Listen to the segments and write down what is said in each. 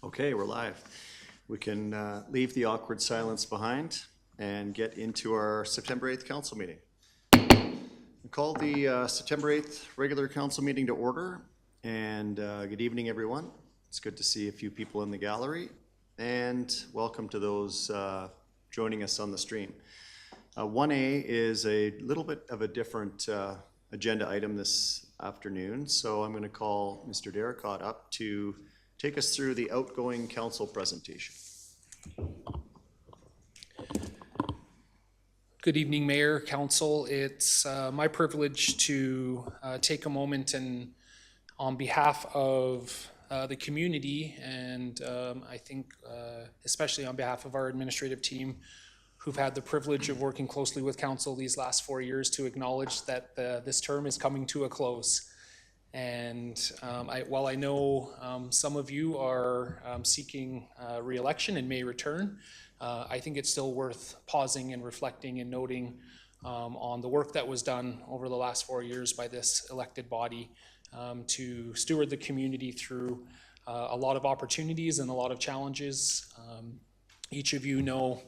Okay, we're live. We can leave the awkward silence behind and get into our September 8th council meeting. We call the September 8th regular council meeting to order, and good evening, everyone. It's good to see a few people in the gallery, and welcome to those joining us on the stream. 1A is a little bit of a different agenda item this afternoon, so I'm going to call Mr. Derricott up to take us through the outgoing council presentation. Good evening, Mayor, Council. It's my privilege to take a moment and on behalf of the community and I think especially on behalf of our administrative team who've had the privilege of working closely with Council these last 4 years to acknowledge that this term is coming to a close. And while I know some of you are seeking re-election and may return, I think it's still worth pausing and reflecting and noting on the work that was done over the last 4 years by this elected body to steward the community through a lot of opportunities and a lot of challenges. Each of you know,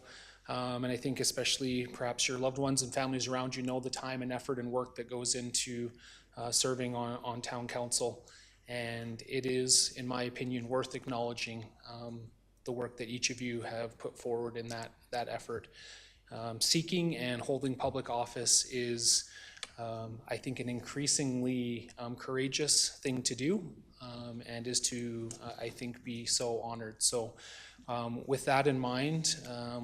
and I think especially perhaps your loved ones and families around you know the time and effort and work that goes into serving on town council, and it is, in my opinion, worth acknowledging the work that each of you have put forward in that effort. Seeking and holding public office is, I think, an increasingly courageous thing to do, and is to, I think, be so honored. So with that in mind,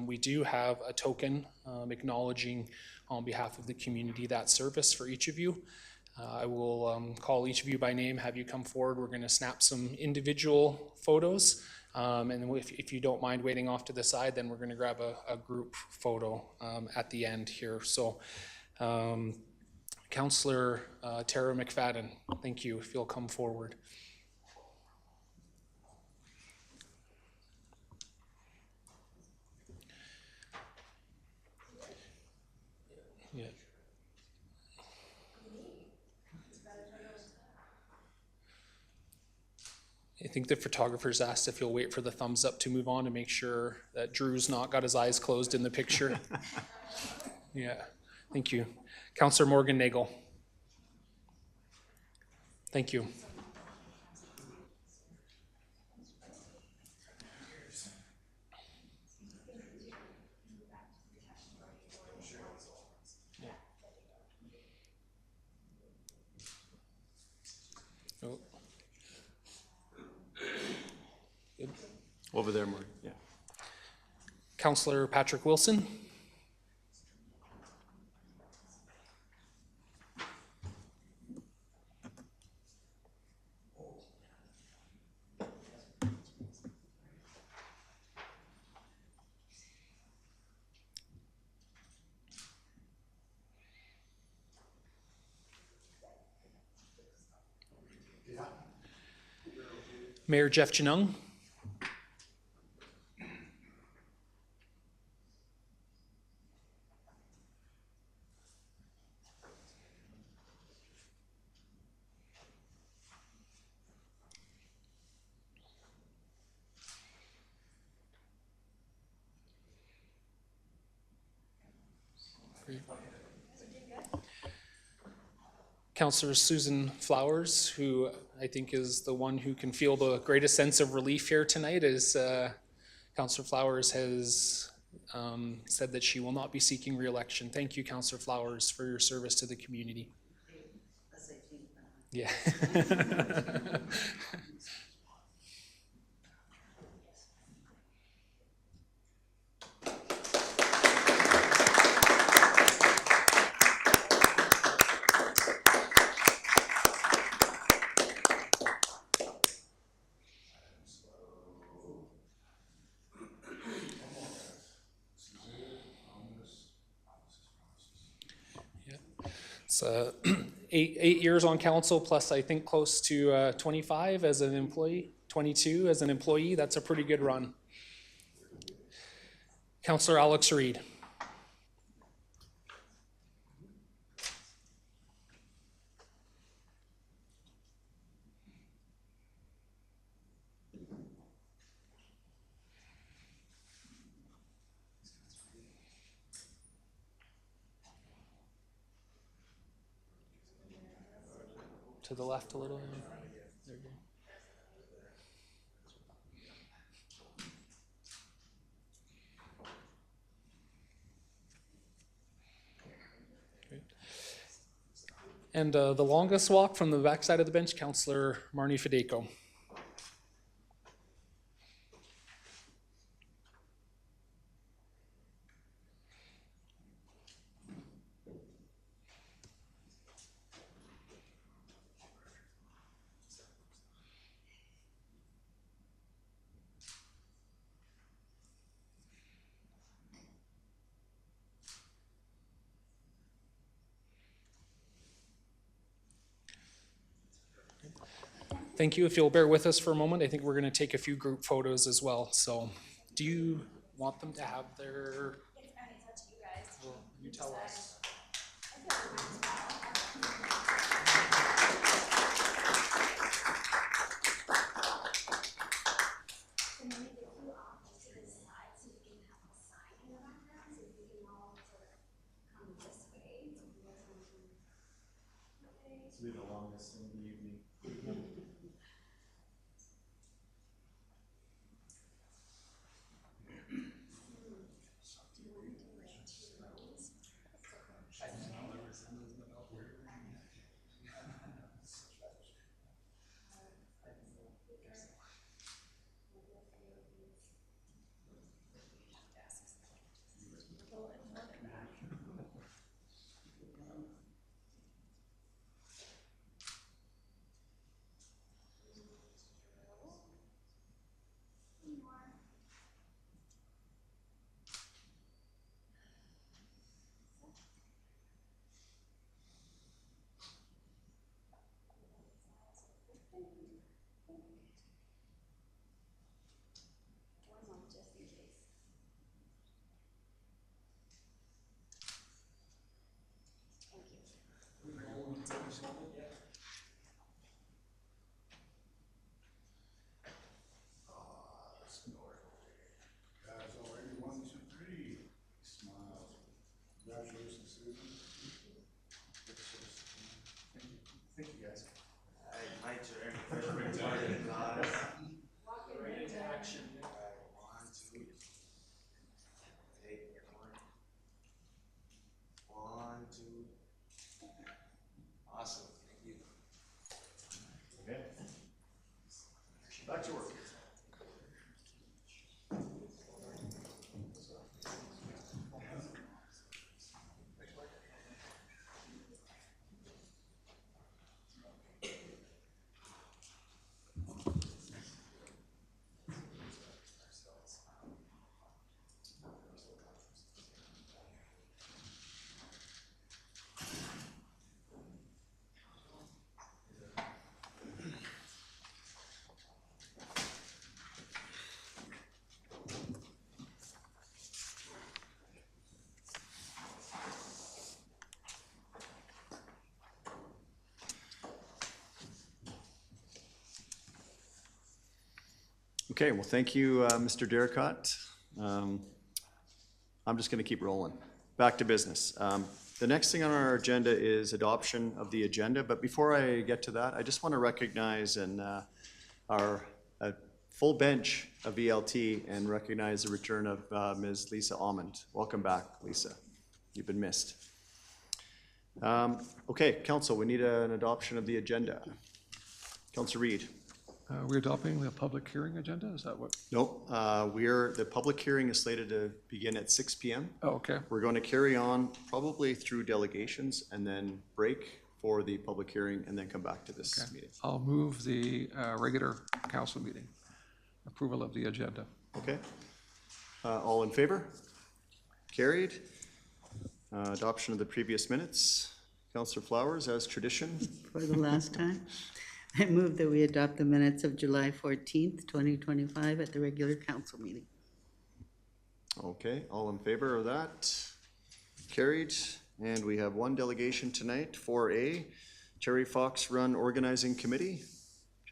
we do have a token acknowledging on behalf of the community that service for each of you. I will call each of you by name, have you come forward. We're going to snap some individual photos, and if you don't mind waiting off to the side, then we're going to grab a group photo at the end here. So Councillor Tara McFadden, thank you, if you'll come forward. Yeah. I think the photographer's asked if you'll wait for the thumbs up to move on to make sure that Drew's not got his eyes closed in the picture. Yeah, thank you. Councillor Morgan Nagel. Thank you. Oh. Good. Over there, Morgan. Yeah. Councillor Patrick Wilson. Mayor Jeff Janung. Councillor Susan Flowers, who I think is the one who can feel the greatest sense of relief here tonight, as Councillor Flowers has said that she will not be seeking re-election. Thank you, Councillor Flowers, for your service to the community. Yeah. So 8 years on council, plus I think close to 25 as an employee, 22 as an employee. That's a pretty good run. Councillor Alex Reid. to the left a little. There you go. Great. And the longest walk from the backside of the bench, Councillor Marnie Fedeko. Thank you. If you'll bear with us for a moment, I think we're going to take a few group photos as well. So do you want them to have their... It's up to you guys. Well, you tell us. So maybe the two off just to the side so we can have a sign in the background so we can all sort of come this way. So you guys want to... Okay. This will be the longest in the evening. One more just in case. Thank you. Guys, already 1, 2, 3. Smile. Congratulations, Susan. Thank you, guys. My turn. Right into action. 1, 2. Take one. 1, 2. Awesome. Thank you. Okay. Back to work. Okay, well, thank you, Mr. Derricott. I'm just going to keep rolling. Back to business. The next thing on our agenda is adoption of the agenda, but before I get to that, I just want to recognize our full bench of ELT and recognize the return of Ms. Lisa Almond. Welcome back, Lisa. You've been missed. Okay, Council, we need an adoption of the agenda. Councillor Reid. We're adopting the public hearing agenda, is that what? Nope, the public hearing is slated to begin at 6 p.m. Oh, okay. We're going to carry on probably through delegations and then break for the public hearing and then come back to this meeting. I'll move the regular council meeting, approval of the agenda. Okay? All in favor? Carried. Adoption of the previous minutes. Councillor Flowers, as tradition. For the last time, I move that we adopt the minutes of July 14th, 2025 at the regular council meeting. Okay, all in favor of that? Carried. And we have one delegation tonight, 4A, Terry Fox Run Organizing Committee.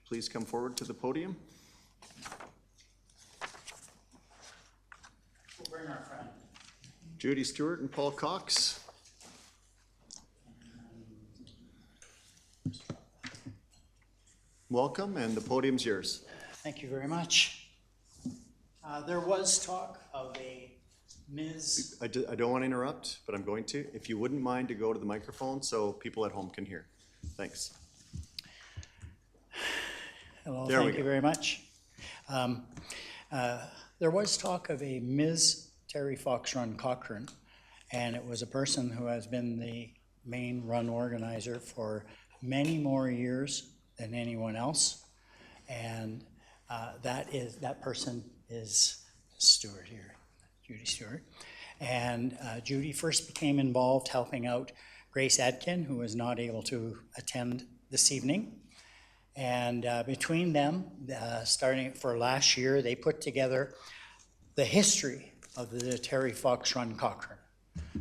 Please come forward to the podium. We'll bring our friend. Judy Stewart and Paul Cox. welcome, and the podium's yours. Thank you very much. There was talk of a Ms. I don't want to interrupt, but I'm going to. If you wouldn't mind to go to the microphone so people at home can hear. Thanks. Hello, There we thank you go. very much. There was talk of a Ms. Terry Fox Run Cochrane, and it was a person who has been the main run organizer for many more years than anyone else. And that person is Stewart here, Judy Stewart. And Judy first became involved helping out Grace Adkin, who was not able to attend this evening. And between them, starting for last year, they put together the history of the Terry Fox Run Cochrane.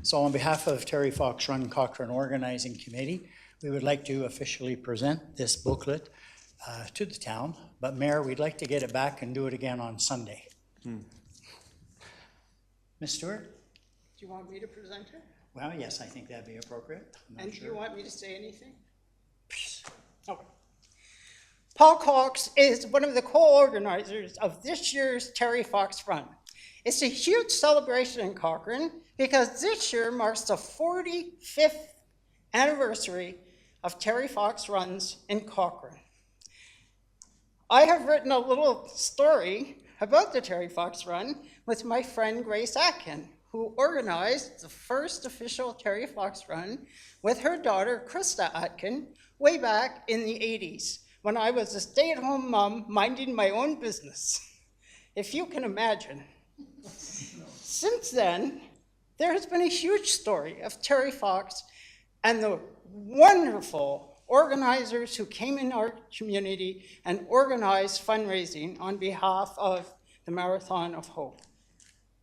So on behalf of Terry Fox Run Cochrane Organizing Committee, we would like to officially present this booklet to the town. But Mayor, we'd like to get it back and do it again on Sunday. Ms. Stewart? Do you want me to present it? Well, yes, I think that'd be appropriate. I'm not And do sure. you want me to say anything? Okay. Paul Cox is one of the co-organizers of this year's Terry Fox Run. It's a huge celebration in Cochrane because this year marks the 45th anniversary of Terry Fox Runs in Cochrane. I have written a little story about the Terry Fox Run with my friend Grace Atkin, who organized the first official Terry Fox Run with her daughter Krista Atkin way back in the 80s when I was a stay-at-home mom minding my own business, if you can imagine. Since then, there has been a huge story of Terry Fox and the wonderful organizers who came in our community and organized fundraising on behalf of the Marathon of Hope.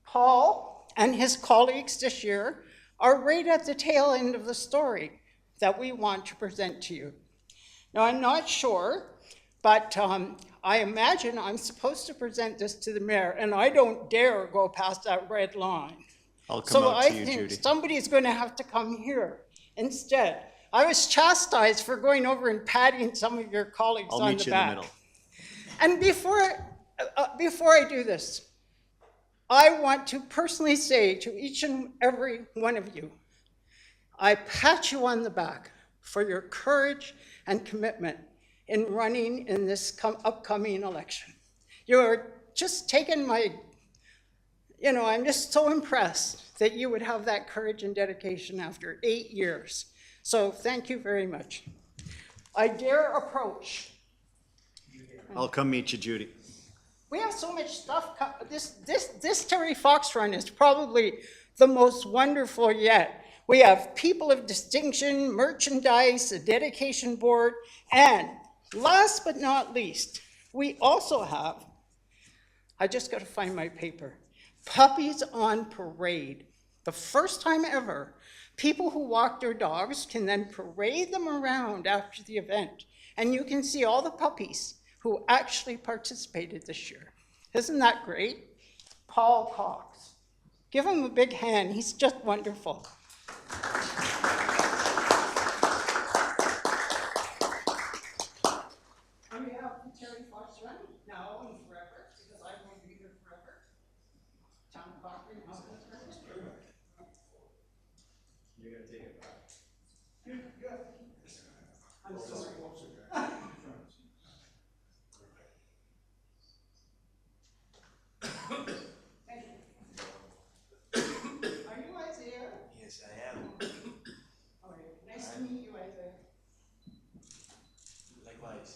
Paul and his colleagues this year are right at the tail end of the story that we want to present to you. Now, I'm not sure, but I imagine I'm supposed to present this to the mayor, and I don't dare go past that red line. I'll come So out I to you, think Judy. somebody's going to have to come here instead. I was chastised for going over and patting some of your colleagues I'll on meet the you back. in the middle. And before I do this, I want to personally say to each and every one of you, I pat you on the back for your courage and commitment in running in this upcoming election. You're just taking my, I'm just so impressed that you would have that courage and dedication after 8 years. So thank you very much. I dare approach. I'll come meet you, Judy. We have so much stuff. This Terry Fox Run is probably the most wonderful yet. We have people of distinction, merchandise, a dedication board, and last but not least, we also have, I just got to find my paper, puppies on parade. The first time ever, people who walk their dogs can then parade them around after the event, and you can see all the puppies who actually participated this year. Isn't that great? Paul Cox. Give him a big hand. He's just wonderful. On behalf of Terry Fox Run, now and forever, because I won't be here forever. Town of Cochrane, how is it? You're gonna take it back. Good. I'm sorry. Are you Isaiah? Yes, I am. All right, nice to meet you, Isaiah. Likewise.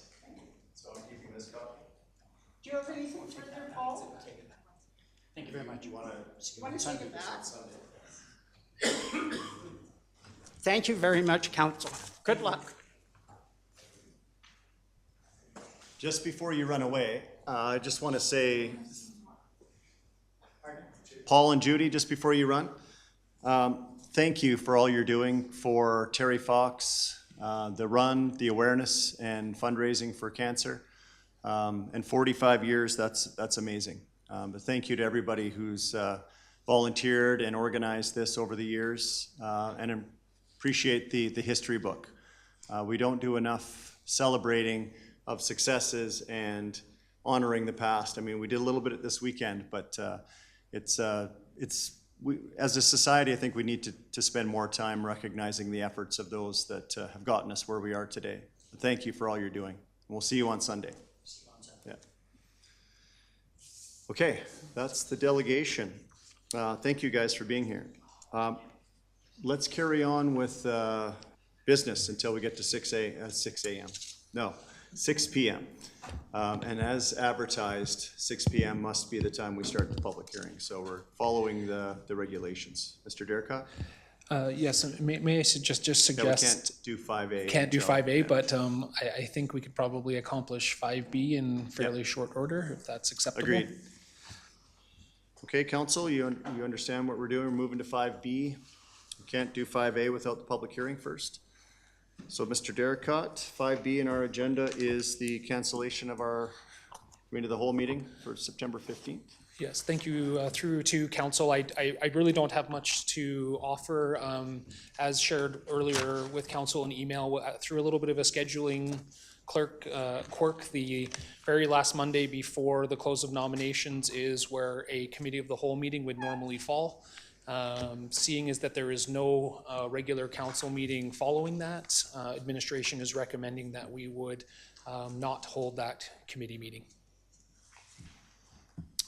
So I'm keeping this copy. Do you have anything further, Paul? Thank you very much. You want Want to take it back? Thank you very much, Council. Good luck. Just before you run away, I just want to say, Paul and Judy, just before you run, thank you for all you're doing for Terry Fox, the run, the awareness, and fundraising for cancer. And 45 years, that's amazing. But thank you to everybody who's volunteered and organized this over the years, and appreciate the history book. We don't do enough celebrating of successes and honoring the past. I mean, we did a little bit this weekend, but we, as a society, I think we need to spend more time recognizing the efforts of those that have gotten us where we are today. Thank you for all you're doing. We'll see you on Sunday. Yeah. Okay, that's the delegation. Thank you guys for being here. Let's carry on with business until we get to 6 a.m. No, 6 p.m. And as advertised, 6 p.m. must be the time we start the public hearing. So we're following the regulations. Mr. Dercott? Yes, may I just suggest? Yeah, we can't do 5A. Can't do until- 5A, but I think we could probably accomplish 5B in fairly short order, if that's acceptable. Agreed. Okay, council, you understand what we're doing? We're moving to 5B. We can't do 5A without the public hearing first. So, Mr. Dercott, 5B in our agenda is the cancellation of our committee of the whole meeting for September 15th. Yes, thank you. Through to council, I really don't have much to offer. As shared earlier with council in email, through a little bit of a scheduling quirk, the very last Monday before the close of nominations is where a committee of the whole meeting would normally fall. Seeing as that there is no regular council meeting following that, administration is recommending that we would not hold that committee meeting.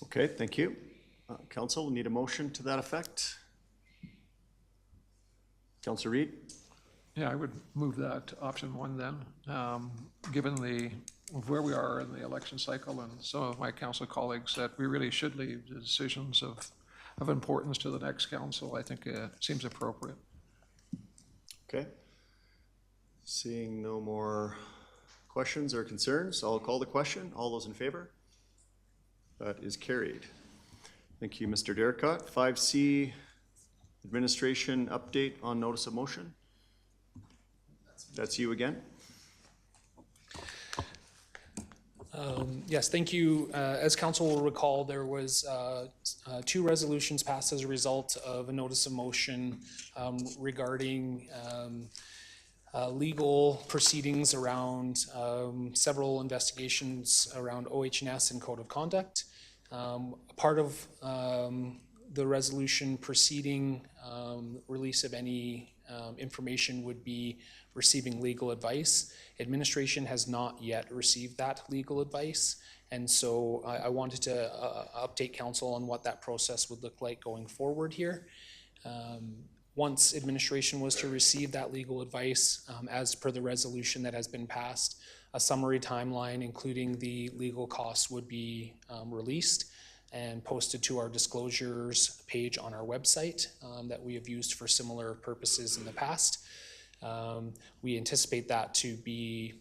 Okay, thank you. Council, we need a motion to that effect. Councillor Reid? Yeah, I would move that to option 1 then. Given where we are in the election cycle and some of my council colleagues that we really should leave the decisions of importance to the next council, I think it seems appropriate. Okay. Seeing no more questions or concerns, I'll call the question. All those in favor? That is carried. Thank you, Mr. Dercott. 5C, administration update on notice of motion. That's you again. Yes, thank you. As council will recall, there was 2 resolutions passed as a result of a notice of motion regarding legal proceedings around several investigations around OH&S and code of conduct. Part of the resolution preceding release of any information would be receiving legal advice. Administration has not yet received that legal advice, and so I wanted to update council on what that process would look like going forward here. Once administration was to receive that legal advice, as per the resolution that has been passed, a summary timeline including the legal costs would be released and posted to our disclosures page on our website that we have used for similar purposes in the past. We anticipate that to be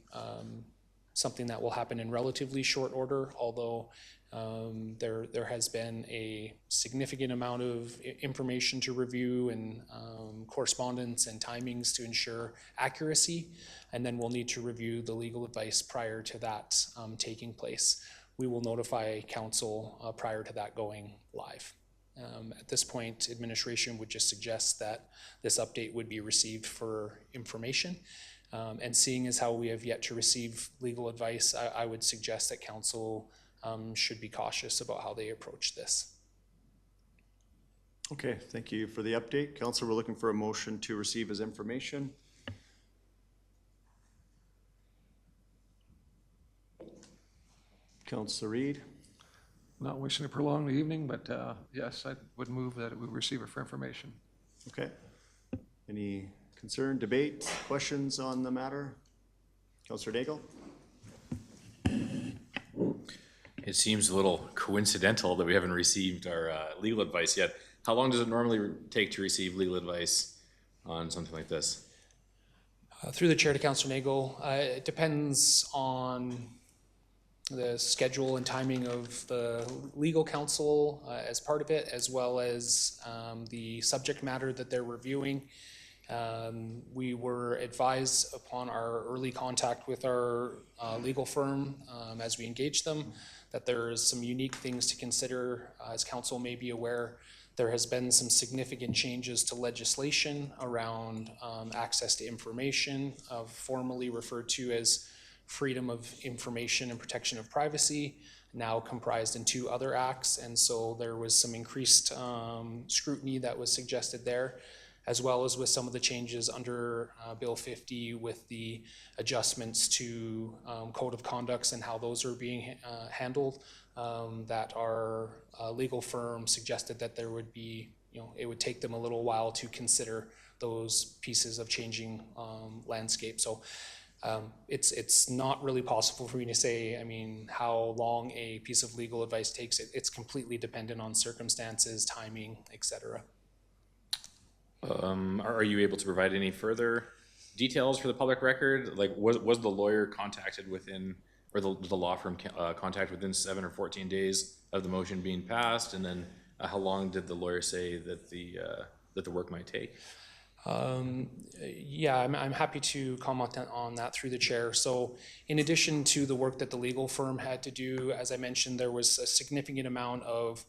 something that will happen in relatively short order, although there has been a significant amount of information to review and correspondence and timings to ensure accuracy, and then we'll need to review the legal advice prior to that taking place. We will notify council prior to that going live. At this point, administration would just suggest that this update would be received for information. And seeing as how we have yet to receive legal advice, I would suggest that council should be cautious about how they approach this. Okay, thank you for the update. Council, we're looking for a motion to receive as information. Councillor Reid? Not wishing to prolong the evening, but yes, I would move that we receive it for information. Okay. Any concern, debate, questions on the matter? Councillor Daigle? It seems a little coincidental that we haven't received our legal advice yet. How long does it normally take to receive legal advice on something like this? Through the chair to Councillor Nagel, it depends on the schedule and timing of the legal counsel as part of it, as well as the subject matter that they're reviewing. We were advised upon our early contact with our legal firm as we engaged them that there is some unique things to consider. As council may be aware, there has been some significant changes to legislation around access to information, formally referred to as freedom of information and protection of privacy, now comprised in 2 other acts. And so there was some increased scrutiny that was suggested there, as well as with some of the changes under Bill 50 with the adjustments to code of conducts and how those are being handled, that our legal firm suggested that there would be, it would take them a little while to consider those pieces of changing landscape. So it's not really possible for me to say, I mean, how long a piece of legal advice takes. It's completely dependent on circumstances, timing, etc. Are you able to provide any further details for the public record? Like, was the lawyer contacted within, or the law firm contact within 7 or 14 days of the motion being passed? And then how long did the lawyer say that the work might take? Yeah, I'm happy to comment on that through the chair. So in addition to the work that the legal firm had to do, as I mentioned, there was a significant amount of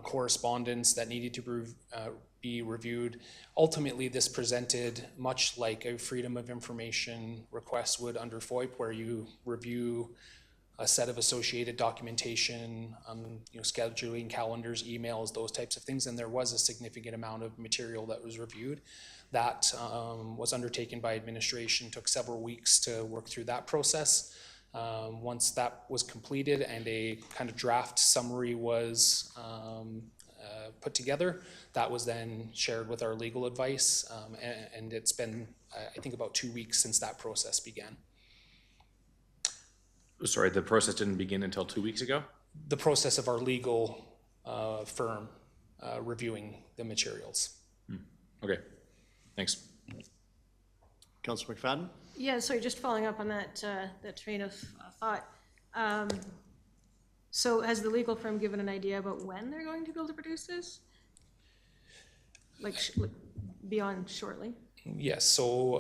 correspondence that needed to be reviewed. Ultimately, this presented much like a freedom of information request would under FOIP, where you review a set of associated documentation, scheduling, calendars, emails, those types of things. And there was a significant amount of material that was reviewed. That was undertaken by administration, took several weeks to work through that process. Once that was completed and a kind of draft summary was put together, that was then shared with our legal advice. And it's been, I think, about 2 weeks since that process began. Sorry, the process didn't begin until 2 weeks ago? The process of our legal firm reviewing the materials. Okay, thanks. Councillor McFadden? Yeah, sorry, just following up on that train of thought. So has the legal firm given an idea about when they're going to be able to produce this? Like beyond shortly? Yes, so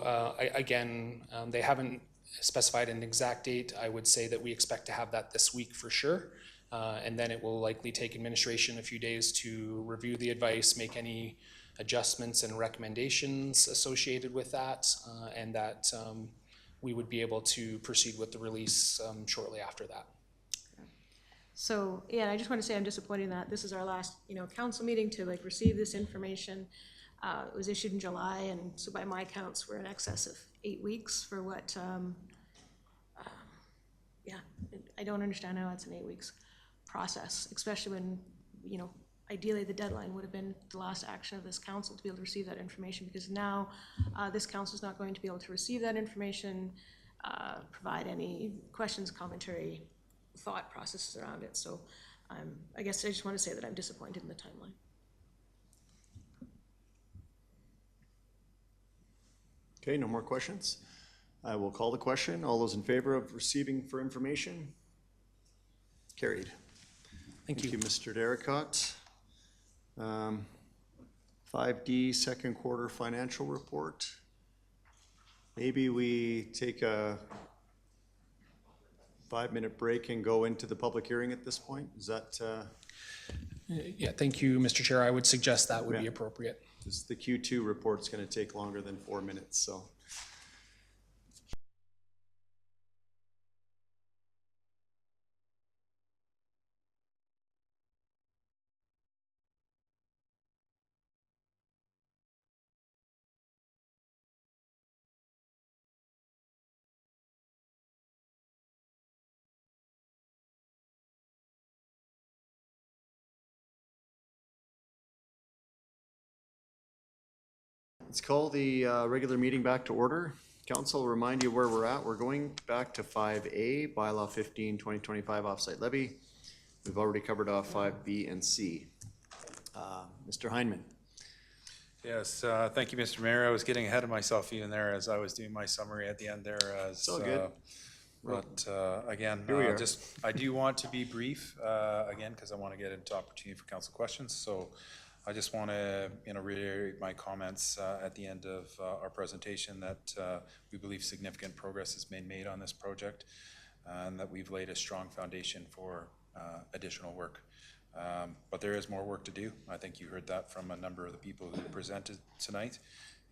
again, they haven't specified an exact date. I would say that we expect to have that this week for sure. And then it will likely take administration a few days to review the advice, make any adjustments and recommendations associated with that, and that we would be able to proceed with the release shortly after that. So yeah, I just want to say I'm disappointed that this is our last, council meeting to receive this information. It was issued in July, and so by my counts, we're in excess of 8 weeks for what. I don't understand how it's an 8 weeks process, especially when ideally the deadline would have been the last action of this council to be able to receive that information, because now this council is not going to be able to receive that information, provide any questions, commentary, thought processes around it. So I guess I just want to say that I'm disappointed in the timeline. Okay, no more questions. I will call the question. All those in favor of receiving for information? Carried. Thank you. Mr. Derricott. 5D, second quarter financial report. Maybe we take a 5-minute break and go into the public hearing at this point? Is that? Yeah, thank you, Mr. Chair. I would suggest that would be appropriate. The Q2 report's going to take longer than 4 minutes, so. Let's call the regular meeting back to order. Council, remind you where we're at. We're going back to 5A, Bylaw 15, 2025 offsite levy. We've already covered off 5B and C. Mr. Heineman. Yes, thank you, Mr. Mayor. I was getting ahead of myself even there as I was doing my summary at the end there. It's all good. But again, I do want to be brief again, because I want to get into opportunity for council questions. So I just want to reiterate my comments at the end of our presentation that we believe significant progress has been made on this project and that we've laid a strong foundation for additional work. But there is more work to do. I think you heard that from a number of the people who presented tonight.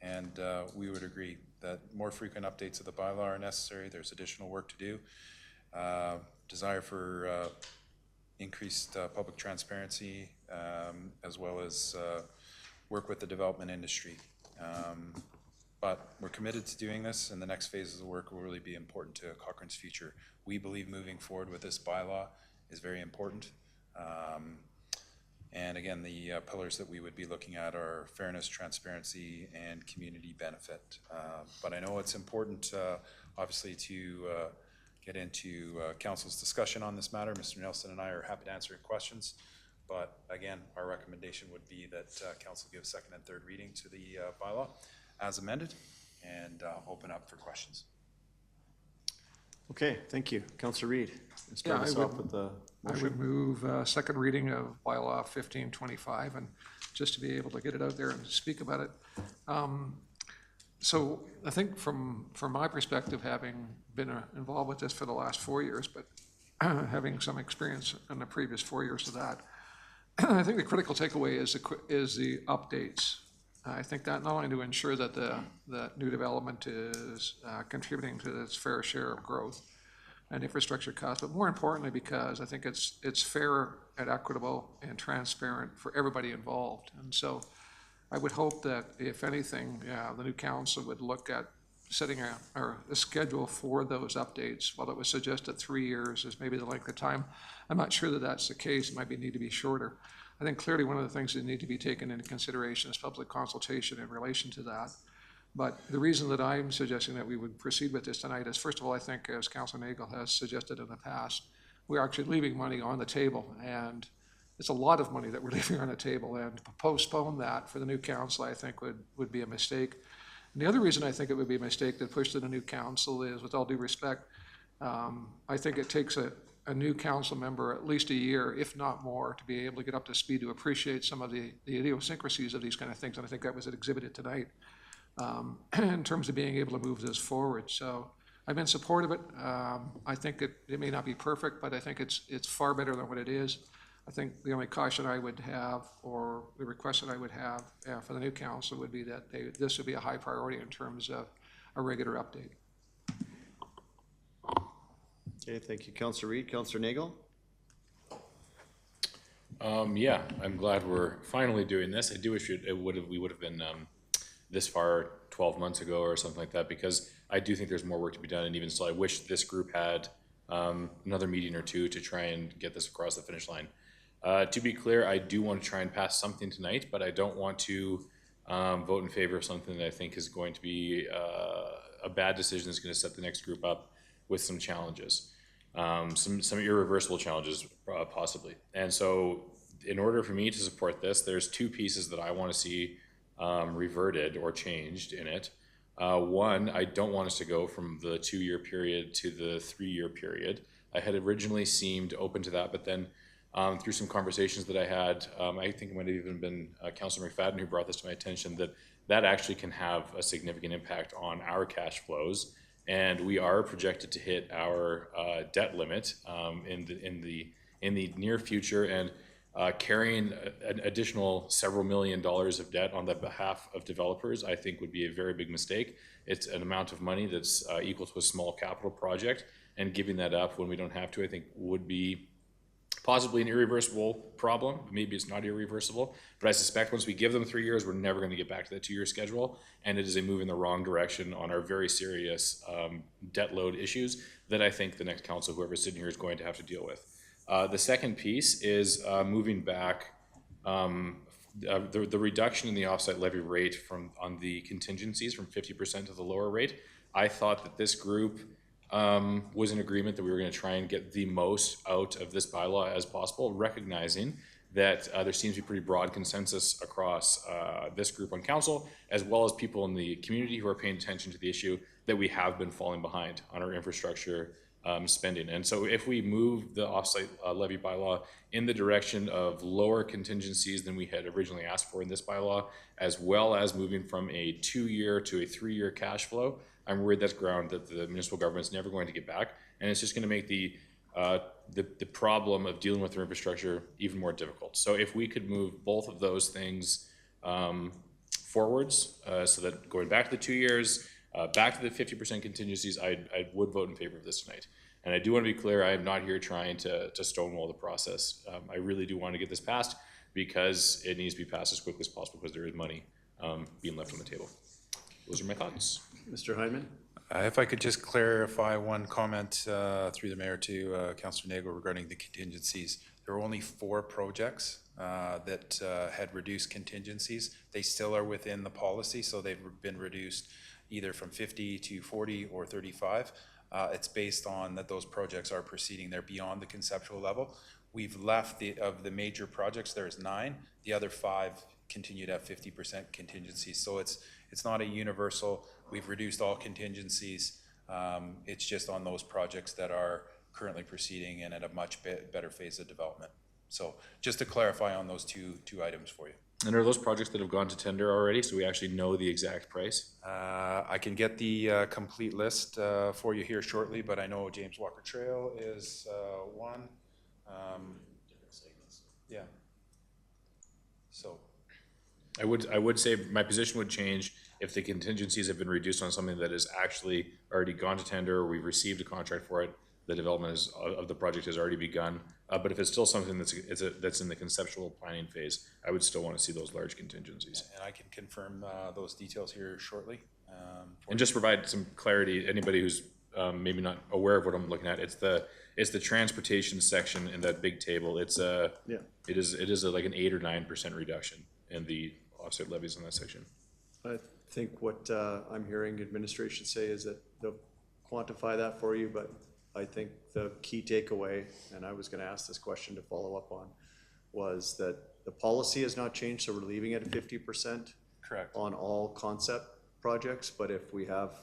And we would agree that more frequent updates of the bylaw are necessary. There's additional work to do. Desire for increased public transparency, as well as work with the development industry. But we're committed to doing this, and the next phase of the work will really be important to Cochrane's future. We believe moving forward with this bylaw is very important. And again, the pillars that we would be looking at are fairness, transparency, and community benefit. But I know it's important, obviously, to get into council's discussion on this matter. Mr. Nelson and I are happy to answer your questions. But again, our recommendation would be that council give second and third reading to the bylaw as amended, and open up for questions. Okay, thank you. Councillor Reid, start Yeah, us off with the I motion. would move second reading of bylaw 1525, and just to be able to get it out there and speak about it. So I think from my perspective, having been involved with this for the last 4 years, but having some experience in the previous 4 years of that, I think the critical takeaway is the updates. I think that not only to ensure that the new development is contributing to its fair share of growth and infrastructure costs, but more importantly because I think it's fair and equitable and transparent for everybody involved. And so I would hope that if anything, the new council would look at setting a schedule for those updates. While it was suggested 3 years is maybe the length of time, I'm not sure that that's the case. It might need to be shorter. I think clearly one of the things that need to be taken into consideration is public consultation in relation to that. But the reason that I'm suggesting that we would proceed with this tonight is, first of all, I think as Councillor Nagel has suggested in the past, we're actually leaving money on the table, and it's a lot of money that we're leaving on the table, and to postpone that for the new council, I think would be a mistake. And the other reason I think it would be a mistake to push to the new council is, with all due respect, I think it takes a new council member at least a year, if not more, to be able to get up to speed to appreciate some of the idiosyncrasies of these kind of things. And I think that was exhibited tonight in terms of being able to move this forward. So I'm in support of it. I think it may not be perfect, but I think it's far better than what it is. I think the only caution I would have, or the request that I would have for the new council would be that this would be a high priority in terms of a regular update. Okay, thank you, Councillor Reid. Councillor Nagel? Yeah, I'm glad we're finally doing this. I do wish we would have been this far 12 months ago or something like that, because I do think there's more work to be done, and even still, I wish this group had another meeting or two to try and get this across the finish line. To be clear, I do want to try and pass something tonight, but I don't want to vote in favor of something that I think is going to be a bad decision that's going to set the next group up with some challenges. Some irreversible challenges, possibly. And so in order for me to support this, there's two pieces that I want to see reverted or changed in it. One, I don't want us to go from the 2-year period to the 3-year period. I had originally seemed open to that, but then through some conversations that I had, I think it might have even been Councillor McFadden who brought this to my attention, that actually can have a significant impact on our cash flows. And we are projected to hit our debt limit in the near future, and carrying an additional several $1 million of debt on the behalf of developers, I think would be a very big mistake. It's an amount of money that's equal to a small capital project, and giving that up when we don't have to, I think would be possibly an irreversible problem. Maybe it's not irreversible, but I suspect once we give them 3 years, we're never going to get back to that 2-year schedule, and it is a move in the wrong direction on our very serious debt load issues that I think the next council, whoever's sitting here, is going to have to deal with. The second piece is moving back the reduction in the offsite levy rate on the contingencies from 50% to the lower rate. I thought that this group was in agreement that we were going to try and get the most out of this bylaw as possible, recognizing that there seems to be pretty broad consensus across this group on council, as well as people in the community who are paying attention to the issue, that we have been falling behind on our infrastructure spending. And so if we move the offsite levy bylaw in the direction of lower contingencies than we had originally asked for in this bylaw, as well as moving from a 2-year to a 3-year cash flow, I'm worried that's ground that the municipal government's never going to get back, and it's just going to make the problem of dealing with their infrastructure even more difficult. So if we could move both of those things forwards, so that going back to the 2 years, back to the 50% contingencies, I would vote in favor of this tonight. And I do want to be clear, I am not here trying to stonewall the process. I really do want to get this passed because it needs to be passed as quickly as possible because there is money being left on the table. Those are my thoughts. Mr. Hyman? If I could just clarify one comment through the mayor to Councillor Nagel regarding the contingencies. There were only 4 projects that had reduced contingencies. They still are within the policy, so they've been reduced either from 50 to 40 or 35. It's based on that those projects are proceeding. They're beyond the conceptual level. We've left of the major projects, there's 9. The other 5 continue to have 50% contingency. So it's not a universal, we've reduced all contingencies. It's just on those projects that are currently proceeding and at a much better phase of development. So just to clarify on those two items for you. And are those projects that have gone to tender already, so we actually know the exact price? I can get the complete list for you here shortly, but I know James Walker Trail is one. Different segments. Yeah. So. I would say my position would change if the contingencies have been reduced on something that has actually already gone to tender, or we've received a contract for it, the development of the project has already begun. But if it's still something that's in the conceptual planning phase, I would still want to see those large contingencies. And I can confirm those details here shortly. And just provide some clarity, anybody who's maybe not aware of what I'm looking at, it's the transportation section in that big table. It is like an 8 or 9% reduction in the offset levies in that section. I think what I'm hearing administration say is that they'll quantify that for you, but I think the key takeaway, and I was going to ask this question to follow up on, was that the policy has not changed, so we're leaving it at 50%. Correct. On all concept projects, but if we have,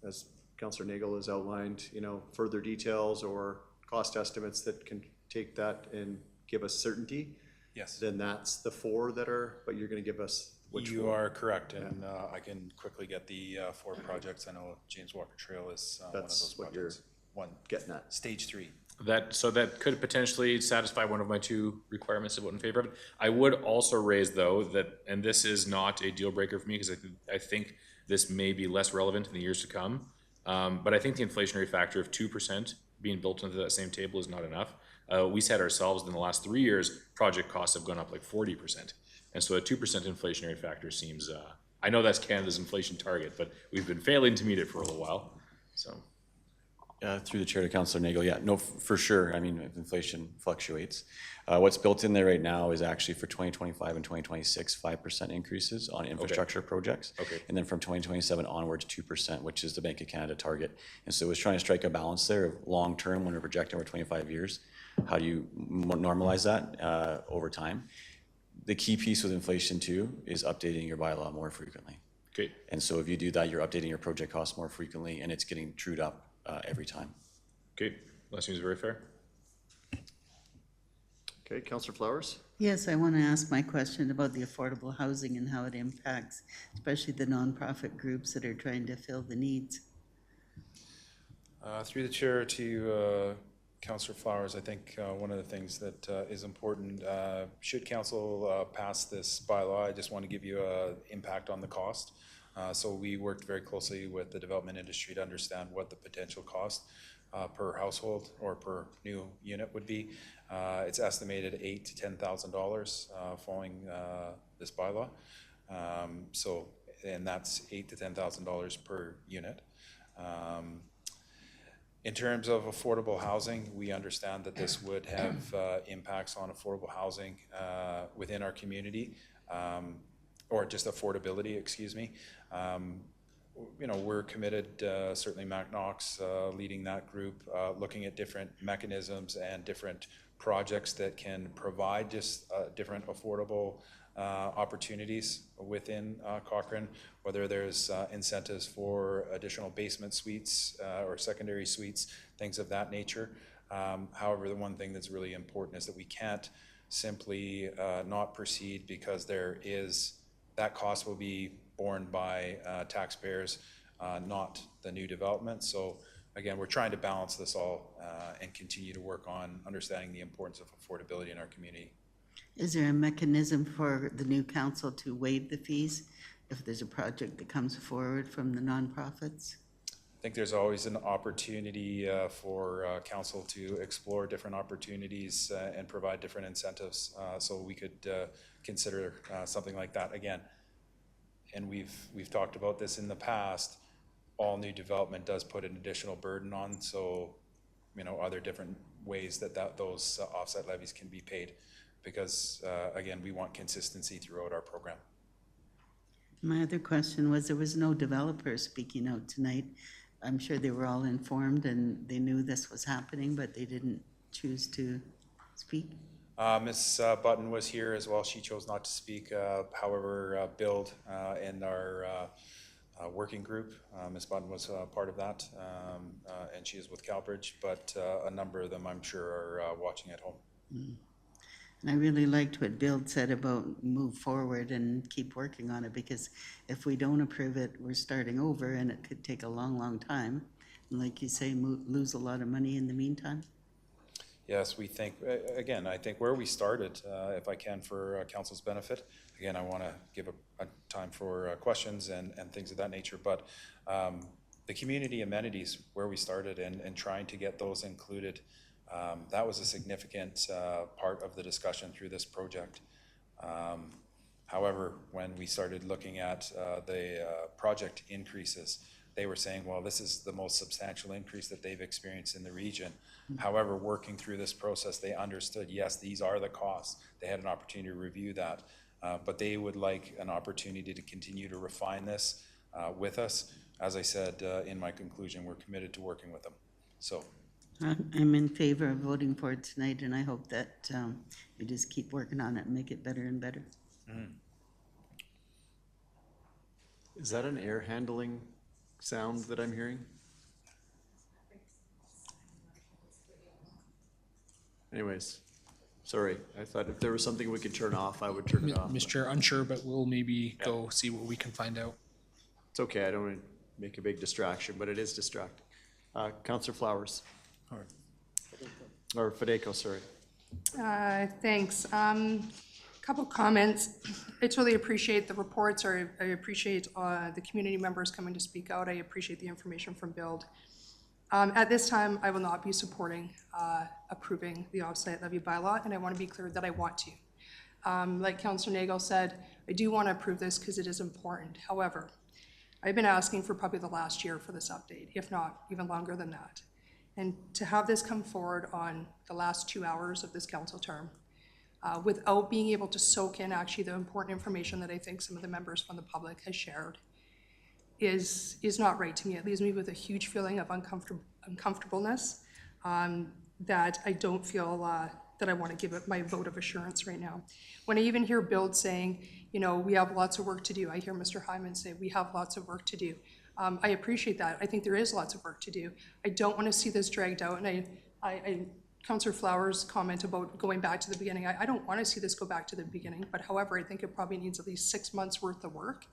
as Councillor Nagel has outlined, further details or cost estimates that can take that and give us certainty, yes, then that's the 4 that are, but you're going to give us which you 4? are correct, and I can quickly get the 4 projects. I know James Walker Trail is one of those what projects. One getting at. stage 3. That could potentially satisfy one of my 2 requirements to vote in favor of it. I would also raise, though, that, and this is not a deal breaker for me because I think this may be less relevant in the years to come, but I think the inflationary factor of 2% being built into that same table is not enough. We said ourselves in the last 3 years, project costs have gone up like 40%. And so a 2% inflationary factor seems, I know that's Canada's inflation target, but we've been failing to meet it for a little while, so. Through the chair to Councillor Nagel, for sure. I mean, inflation fluctuates. What's built in there right now is actually for 2025 and 2026, 5% increases on infrastructure projects. Okay. And then from 2027 onwards, 2%, which is the Bank of Canada target. And so it was trying to strike a balance there of long-term when we're projecting over 25 years. How do you normalize that over time? The key piece with inflation too is updating your bylaw more frequently. Okay. And so if you do that, you're updating your project costs more frequently and it's getting trued up every time. Okay, that seems very fair. Okay, Councillor Flowers? Yes, I want to ask my question about the affordable housing and how it impacts, especially the nonprofit groups that are trying to fill the needs. Through the chair to Councillor Flowers, I think one of the things that is important, should council pass this bylaw, I just want to give you an impact on the cost. So we worked very closely with the development industry to understand what the potential cost per household or per new unit would be. It's estimated $8,000 to $10,000 following this bylaw. And that's $8,000 to $10,000 per unit. In terms of affordable housing, we understand that this would have impacts on affordable housing within our community, or just affordability, excuse me. We're committed, certainly Mac Knox leading that group, looking at different mechanisms and different projects that can provide just different affordable opportunities within Cochrane, whether there's incentives for additional basement suites or secondary suites, things of that nature. However, the one thing that's really important is that we can't simply not proceed because that cost will be borne by taxpayers, not the new development. So again, we're trying to balance this all and continue to work on understanding the importance of affordability in our community. Is there a mechanism for the new council to waive the fees if there's a project that comes forward from the nonprofits? I think there's always an opportunity for council to explore different opportunities and provide different incentives. So we could consider something like that again. And we've talked about this in the past. All new development does put an additional burden on. So, you know, are there different ways that those offset levies can be paid? Because again, we want consistency throughout our program. My other question was, there was no developer speaking out tonight. I'm sure they were all informed and they knew this was happening, but they didn't choose to speak. Ms. Button was here as well. She chose not to speak. However, Build and our working group, Ms. Button was part of that, and she is with Calbridge, but a number of them, I'm sure, are watching at home. Mm. And I really liked what Bill said about move forward and keep working on it, because if we don't approve it, we're starting over and it could take a long, long time. And like you say, lose a lot of money in the meantime. Yes, we think, again, I think where we started, if I can, for council's benefit, again, I want to give a time for questions and things of that nature, but the community amenities, where we started and trying to get those included, that was a significant part of the discussion through this project. However, when we started looking at the project increases, they were saying, well, this is the most substantial increase that they've experienced in the region. Mm-hmm. However, working through this process, they understood, yes, these are the costs. They had an opportunity to review that, but they would like an opportunity to continue to refine this with us. As I said in my conclusion, we're committed to working with them. So. I'm in favor of voting for it tonight, and I hope that you just keep working on it and make it better and better. Mm-hmm. Is that an air handling sound that I'm hearing? Anyways, sorry. I thought if there was something we could turn off, I would turn it off. Mr. Unsure, but we'll maybe go see what we can find out. It's okay. I don't want to make a big distraction, but it is distracting. Councillor Flowers. Or Federico, sorry. Thanks. Couple comments. I totally appreciate the reports, or I appreciate the community members coming to speak out. I appreciate the information from Build. At this time, I will not be supporting approving the offsite levy bylaw, and I want to be clear that I want to. Like Councillor Nagel said, I do want to approve this because it is important. However, I've been asking for probably the last year for this update, if not even longer than that. And to have this come forward on the last 2 hours of this council term, without being able to soak in actually the important information that I think some of the members from the public has shared, is not right to me. It leaves me with a huge feeling of uncomfortableness that I don't feel that I want to give it my vote of assurance right now. When I even hear Build saying, you know, we have lots of work to do, I hear Mr. Hyman say we have lots of work to do. I appreciate that. I think there is lots of work to do. I don't want to see this dragged out, and I Councillor Flowers' comment about going back to the beginning, I don't want to see this go back to the beginning, but however, I think it probably needs at least 6 months worth of work,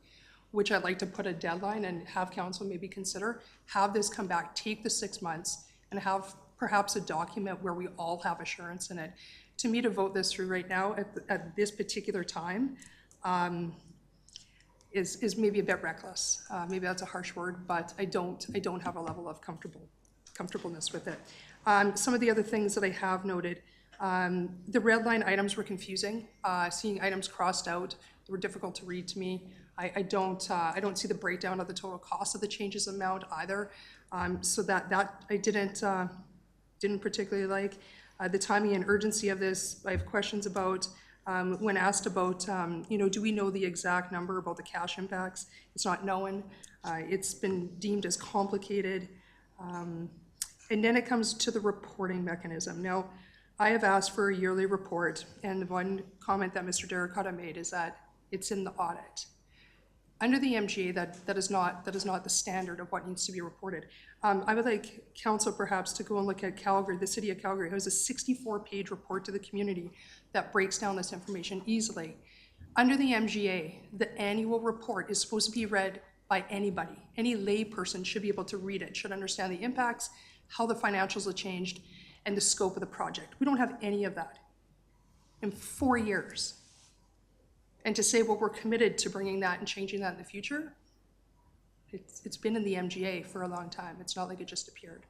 which I'd like to put a deadline and have council maybe consider, have this come back, take the 6 months, and have perhaps a document where we all have assurance in it. To me, to vote this through right now at this particular time is maybe a bit reckless. Maybe that's a harsh word, but I don't have a level of comfortableness with it. Some of the other things that I have noted, the red line items were confusing. Seeing items crossed out, they were difficult to read to me. I don't see the breakdown of the total cost of the changes amount either. So that I didn't particularly like. The timing and urgency of this, I have questions about. When asked about, you know, do we know the exact number about the cash impacts? It's not known. It's been deemed as complicated. And then it comes to the reporting mechanism. Now, I have asked for a yearly report, and one comment that Mr. Derricott made is that it's in the audit. Under the MGA, that is not the standard of what needs to be reported. I would like council perhaps to go and look at Calgary, the city of Calgary. It has a 64-page report to the community that breaks down this information easily. Under the MGA, the annual report is supposed to be read by anybody. Any lay person should be able to read it, should understand the impacts, how the financials have changed, and the scope of the project. We don't have any of that. in 4 years. And to say, well, we're committed to bringing that and changing that in the future, it's been in the MGA for a long time. It's not like it just appeared.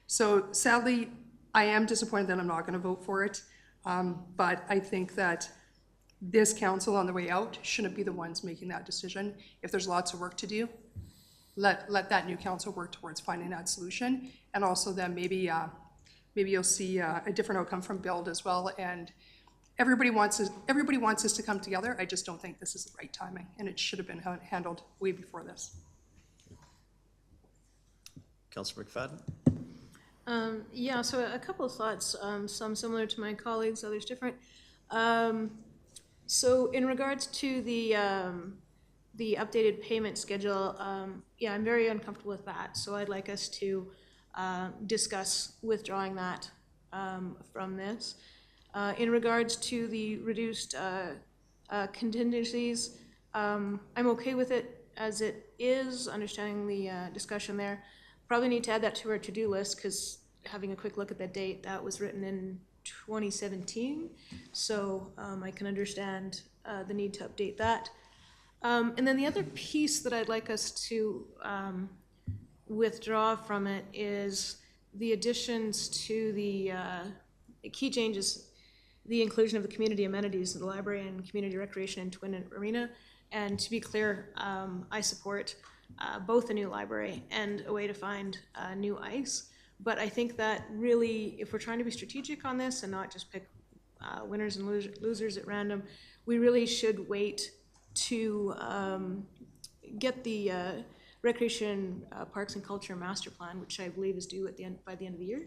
So sadly, I am disappointed that I'm not going to vote for it. But I think that this council on the way out shouldn't be the ones making that decision. If there's lots of work to do, let that new council work towards finding that solution. And also then maybe you'll see a different outcome from Build as well. And everybody wants us to come together. I just don't think this is the right timing, and it should have been handled way before this. Councillor McFadden? Yeah, so a couple of thoughts, some similar to my colleagues, others different. So in regards to the updated payment schedule, yeah, I'm very uncomfortable with that. So I'd like us to discuss withdrawing that from this. In regards to the reduced contingencies, I'm okay with it as it is, understanding the discussion there. Probably need to add that to our to-do list, because having a quick look at that date, that was written in 2017. So I can understand the need to update that. And then the other piece that I'd like us to withdraw from it is the additions to the key changes, the inclusion of the community amenities in the library and community recreation and Twin Arena. And to be clear, I support both a new library and a way to find new ice. But I think that really, if we're trying to be strategic on this and not just pick winners and losers at random, we really should wait to get the Recreation, Parks and Culture Master Plan, which I believe is due at the end, by the end of the year.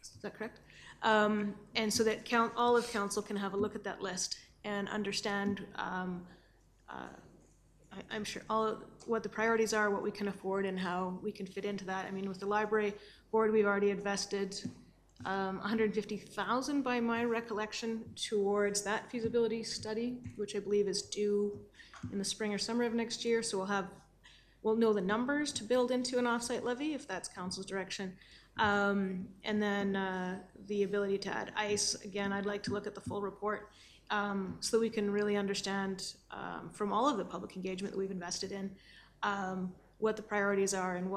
Is that correct? And so that all of council can have a look at that list and understand, I'm sure, what the priorities are, what we can afford, and how we can fit into that. I mean, with the library board, we've already invested $150,000 by my recollection towards that feasibility study, which I believe is due in the spring or summer of next year. So we'll know the numbers to build into an offsite levy, if that's council's direction. And then the ability to add ice, again, I'd like to look at the full report so that we can really understand from all of the public engagement that we've invested in what the priorities are and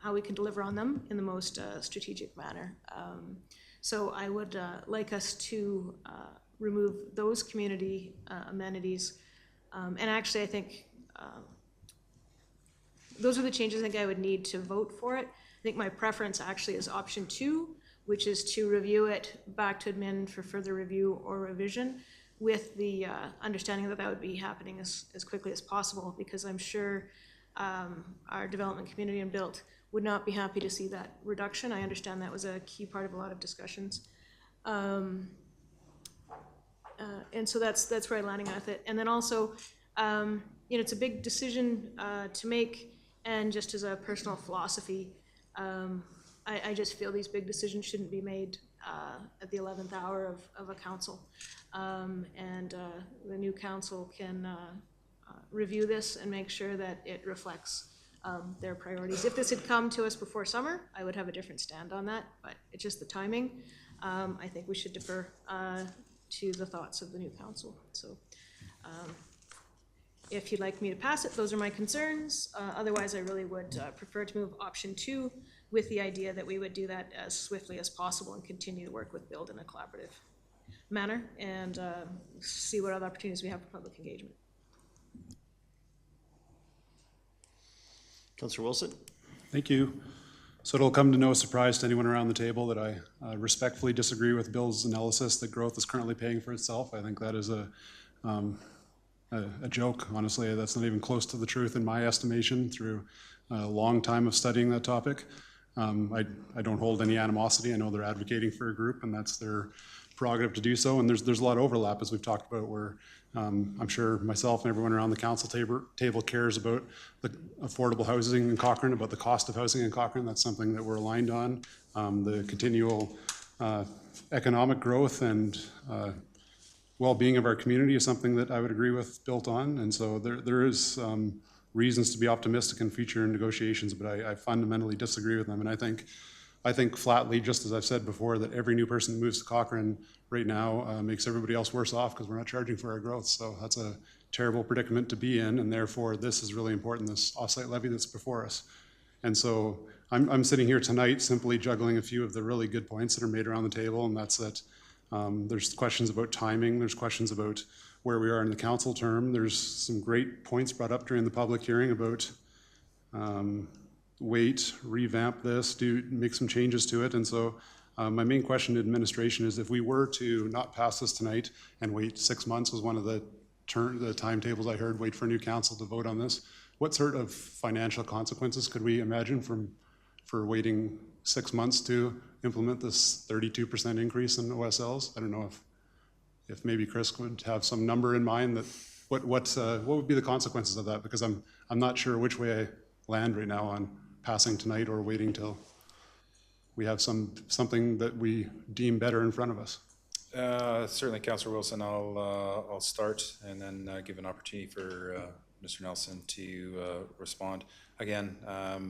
how we can deliver on them in the most strategic manner. So I would like us to remove those community amenities. And actually, I think those are the changes I think I would need to vote for it. I think my preference actually is option 2, which is to review it back to admin for further review or revision, with the understanding that that would be happening as quickly as possible, because I'm sure our development community and Built would not be happy to see that reduction. I understand that was a key part of a lot of discussions. And so that's where I'm landing with it. And then also, it's a big decision to make, and just as a personal philosophy, I just feel these big decisions shouldn't be made at the 11th hour of a council. And the new council can review this and make sure that it reflects their priorities. If this had come to us before summer, I would have a different stand on that, but it's just the timing. I think we should defer to the thoughts of the new council. So if you'd like me to pass it, those are my concerns. Otherwise, I really would prefer to move option 2 with the idea that we would do that as swiftly as possible and continue to work with Build in a collaborative manner and see what other opportunities we have for public engagement. Councillor Wilson? Thank you. So it'll come to no surprise to anyone around the table that I respectfully disagree with Bill's analysis that growth is currently paying for itself. I think that is a joke, honestly. That's not even close to the truth in my estimation through a long time of studying that topic. I don't hold any animosity. I know they're advocating for a group, and that's their prerogative to do so. And there's a lot of overlap, as we've talked about, where I'm sure myself and everyone around the council table cares about the affordable housing in Cochrane, about the cost of housing in Cochrane. That's something that we're aligned on. The continual economic growth and well-being of our community is something that I would agree with Built on. And so there is reasons to be optimistic in future negotiations, but I fundamentally disagree with them. And I think I think flatly, just as I've said before, that every new person that moves to Cochrane right now makes everybody else worse off because we're not charging for our growth. So that's a terrible predicament to be in, and therefore this is really important, this offsite levy that's before us. And so I'm sitting here tonight simply juggling a few of the really good points that are made around the table, and that's that there's questions about timing, there's questions about where we are in the council term, there's some great points brought up during the public hearing about wait, revamp this, make some changes to it. And so my main question to administration is, if we were to not pass this tonight and wait 6 months was one of the timetables I heard, wait for a new council to vote on this, what sort of financial consequences could we imagine for waiting 6 months to implement this 32% increase in OSLs? I don't know if maybe Chris would have some number in mind that what would be the consequences of that, because I'm not sure which way I land right now on passing tonight or waiting till we have something that we deem better in front of us. Certainly, Councillor Wilson, I'll start and then give an opportunity for Mr. Nelson to respond. Again, I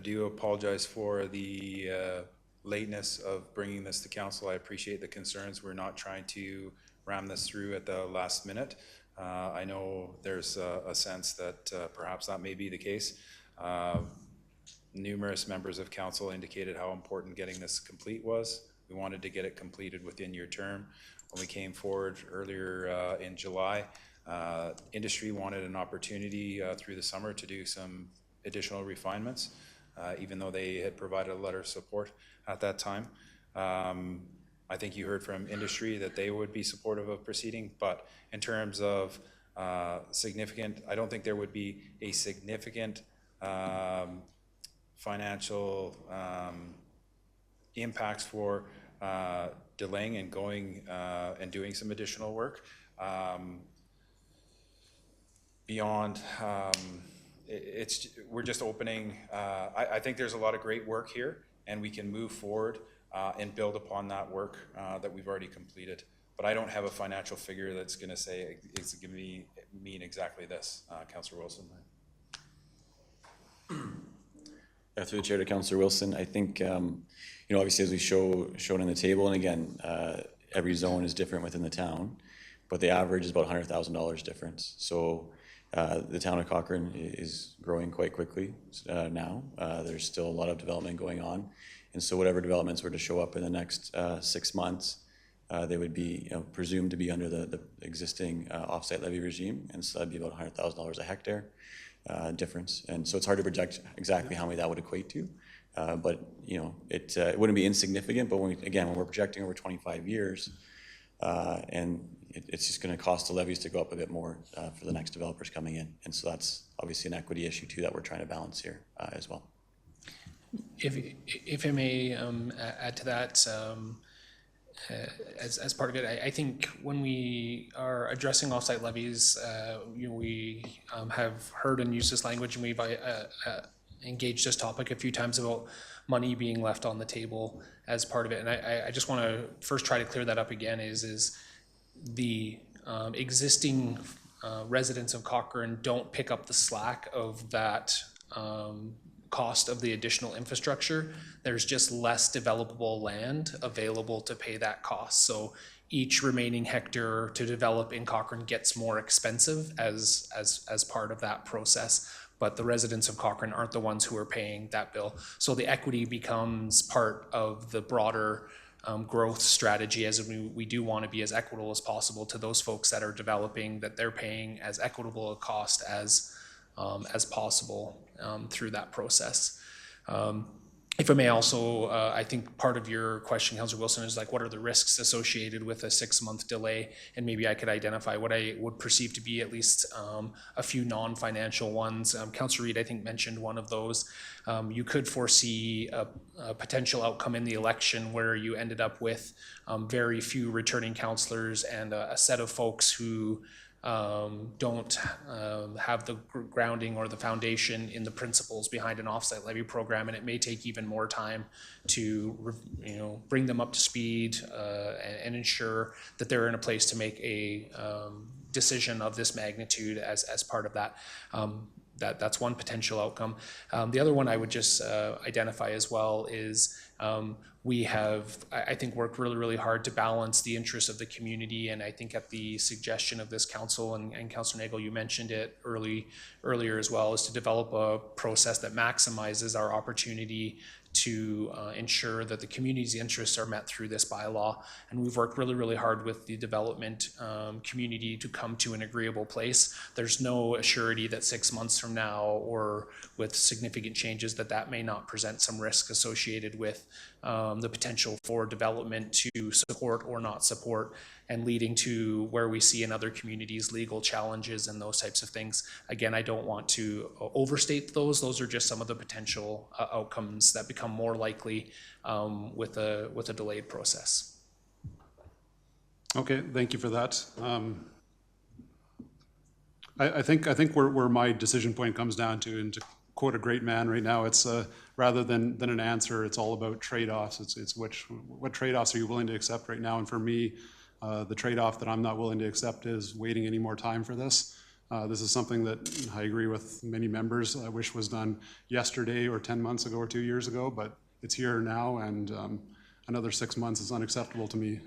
do apologize for the lateness of bringing this to council. I appreciate the concerns. We're not trying to ram this through at the last minute. I know there's a sense that perhaps that may be the case. Numerous members of council indicated how important getting this complete was. We wanted to get it completed within your term. When we came forward earlier in July, industry wanted an opportunity through the summer to do some additional refinements, even though they had provided a letter of support at that time. I think you heard from industry that they would be supportive of proceeding, but in terms of significant, I don't think there would be a significant financial impacts for delaying and going and doing some additional work. Beyond, we're just opening, I think there's a lot of great work here, and we can move forward and build upon that work that we've already completed. But I don't have a financial figure that's going to say it's going to mean exactly this, Councillor Wilson. Through the chair to Councillor Wilson, I think, obviously as we shown in the table, and again, every zone is different within the town, but the average is about $100,000 difference. So the town of Cochrane is growing quite quickly now. There's still a lot of development going on. And so whatever developments were to show up in the next 6 months, they would be presumed to be under the existing offsite levy regime. And so that'd be about $100,000 a hectare difference. And so it's hard to project exactly how many that would equate to. But it wouldn't be insignificant. But when we're projecting over 25 years, and it's just going to cost the levies to go up a bit more for the next developers coming in. And so that's obviously an equity issue too that we're trying to balance here as well. If I may add to that, as part of it, I think when we are addressing offsite levies, we have heard and used this language, and we've engaged this topic a few times about money being left on the table as part of it. And I just want to first try to clear that up again, is the existing residents of Cochrane don't pick up the slack of that cost of the additional infrastructure. There's just less developable land available to pay that cost. So each remaining hectare to develop in Cochrane gets more expensive as part of that process. But the residents of Cochrane aren't the ones who are paying that bill. So the equity becomes part of the broader growth strategy, as we do want to be as equitable as possible to those folks that are developing, that they're paying as equitable a cost as possible through that process. If I may also, I think part of your question, Councillor Wilson, is like, what are the risks associated with a 6-month delay? And maybe I could identify what I would perceive to be at least a few non-financial ones. Councillor Reid, I think, mentioned one of those. You could foresee a potential outcome in the election where you ended up with very few returning councillors and a set of folks who don't have the grounding or the foundation in the principles behind an offsite levy program, and it may take even more time to bring them up to speed and ensure that they're in a place to make a decision of this magnitude as part of that. that's one potential outcome. The other one I would just identify as well is we have, I think, worked really, really hard to balance the interests of the community, and I think at the suggestion of this council, and Councillor Nagel, you mentioned it earlier as well, is to develop a process that maximizes our opportunity to ensure that the community's interests are met through this bylaw. And we've worked really, really hard with the development community to come to an agreeable place. There's no assurity that 6 months from now, or with significant changes, that may not present some risk associated with the potential for development to support or not support, and leading to where we see in other communities legal challenges and those types of things. Again, I don't want to overstate those. Those are just some of the potential outcomes that become more likely with a delayed process. Okay, thank you for that. I think where my decision point comes down to, and to quote a great man right now, it's rather than an answer, it's all about trade-offs. It's what trade-offs are you willing to accept right now? And for me, the trade-off that I'm not willing to accept is waiting any more time for this. This is something that I agree with many members. I wish was done yesterday or 10 months ago or 2 years ago, but it's here now, and another 6 months is unacceptable to me.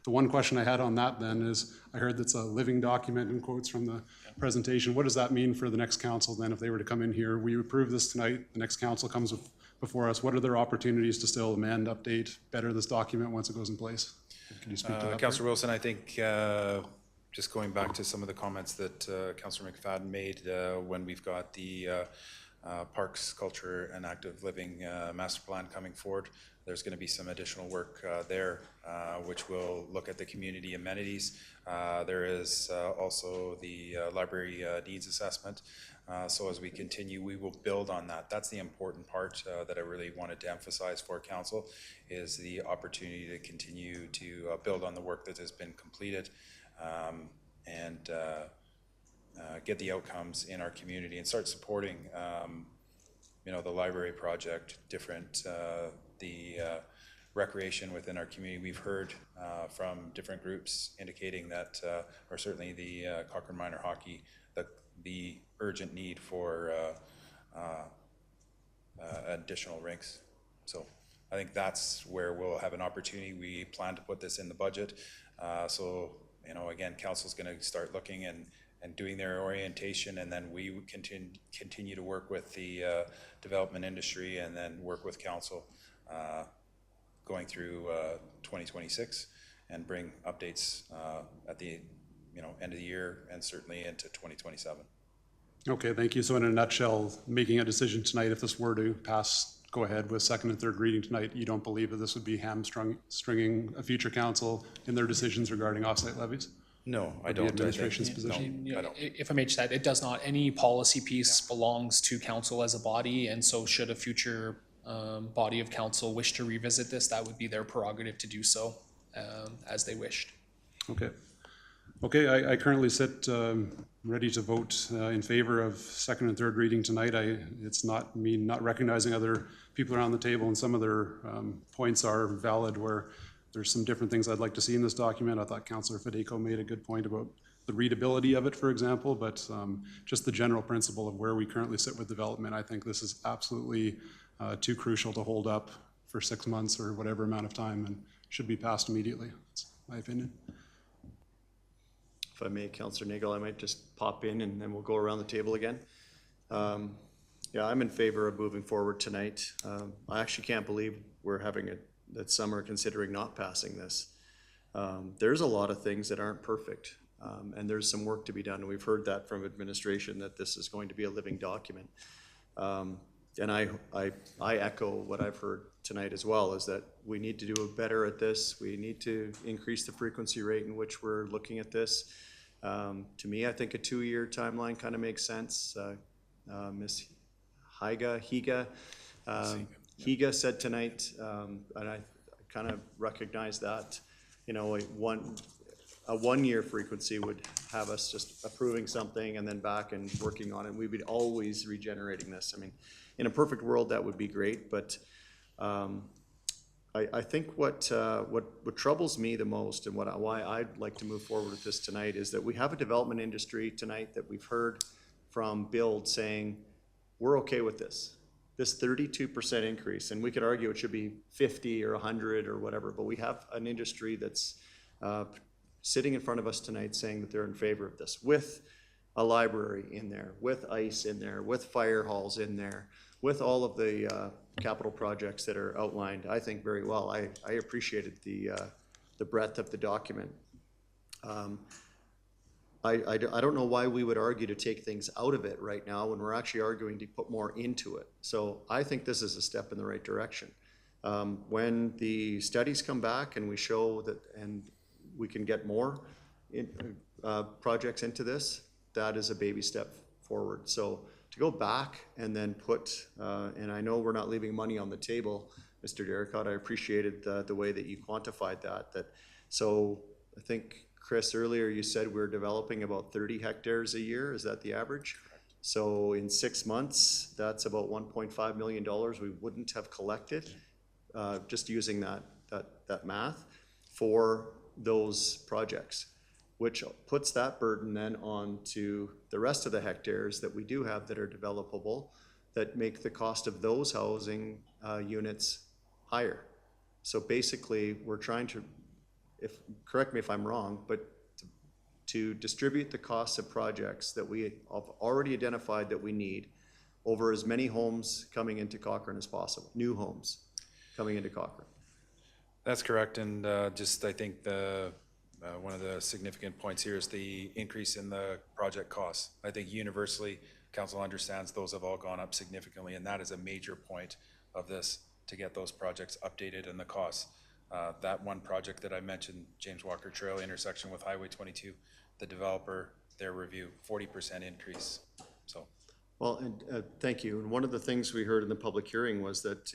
The one question I had on that then is, I heard that's a living document in quotes from the presentation. What does that mean for the next council then, if they were to come in here? We approve this tonight, the next council comes before us. What are their opportunities to still amend, update, better this document once it goes in place? Can you speak to that? Councillor Wilson, I think just going back to some of the comments that Councillor McFadden made when we've got the Parks, Culture and Active Living Master Plan coming forward, there's going to be some additional work there, which will look at the community amenities. There is also the library needs assessment. So as we continue, we will build on that. That's the important part that I really wanted to emphasize for council, is the opportunity to continue to build on the work that has been completed, and get the outcomes in our community and start supporting the library project, the recreation within our community. We've heard from different groups indicating that, or certainly the Cochrane Minor Hockey, the urgent need for additional rinks. So I think that's where we'll have an opportunity. We plan to put this in the budget. So, again, council's going to start looking and doing their orientation, and then we continue to work with the development industry, and then work with council going through 2026, and bring updates at the end of the year, and certainly into 2027. Okay, thank you. So in a nutshell, making a decision tonight, if this were to pass, go ahead with second and third reading tonight, you don't believe that this would be hamstringing a future council in their decisions regarding offsite levies? No, I don't. The administration's position? No, if I may just add, it does not. Any policy piece belongs to council as a body, and so should a future body of council wish to revisit this, that would be their prerogative to do so as they wished. Okay. Okay, I currently sit ready to vote in favor of second and third reading tonight. It's not me not recognizing other people around the table, and some of their points are valid, where there's some different things I'd like to see in this document. I thought Councillor Federico made a good point about the readability of it, for example, but just the general principle of where we currently sit with development. I think this is absolutely too crucial to hold up for 6 months or whatever amount of time, and should be passed immediately. That's my opinion. If I may, Councillor Nagel, I might just pop in, and then we'll go around the table again. Yeah, I'm in favor of moving forward tonight. I actually can't believe we're having that some are considering not passing this. There's a lot of things that aren't perfect, and there's some work to be done. And we've heard that from administration, that this is going to be a living document. And I echo what I've heard tonight as well, is that we need to do better at this. We need to increase the frequency rate in which we're looking at this. To me, I think a 2-year timeline kind of makes sense. Ms. Higa said tonight, and I kind of recognize that, a 1-year frequency would have us just approving something and then back and working on it. We would always regenerating this. I mean, in a perfect world, that would be great, but I think what troubles me the most, and why I'd like to move forward with this tonight, is that we have a development industry tonight that we've heard from Build saying, we're okay with this 32% increase, and we could argue it should be 50 or 100 or whatever, but we have an industry that's sitting in front of us tonight saying that they're in favor of this, with a library in there, with ICE in there, with fire halls in there, with all of the capital projects that are outlined, I think, very well. I appreciated the breadth of the document. I don't know why we would argue to take things out of it right now when we're actually arguing to put more into it. So I think this is a step in the right direction. When the studies come back and we show that, and we can get more projects into this, that is a baby step forward. So to go back and then put, and I know we're not leaving money on the table, Mr. Derricott, I appreciated the way that you quantified that. So I think, Chris, earlier you said we're developing about 30 hectares a year. Is that the average? Correct. So in 6 months, that's about $1.5 million we wouldn't have collected, just using that math for those projects, which puts that burden then on to the rest of the hectares that we do have that are developable, that make the cost of those housing units higher. So basically, we're trying to, correct me if I'm wrong, but to distribute the costs of projects that we have already identified that we need over as many homes coming into Cochrane as possible, new homes coming into Cochrane. That's correct, and just I think one of the significant points here is the increase in the project costs. I think universally, council understands those have all gone up significantly, and that is a major point of this, to get those projects updated and the costs. That one project that I mentioned, James Walker Trail intersection with Highway 22, the developer, their review, 40% increase. So. Well, and thank you. And one of the things we heard in the public hearing was that,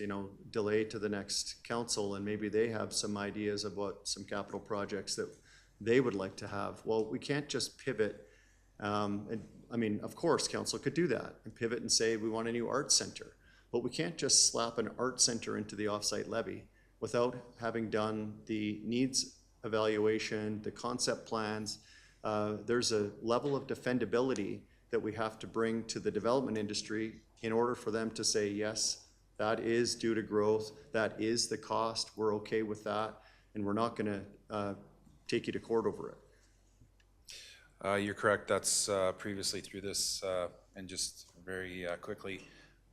delay to the next council, and maybe they have some ideas about some capital projects that they would like to have. Well, we can't just pivot. And I mean, of course, council could do that and pivot and say we want a new art center, but we can't just slap an art center into the offsite levy without having done the needs evaluation, the concept plans. There's a level of defendability that we have to bring to the development industry in order for them to say, yes, that is due to growth, that is the cost, we're okay with that, and we're not gonna take you to court over it. You're correct, that's previously through this, and just very quickly,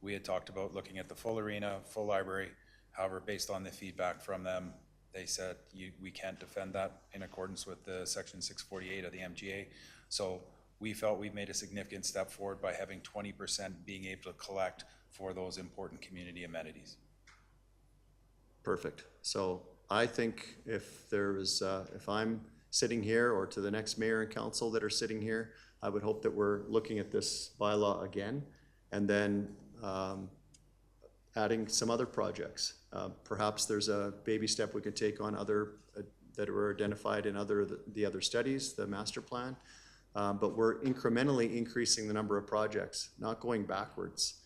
we had talked about looking at the full arena, full library. However, based on the feedback from them, they said we can't defend that in accordance with the section 648 of the MGA. So we felt we've made a significant step forward by having 20% being able to collect for those important community amenities. Perfect. So I think if I'm sitting here, or to the next mayor and council that are sitting here, I would hope that we're looking at this bylaw again, and then adding some other projects. Perhaps there's a baby step we could take on other that were identified in the other studies, the master plan. But we're incrementally increasing the number of projects, not going backwards.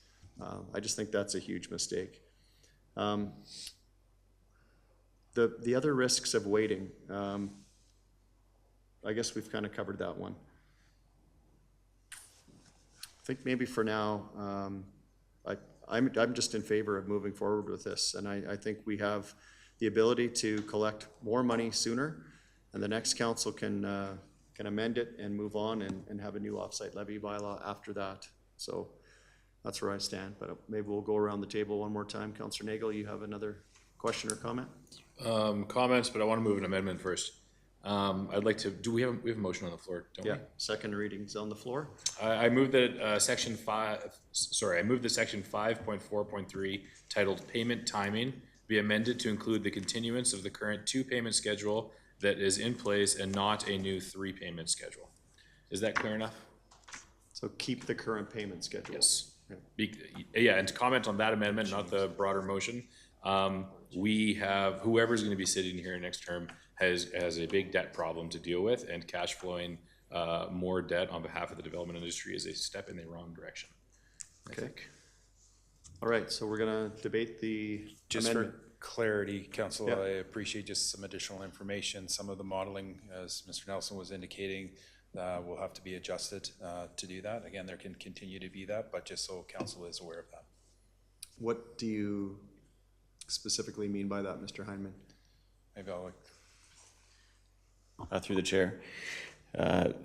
I just think that's a huge mistake. The other risks of waiting, I guess we've kind of covered that one. I think maybe for now, I'm just in favor of moving forward with this, and I think we have the ability to collect more money sooner, and the next council can amend it and move on and have a new offsite levy bylaw after that. So that's where I stand, but maybe we'll go around the table one more time. Councillor Nagel, you have another question or comment? Comments, but I want to move an amendment first. I'd like to, we have a motion on the floor, don't we? Yeah, second readings on the floor. I move that section 5.4.3 titled Payment Timing be amended to include the continuance of the current 2-payment schedule that is in place and not a new 3-payment schedule. Is that clear enough? So keep the current payment schedule. Yes. Yeah, and to comment on that amendment, not the broader motion, we have, whoever's going to be sitting here next term has a big debt problem to deal with, and cash flowing more debt on behalf of the development industry is a step in the wrong direction. Okay. All right, so we're going to debate the amendment. For clarity, Council, Yeah. I appreciate just some additional information. Some of the modeling, as Mr. Nelson was indicating, will have to be adjusted to do that. Again, there can continue to be that, but just so council is aware of that. What do you specifically mean by that, Mr. Heineman? Maybe I'll Through the chair.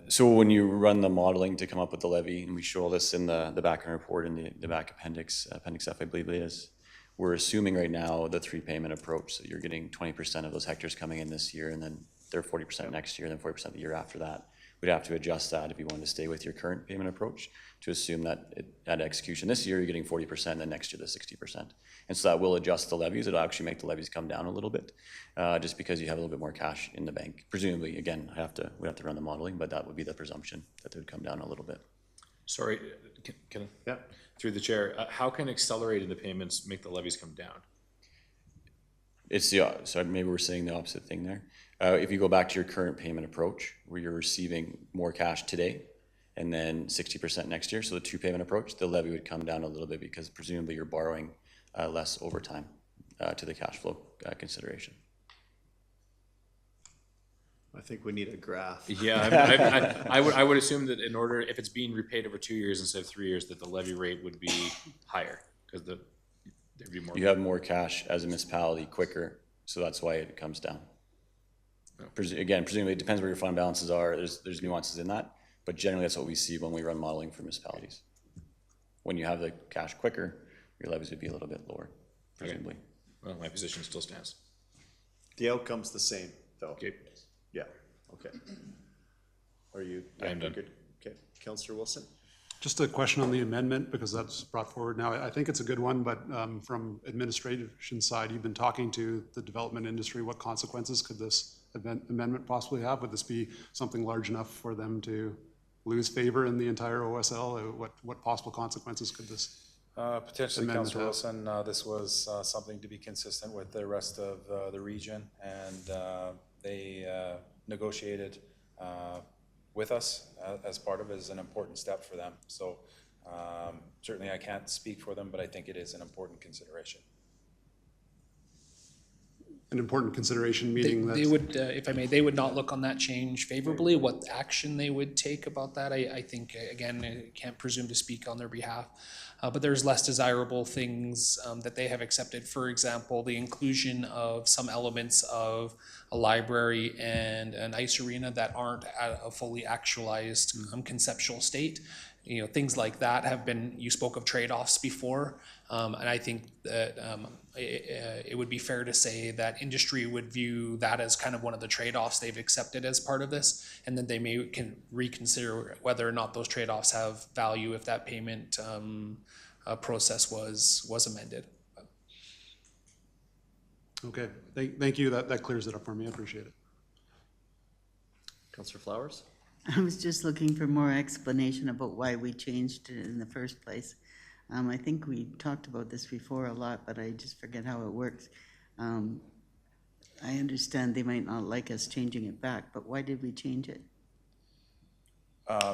So when you run the modeling to come up with the levy, and we show this in the background report in the back appendix F, I believe it is, we're assuming right now the 3-payment approach, so you're getting 20% of those hectares coming in this year, and then they're 40% next year, and then 40% the year after that. We'd have to adjust that if you wanted to stay with your current payment approach to assume that at execution this year, you're getting 40%, and then next year the 60%. And so that will adjust the levies. It'll actually make the levies come down a little bit, just because you have a little bit more cash in the bank. Presumably, again, we have to run the modeling, but that would be the presumption, that they would come down a little bit. Sorry, can Yeah. through the chair, how can accelerating the payments make the levies come down? It's the, so maybe we're saying the opposite thing there. If you go back to your current payment approach, where you're receiving more cash today and then 60% next year, so the 2-payment approach, the levy would come down a little bit because presumably you're borrowing less over time to the cash flow consideration. I think we need a graph. Yeah, I would assume that in order, if it's being repaid over 2 years instead of 3 years, that the levy rate would be higher because there'd be more. You have more cash as a municipality quicker, so that's why it comes down. Again, presumably it depends where your fund balances are. There's nuances in that, but generally that's what we see when we run modeling for municipalities. When you have the cash quicker, your levies would be a little bit lower, presumably. Okay. Well, my position still stands. The outcome's the same, though. Okay. Yeah, okay. Are you? I am done. Good. Okay, Councillor Wilson? Just a question on the amendment, because that's brought forward now. I think it's a good one, but from administration side, you've been talking to the development industry. What consequences could this amendment possibly have? Would this be something large enough for them to lose favor in the entire OSL? What possible consequences could this? Potentially, amendment Councillor have? Wilson, this was something to be consistent with the rest of the region, and they negotiated with us as part of it as an important step for them. So certainly I can't speak for them, but I think it is an important consideration. An important consideration, meaning that They would, if I may, they would not look on that change favorably. What action they would take about that, I think, again, I can't presume to speak on their behalf. But there's less desirable things that they have accepted. For example, the inclusion of some elements of a library and an ice arena that aren't at a fully actualized conceptual state. You know, things like that have been, you spoke of trade-offs before, and I think that it would be fair to say that industry would view that as kind of one of the trade-offs they've accepted as part of this, and then they can reconsider whether or not those trade-offs have value if that payment process was amended. okay. Thank you. That clears it up for me. I appreciate it. Councillor Flowers? I was just looking for more explanation about why we changed it in the first place. I think we talked about this before a lot, but I just forget how it works. I understand they might not like us changing it back, but why did we change it?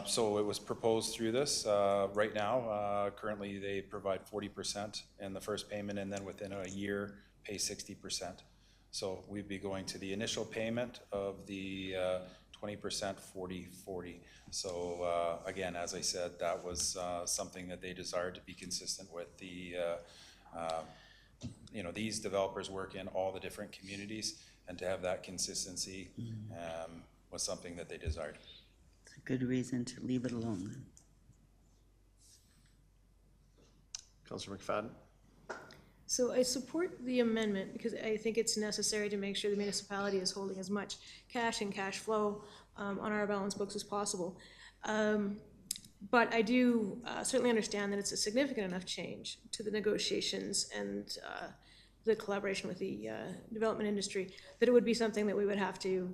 So it was proposed through this. Right now, currently they provide 40% in the first payment, and then within a year pay 60%. So we'd be going to the initial payment of the 20%, 40-40. So again, as I said, that was something that they desired to be consistent with. The you know, these developers work in all the different communities, and to have that consistency was something that they desired. It's a good reason to leave it alone then. Councillor McFadden? So I support the amendment because I think it's necessary to make sure the municipality is holding as much cash and cash flow on our balance books as possible. But I do certainly understand that it's a significant enough change to the negotiations and the collaboration with the development industry that it would be something that we would have to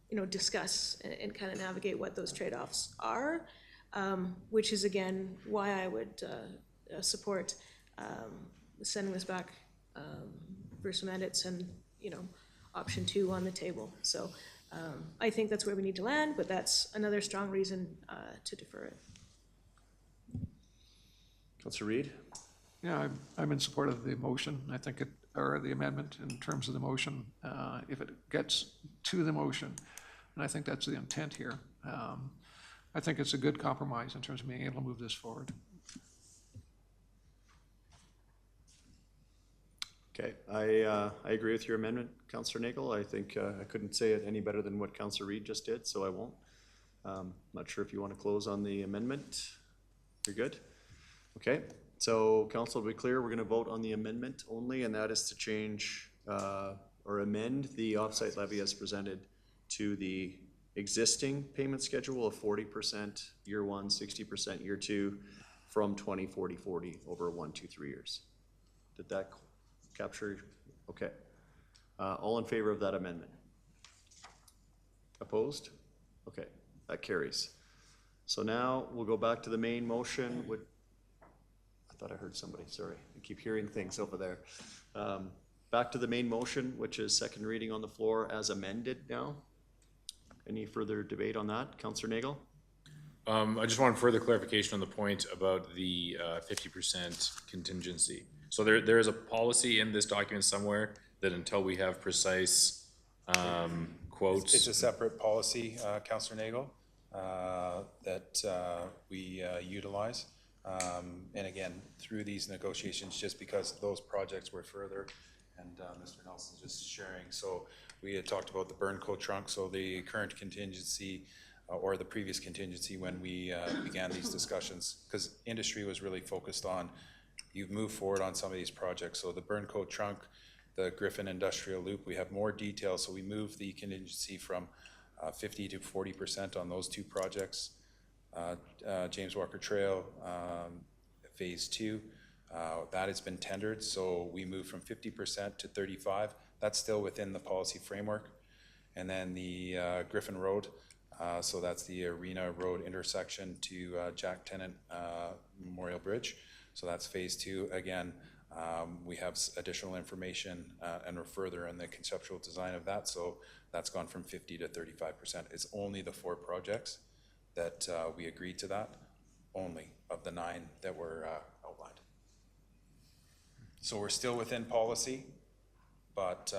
you know, discuss and kind of navigate what those trade-offs are, which is again why I would support sending this back for some edits and, you know, option 2 on the table. So I think that's where we need to land, but that's another strong reason to defer it. Councillor Reid? Yeah, I'm in support of the motion. I think or the amendment in terms of the motion. If it gets to the motion, and I think that's the intent here. I think it's a good compromise in terms of being able to move this forward. Okay, I agree with your amendment, Councillor Nagel. I think I couldn't say it any better than what Councillor Reid just did, so I won't. Not sure if you want to close on the amendment. You're good? Okay, so council, to be clear, we're going to vote on the amendment only, and that is to change or amend the offsite levy as presented to the existing payment schedule of 40% year one, 60% year two, from 20, 40, 40 over 1, 2, 3 years. Did that capture? Okay. All in favor of that amendment? Opposed? Okay, that carries. So now we'll go back to the main motion. I thought I heard somebody, sorry. I keep hearing things over there. Back to the main motion, which is second reading on the floor as amended now. Any further debate on that? Councillor Nagel? I just wanted further clarification on the point about the 50% contingency. So there is a policy in this document somewhere that until we have precise quotes. It's a separate policy, Councillor Nagel, that we utilize. And again, through these negotiations, just because those projects were further, and Mr. Nelson's just sharing. So we had talked about the burn coat trunk, so the current contingency or the previous contingency when we began these discussions, because industry was really focused on, you've moved forward on some of these projects. So the burn coat trunk, the Griffin Industrial Loop, we have more details. So we moved the contingency from 50 to 40% on those two projects. James Walker Trail, phase 2, that has been tendered. So we moved from 50% to 35%. That's still within the policy framework. And then the Griffin Road, so that's the Arena Road intersection to Jack Tennant Memorial Bridge. So that's phase 2. Again, we have additional information and we're further in the conceptual design of that. So that's gone from 50 to 35%. It's only the 4 projects that we agreed to that, only of the 9 that were outlined. So we're still within policy, but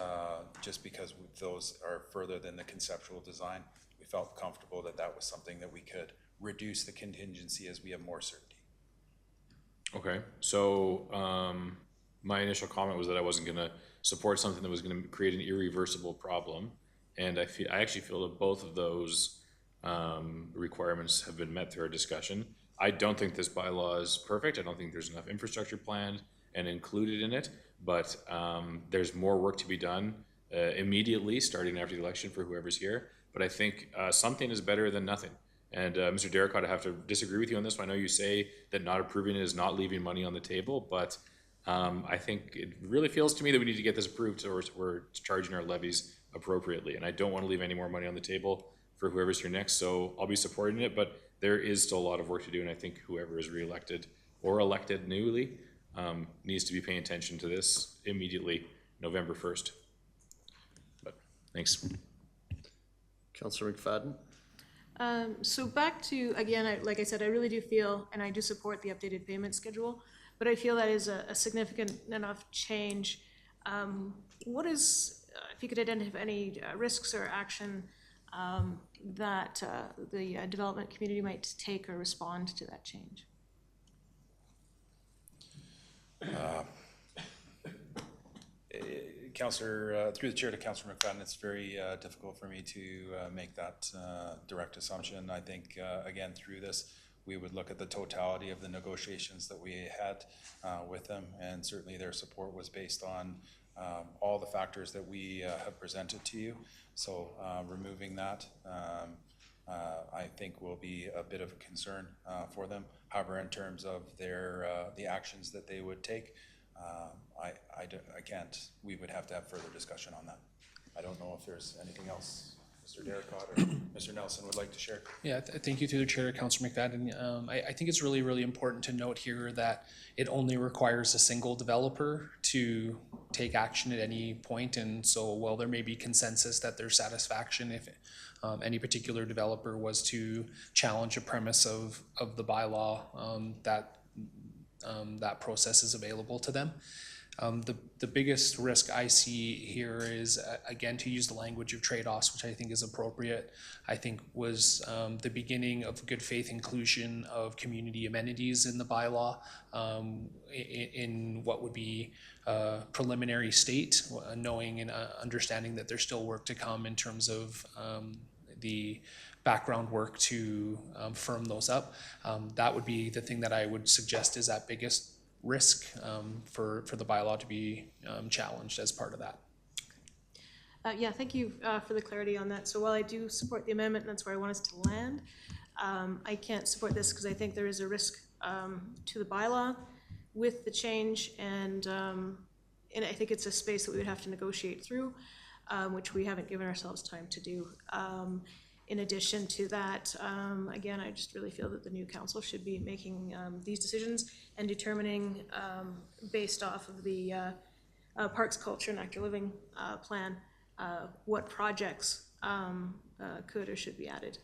just because those are further than the conceptual design, we felt comfortable that that was something that we could reduce the contingency as we have more certainty. Okay, so my initial comment was that I wasn't going to support something that was going to create an irreversible problem, and I actually feel that both of those requirements have been met through our discussion. I don't think this bylaw is perfect. I don't think there's enough infrastructure planned and included in it, but there's more work to be done immediately, starting after the election for whoever's here. But I think something is better than nothing. And Mr. Derricott, I have to disagree with you on this one. I know you say that not approving it is not leaving money on the table, but I think it really feels to me that we need to get this approved so we're charging our levies appropriately. And I don't want to leave any more money on the table for whoever's here next, so I'll be supporting it, but there is still a lot of work to do, and I think whoever is reelected or elected newly needs to be paying attention to this immediately, November 1st. But thanks. Councillor McFadden? So back to, again, like I said, I really do feel, and I do support the updated payment schedule, but I feel that is a significant enough change. What is, if you could identify any risks or action that the development community might take or respond to that change? Councillor, through the chair to Councillor McFadden, it's very difficult for me to make that direct assumption. I think, again, through this, we would look at the totality of the negotiations that we had with them, and certainly their support was based on all the factors that we have presented to you. So removing that, I think will be a bit of a concern for them. However, in terms of their the actions that they would take, I can't. We would have to have further discussion on that. I don't know if there's anything else Mr. Derricott or Mr. Nelson would like to share. Yeah, thank you through the chair, Councillor McFadden. I think it's really, really important to note here that it only requires a single developer to take action at any point. And so while there may be consensus that there's satisfaction if any particular developer was to challenge a premise of the bylaw, that process is available to them. The biggest risk I see here is, again, to use the language of trade-offs, which I think is appropriate. I think was the beginning of good faith inclusion of community amenities in the bylaw in what would be preliminary state, knowing and understanding that there's still work to come in terms of the background work to firm those up. That would be the thing that I would suggest is at biggest risk for the bylaw to be challenged as part of that. Yeah, thank you for the clarity on that. So while I do support the amendment, and that's where I want us to land, I can't support this because I think there is a risk to the bylaw with the change, and I think it's a space that we would have to negotiate through, which we haven't given ourselves time to do. In addition to that, again, I just really feel that the new council should be making these decisions and determining, based off of the Parks, Culture, and Active Living plan, what projects could or should be added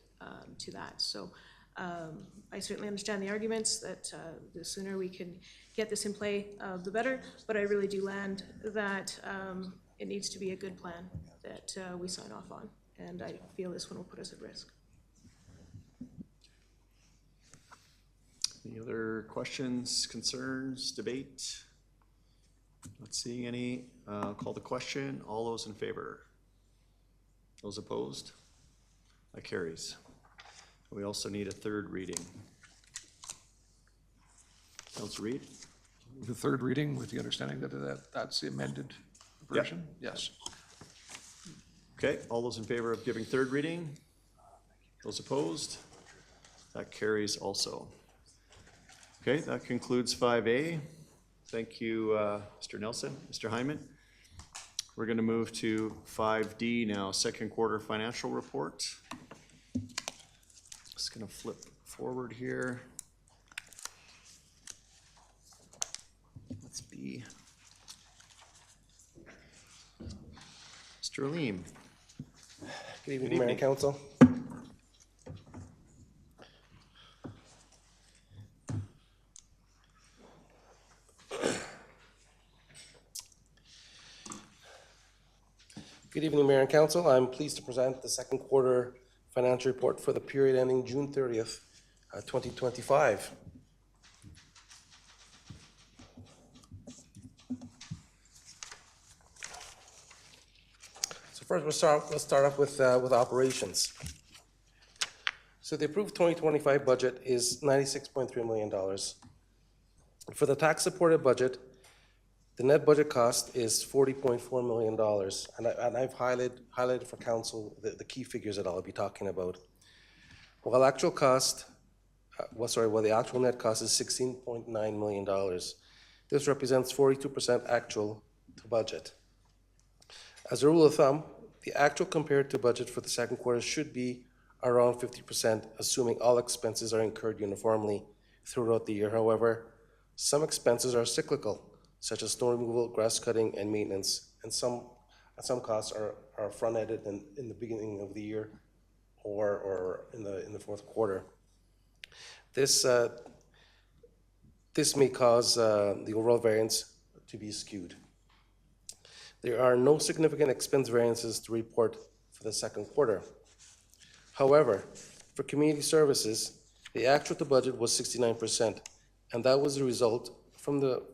to that. So I certainly understand the arguments that the sooner we can get this in play, the better, but I really do land that it needs to be a good plan that we sign off on. And I feel this one will put us at risk. Any other questions, concerns, debate? Not seeing any. Call the question. All those in favor? Those opposed? That carries. We also need a third reading. Councilor Reid? The third reading with the understanding that that's the amended version? Yep. Yes. Okay, all those in favor of giving third reading? Those opposed? That carries also. Okay, that concludes 5A. Thank you, Mr. Nelson, Mr. Hyman. We're going to move to 5D now, second quarter financial report. Just going to flip forward here. Let's be Mr. Aleem. Good evening, Mayor and Council. Good evening, Mayor and Council. I'm pleased to present the second quarter financial report for the period ending June 30th, 2025. First, let's start off with operations. So the approved 2025 budget is $96.3 million. For the tax-supported budget, the net budget cost is $40.4 million. And I've highlighted for council the key figures that I'll be talking about. While the actual net cost is $16.9 million. This represents 42% actual to budget. As a rule of thumb, the actual compared to budget for the second quarter should be around 50%, assuming all expenses are incurred uniformly throughout the year. However, some expenses are cyclical, such as snow removal, grass cutting, and maintenance, and some costs are front-ended in the beginning of the year or in the fourth quarter. This may cause the overall variance to be skewed. There are no significant expense variances to report for the second quarter. However, for community services, the actual to budget was 69%, and that was the result from the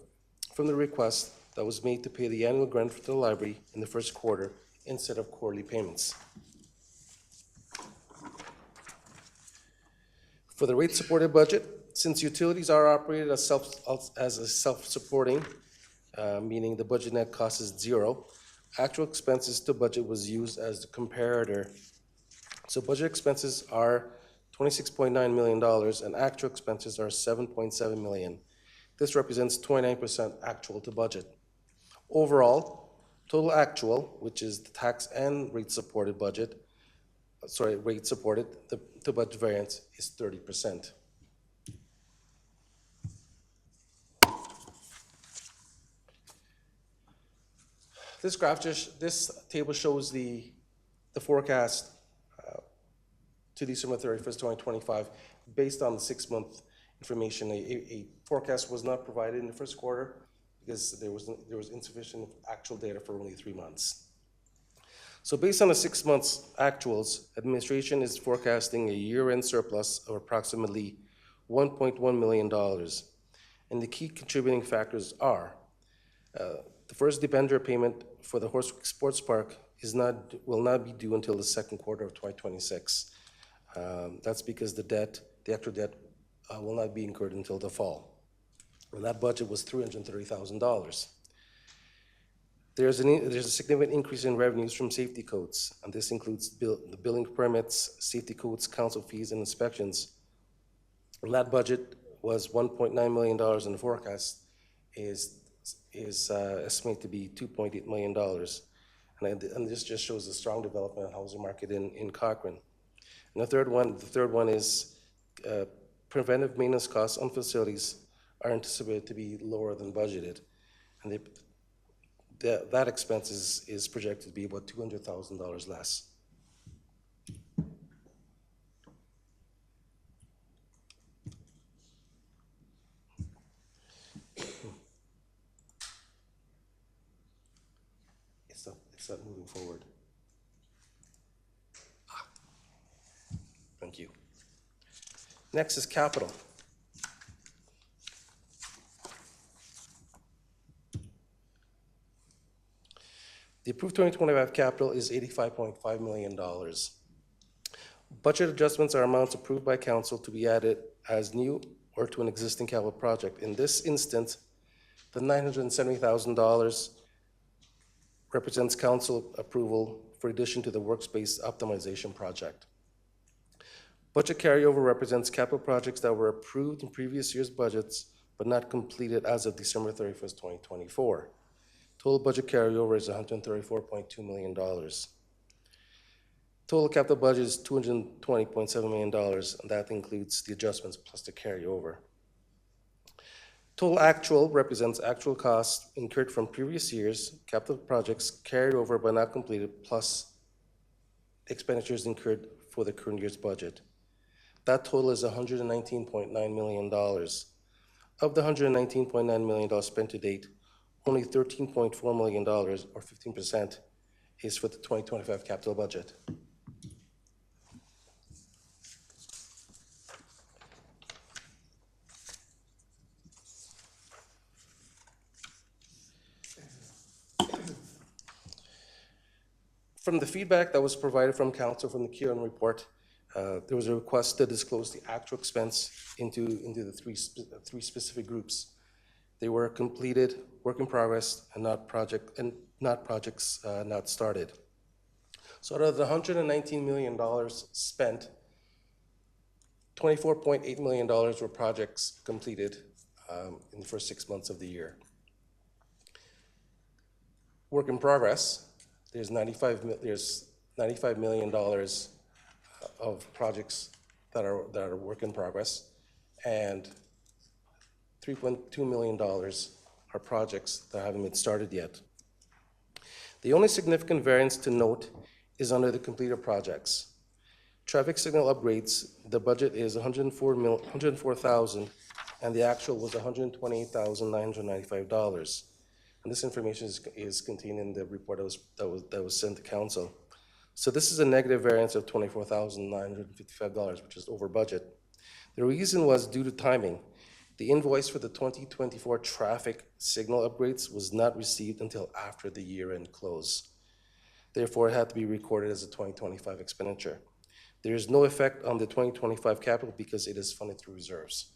request that was made to pay the annual grant for the library in the first quarter instead of quarterly payments. For the rate-supported budget, since utilities are operated as a self-supporting, meaning the budget net cost is zero, actual expenses to budget was used as the comparator. So budget expenses are $26.9 million and actual expenses are $7.7 million. This represents 29% actual to budget. Overall, total actual, which is the tax and rate-supported budget, the budget variance is 30%. This table shows the forecast to December 31st, 2025, based on the 6-month information. A forecast was not provided in the first quarter because there was insufficient actual data for only 3 months. So based on the 6 months actuals, administration is forecasting a year-end surplus of approximately $1.1 million. And the key contributing factors are, the first debenture payment for the Horsewick Sports Park will not be due until the second quarter of 2026. That's because the actual debt will not be incurred until the fall. And that budget was $330,000. There's a significant increase in revenues from safety codes, and this includes the billing permits, safety codes, council fees, and inspections. And that budget was $1.9 million, and the forecast is estimated to be $2.8 million. And this just shows the strong development of the housing market in Cochrane. And the third one is preventive maintenance costs on facilities are anticipated to be lower than budgeted. And that expense is projected to be about $200,000 less. It's not moving forward. Thank you. Next is capital. The approved 2025 capital is $85.5 million. Budget adjustments are amounts approved by council to be added as new or to an existing capital project. In this instance, the $970,000 represents council approval for addition to the workspace optimization project. Budget carryover represents capital projects that were approved in previous year's budgets but not completed as of December 31st, 2024. Total budget carryover is $134.2 million. Total capital budget is $220.7 million, and that includes the adjustments plus the carryover. Total actual represents actual costs incurred from previous years, capital projects carried over but not completed, plus expenditures incurred for the current year's budget. That total is $119.9 million. Of the $119.9 million spent to date, only $13.4 million, or 15%, is for the 2025 capital budget. From the feedback that was provided from council from the Councillors Report, there was a request to disclose the actual expense into the three specific groups. They were completed, work in progress, and not projects not started. So out of the $119 million spent, $24.8 million were projects completed in the first 6 months of the year. Work in progress, there's $95 million of projects that are work in progress, and $3.2 million are projects that haven't been started yet. The only significant variance to note is under the completed projects. Traffic signal upgrades, the budget is $104,000, and the actual was $128,995. And this information is contained in the report that was sent to council. So this is a negative variance of $24,955, which is over budget. The reason was due to timing. The invoice for the 2024 traffic signal upgrades was not received until after the year-end close. Therefore, it had to be recorded as a 2025 expenditure. There is no effect on the 2025 capital because it is funded through reserves.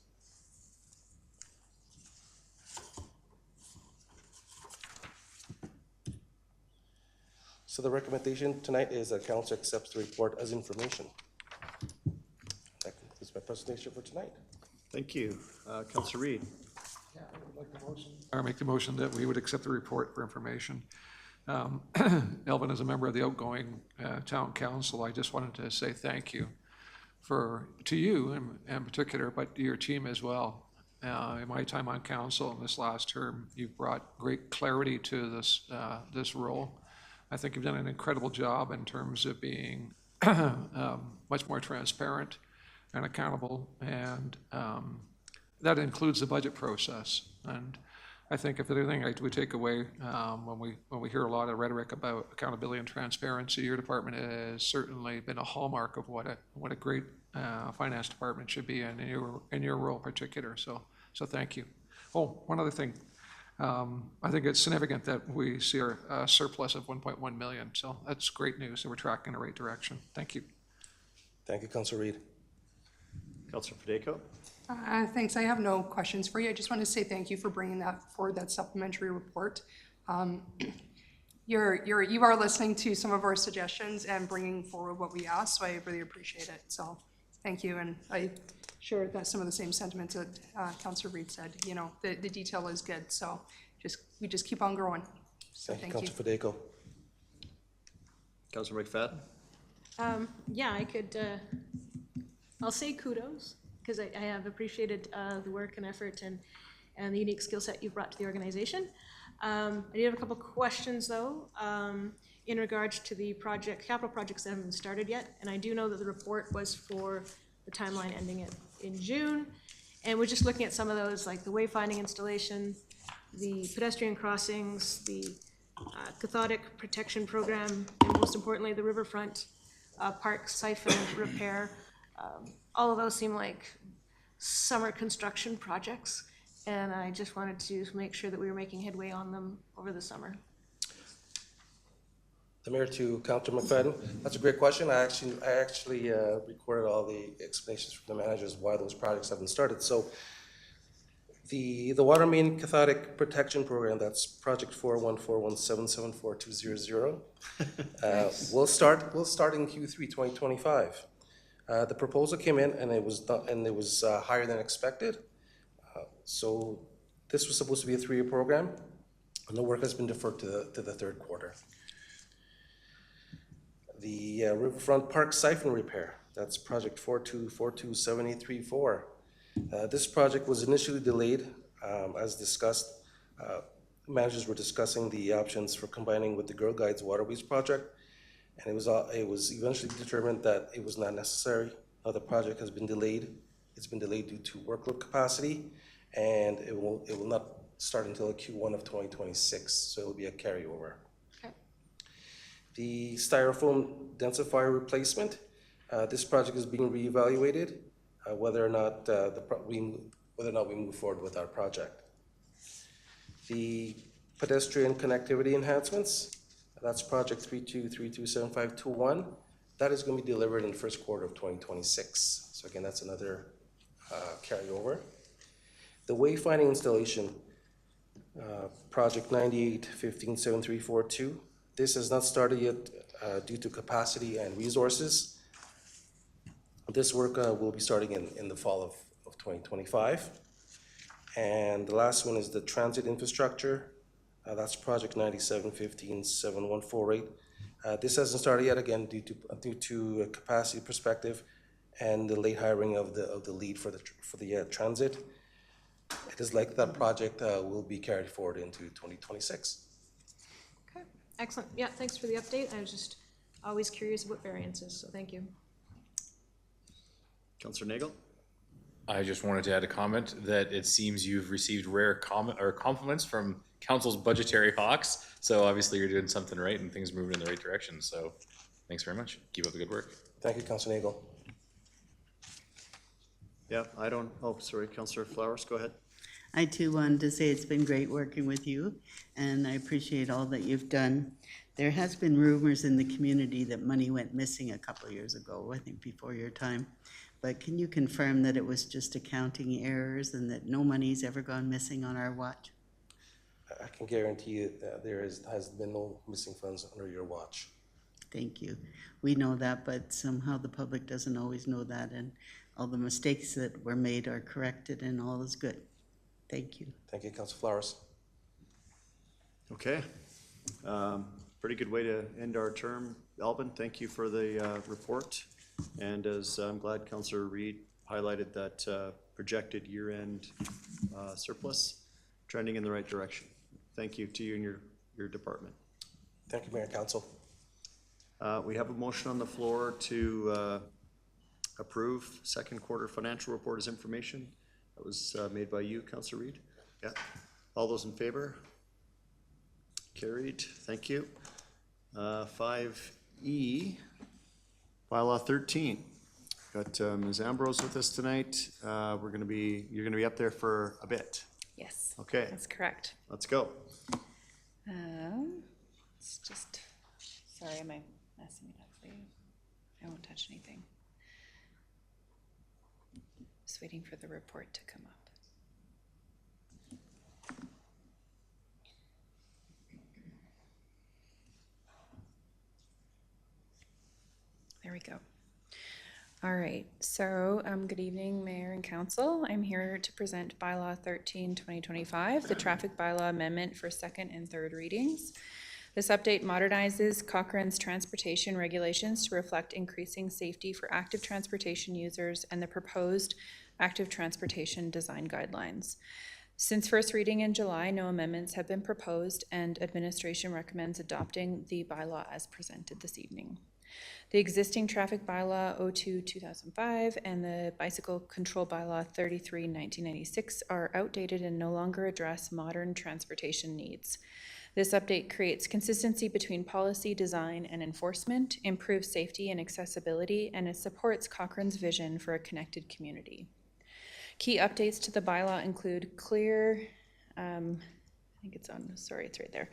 So the recommendation tonight is that council accepts the report as information. That concludes my presentation for tonight. Thank you. Councillor Reid. Yeah, I would like the motion. I make the motion that we would accept the report for information. Elvin, as a member of the outgoing town council, I just wanted to say thank you to you in particular, but to your team as well. In my time on council in this last term, you've brought great clarity to this role. I think you've done an incredible job in terms of being much more transparent and accountable, and that includes the budget process. And I think if anything we take away, when we hear a lot of rhetoric about accountability and transparency, your department has certainly been a hallmark of what a great finance department should be in your role particular. So thank you. Oh, one other thing. I think it's significant that we see a surplus of 1.1 million. So that's great news that we're tracking in the right direction. Thank you. Thank you, Councillor Reid. Councillor Fedayko? Thanks. I have no questions for you. I just want to say thank you for bringing forward that supplementary report. You are listening to some of our suggestions and bringing forward what we asked, so I really appreciate it. So thank you, and I share that some of the same sentiments that Councillor Reid said. You know, the detail is good, so we just keep on growing. So thank you. Councillor Fedayko. Councillor McFadden? Yeah, I could, I'll say kudos, because I have appreciated the work and effort and the unique skill set you've brought to the organization. I do have a couple questions, though, in regards to the capital projects that haven't been started yet. And I do know that the report was for the timeline ending in June. And we're just looking at some of those, like the wayfinding installation, the pedestrian crossings, the cathodic protection program, and most importantly, the riverfront park siphon repair. All of those seem like summer construction projects, and I just wanted to make sure that we were making headway on them over the summer. The Mayor to Councillor McFadden. That's a great question. I actually recorded all the explanations from the managers why those projects haven't started. So the water main cathodic protection program, that's project 41417742000. Nice. We'll start in Q3 2025. The proposal came in and it was higher than expected. So this was supposed to be a 3-year program, and the work has been deferred to the third quarter. The riverfront park siphon repair, that's project 4242734. This project was initially delayed, as discussed. Managers were discussing the options for combining with the Girl Guides Waterways project, and it was eventually determined that it was not necessary. Now the project has been delayed. It's been delayed due to workload capacity, and it will not start until Q1 of 2026, so it will be a carryover. Okay. The styrofoam densifier replacement, this project is being reevaluated, whether or not we move forward with our project. The pedestrian connectivity enhancements, that's project 32327521. That is going to be delivered in the first quarter of 2026. So again, that's another carryover. The wayfinding installation, project 98157342. This has not started yet due to capacity and resources. This work will be starting in the fall of 2025. And the last one is the transit infrastructure. That's project 97157148. This hasn't started yet, again, due to a capacity perspective and the late hiring of the lead for the transit. It is like that project will be carried forward into 2026. Okay, excellent. Yeah, thanks for the update. I was just always curious about variances, so thank you. Councillor Nagel? I just wanted to add a comment that it seems you've received rare compliments from council's budgetary hawks. So obviously you're doing something right and things moving in the right direction. So thanks very much. Keep up the good work. Thank you, Councillor Nagel. Yeah, sorry, Councillor Flowers, go ahead. I too wanted to say it's been great working with you, and I appreciate all that you've done. There has been rumors in the community that money went missing a couple of years ago, I think before your time. But can you confirm that it was just accounting errors and that no money's ever gone missing on our watch? I can guarantee you that there has been no missing funds under your watch. Thank you. We know that, but somehow the public doesn't always know that, and all the mistakes that were made are corrected and all is good. Thank you. Thank you, Councillor Flowers. Okay. Pretty good way to end our term. Alvin, thank you for the report. And as I'm glad Councillor Reid highlighted that projected year-end surplus trending in the right direction. Thank you to you and your department. Thank you, Mayor and Council. We have a motion on the floor to approve second quarter financial report as information. That was made by you, Councillor Reid. Yeah. All those in favor? Carried, thank you. 5E, Bylaw 13. Got Ms. Ambrose with us tonight. You're gonna be up there for a bit. Yes. Okay. That's correct. Let's go. It's just, sorry, am I messing it up for you? I won't touch anything. Just waiting for the report to come up. There we go. All right, so good evening, Mayor and Council. I'm here to present Bylaw 13, 2025, the traffic bylaw amendment for second and third readings. This update modernizes Cochrane's transportation regulations to reflect increasing safety for active transportation users and the proposed active transportation design guidelines. Since first reading in July, no amendments have been proposed, and administration recommends adopting the bylaw as presented this evening. The existing traffic bylaw 02-2005 and the bicycle control bylaw 33-1996 are outdated and no longer address modern transportation needs. This update creates consistency between policy, design, and enforcement, improves safety and accessibility, and it supports Cochrane's vision for a connected community. Key updates to the bylaw include clear, I think it's on, sorry, it's right there.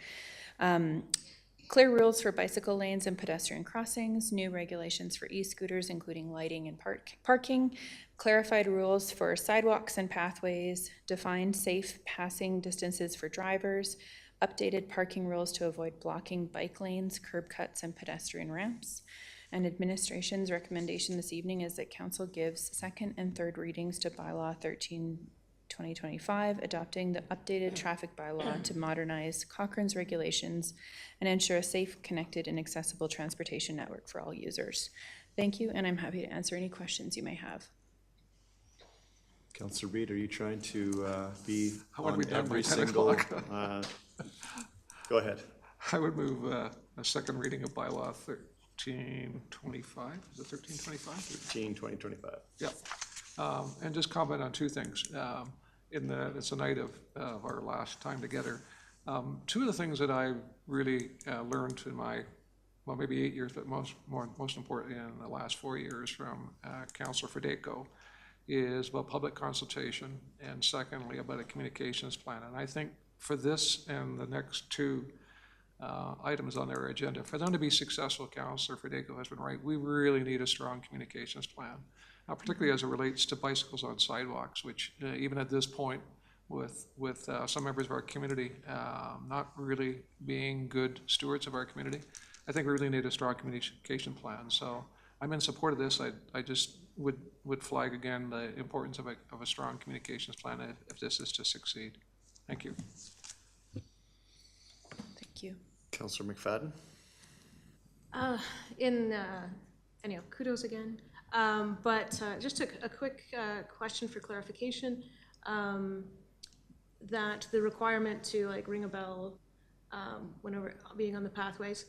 Clear rules for bicycle lanes and pedestrian crossings, new regulations for e-scooters, including lighting and parking, clarified rules for sidewalks and pathways, defined safe passing distances for drivers, updated parking rules to avoid blocking bike lanes, curb cuts, and pedestrian ramps. And administration's recommendation this evening is that council gives second and third readings to Bylaw 13, 2025, adopting the updated traffic bylaw to modernize Cochrane's regulations and ensure a safe, connected, and accessible transportation network for all users. Thank you, and I'm happy to answer any questions you may have. Councillor Reid, are you trying to be How would we on done by every 10 single? o'clock? Go ahead. I would move a second reading of bylaw 1325. Is it 1325? 13-2025. Yeah. And just comment on two things. It's the night of our last time together. Two of the things that I really learned in my, well, maybe 8 years, but most important in the last 4 years from Councillor Fedeko is about public consultation, and secondly, about a communications plan. And I think for this and the next two items on their agenda, for them to be successful, Councillor Fedeko has been right, we really need a strong communications plan. Particularly as it relates to bicycles on sidewalks, which even at this point, with some members of our community not really being good stewards of our community, I think we really need a strong communication plan. So I'm in support of this. I just would flag again the importance of a strong communications plan if this is to succeed. Thank you. Thank you. Councillor McFadden. Anyhow, kudos again. But just a quick question for clarification, that the requirement to like ring a bell whenever being on the pathways,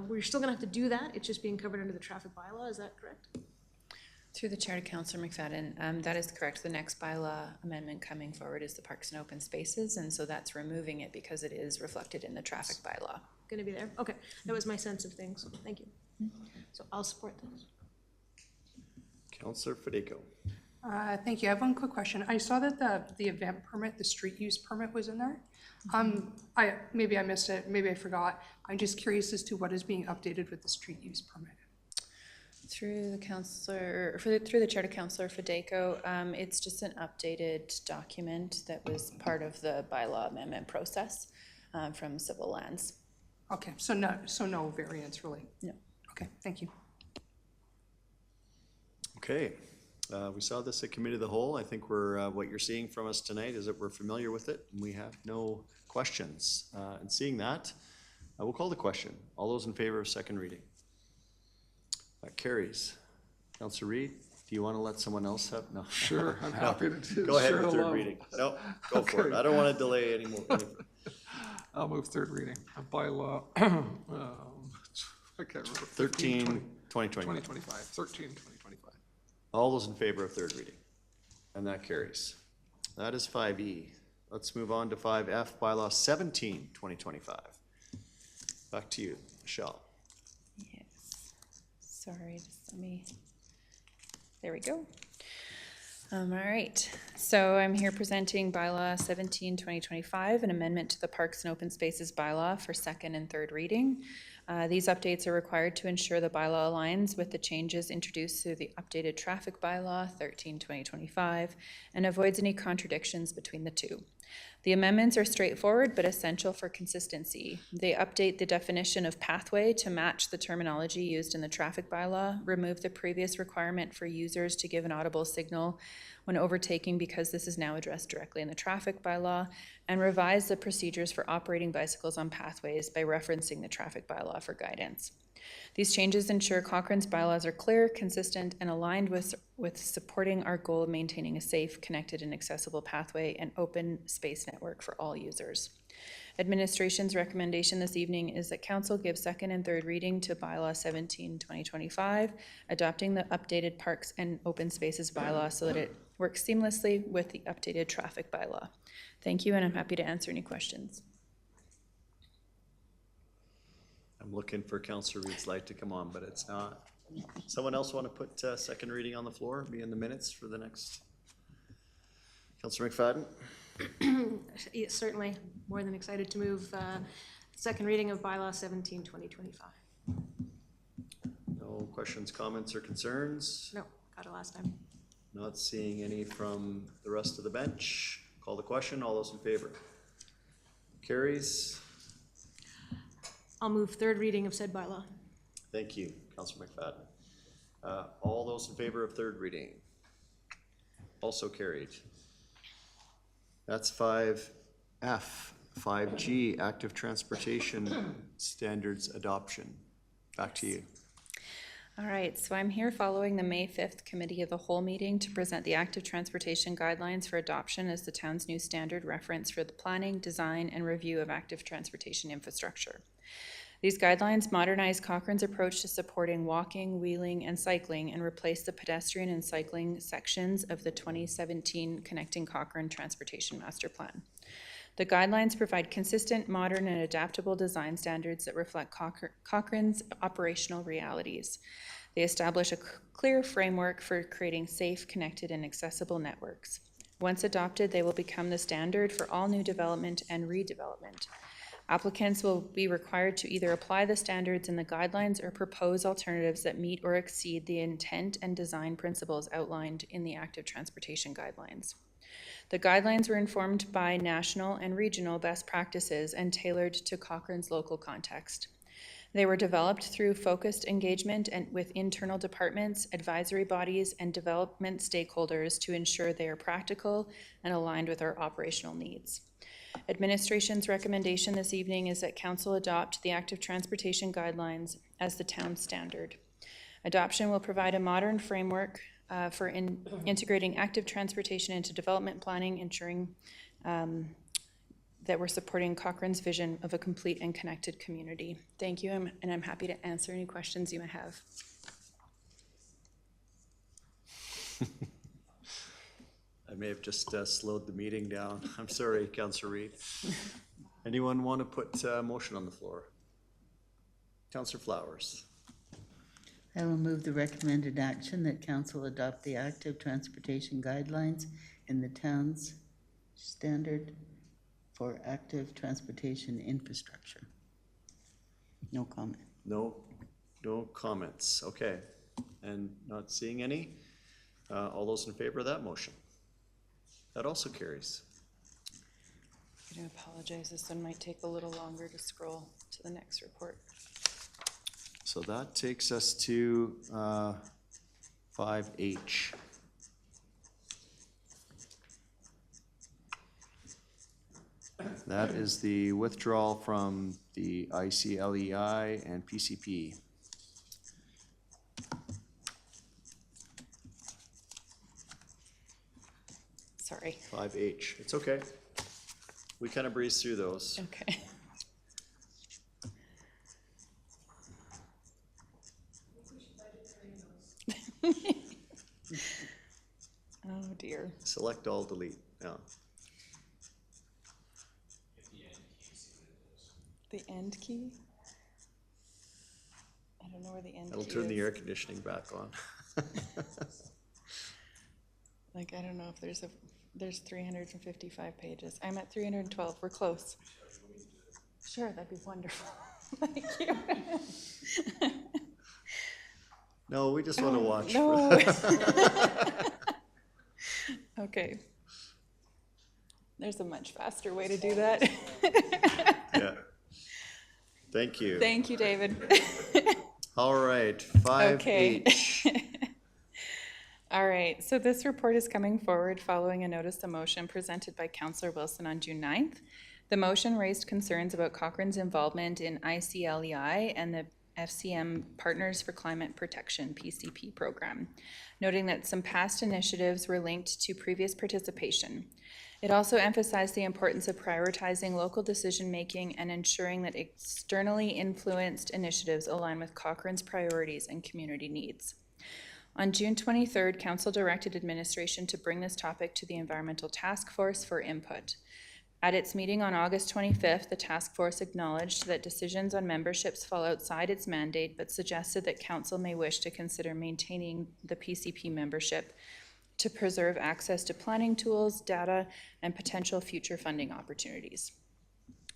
we're still gonna have to do that, it's just being covered under the traffic bylaw, is that correct? Through the chair to Councillor McFadden, that is correct. The next bylaw amendment coming forward is the parks and open spaces, and so that's removing it because it is reflected in the traffic bylaw. Gonna be there? Okay, that was my sense of things, thank you. So I'll support this. Councillor Fedeko. Thank you. I have one quick question. I saw that the event permit, the street use permit was in there. Maybe I missed it, maybe I forgot. I'm just curious as to what is being updated with the street use permit. Through the chair to Councillor Fedeko, it's just an updated document that was part of the bylaw amendment process from Civil Lands. Okay, so no variance really? No. Okay, thank you. Okay, we saw this at Committee of the Whole. I think what you're seeing from us tonight is that we're familiar with it and we have no questions. And seeing that, we'll call the question. All those in favor of second reading? That carries. Councillor Reid, do you want to let someone else have? No. Sure, I'm happy to do. Go ahead with third reading. No, go for it. I don't want to delay anymore. I'll move third reading of bylaw. I can't remember. 2025. 13-2025. All those in favor of third reading? And that carries. That is 5E. let's move on to 5F, Bylaw 17, 2025. Back to you, Michelle. Yes. Sorry, just let me, there we go. All right, so I'm here presenting Bylaw 17, 2025, an amendment to the Parks and Open Spaces Bylaw for second and third reading. These updates are required to ensure the bylaw aligns with the changes introduced through the updated Traffic Bylaw 13, 2025, and avoids any contradictions between the two. The amendments are straightforward but essential for consistency. They update the definition of pathway to match the terminology used in the traffic bylaw, remove the previous requirement for users to give an audible signal when overtaking because this is now addressed directly in the traffic bylaw, and revise the procedures for operating bicycles on pathways by referencing the traffic bylaw for guidance. These changes ensure Cochrane's bylaws are clear, consistent, and aligned with supporting our goal of maintaining a safe, connected, and accessible pathway and open space network for all users. Administration's recommendation this evening is that Council give second and third reading to Bylaw 17, 2025, adopting the updated Parks and Open Spaces Bylaw so that it works seamlessly with the updated Traffic Bylaw. Thank you, and I'm happy to answer any questions. I'm looking for Councillor Reed's light to come on, but it's not. Someone else want to put second reading on the floor, be in the minutes for the next? Councillor McFadden? Yes, certainly, more than excited to move second reading of Bylaw 17, 2025. No questions, comments, or concerns? No, got it last time. Not seeing any from the rest of the bench. Call the question. All those in favor? Carries. I'll move third reading of said bylaw. Thank you, Councillor McFadden. All those in favor of third reading? Also carried. That's 5F. 5G, Active Transportation Standards Adoption. Back to you. All right, so I'm here following the May 5th Committee of the Whole meeting to present the Active Transportation Guidelines for adoption as the town's new standard reference for the planning, design, and review of active transportation infrastructure. These guidelines modernize Cochrane's approach to supporting walking, wheeling, and cycling and replace the pedestrian and cycling sections of the 2017 Connecting Cochrane Transportation Master Plan. The guidelines provide consistent, modern, and adaptable design standards that reflect Cochrane's operational realities. They establish a clear framework for creating safe, connected, and accessible networks. Once adopted, they will become the standard for all new development and redevelopment. Applicants will be required to either apply the standards in the guidelines or propose alternatives that meet or exceed the intent and design principles outlined in the Active Transportation Guidelines. The guidelines were informed by national and regional best practices and tailored to Cochrane's local context. They were developed through focused engagement and with internal departments, advisory bodies, and development stakeholders to ensure they are practical and aligned with our operational needs. Administration's recommendation this evening is that Council adopt the Active Transportation Guidelines as the town standard. Adoption will provide a modern framework for integrating active transportation into development planning, ensuring that we're supporting Cochrane's vision of a complete and connected community. Thank you, and I'm happy to answer any questions you may have. I may have just slowed the meeting down. I'm sorry, Councillor Reed. Anyone want to put a motion on the floor? Councillor Flowers. I will move the recommended action that Council adopt the Active Transportation Guidelines in the town's standard for active transportation infrastructure. No comment. No comments. Okay. And not seeing any. All those in favor of that motion? That also carries. I do apologize. This one might take a little longer to scroll to the next report. So that takes us to 5H. That is the withdrawal from the ICLEI and PCP. Sorry. 5H. It's okay. We kind of breeze through those. Okay. Oh dear. Select all, delete. Yeah. The end key? I don't know where the end key That'll is. turn the air conditioning back on. Like, I don't know if there's 355 pages. I'm at 312. We're close. Sure, that'd be wonderful. Thank you. No, we just want to watch. No. Okay. There's a much faster way to do that. Yeah. Thank you. Thank you, David. All right, Okay. 5H. All right, so this report is coming forward following a notice of motion presented by Councillor Wilson on June 9th. The motion raised concerns about Cochrane's involvement in ICLEI and the FCM Partners for Climate Protection PCP program, noting that some past initiatives were linked to previous participation. It also emphasized the importance of prioritizing local decision-making and ensuring that externally influenced initiatives align with Cochrane's priorities and community needs. On June 23rd, Council directed administration to bring this topic to the Environmental Task Force for input. At its meeting on August 25th, the task force acknowledged that decisions on memberships fall outside its mandate, but suggested that Council may wish to consider maintaining the PCP membership to preserve access to planning tools, data, and potential future funding opportunities.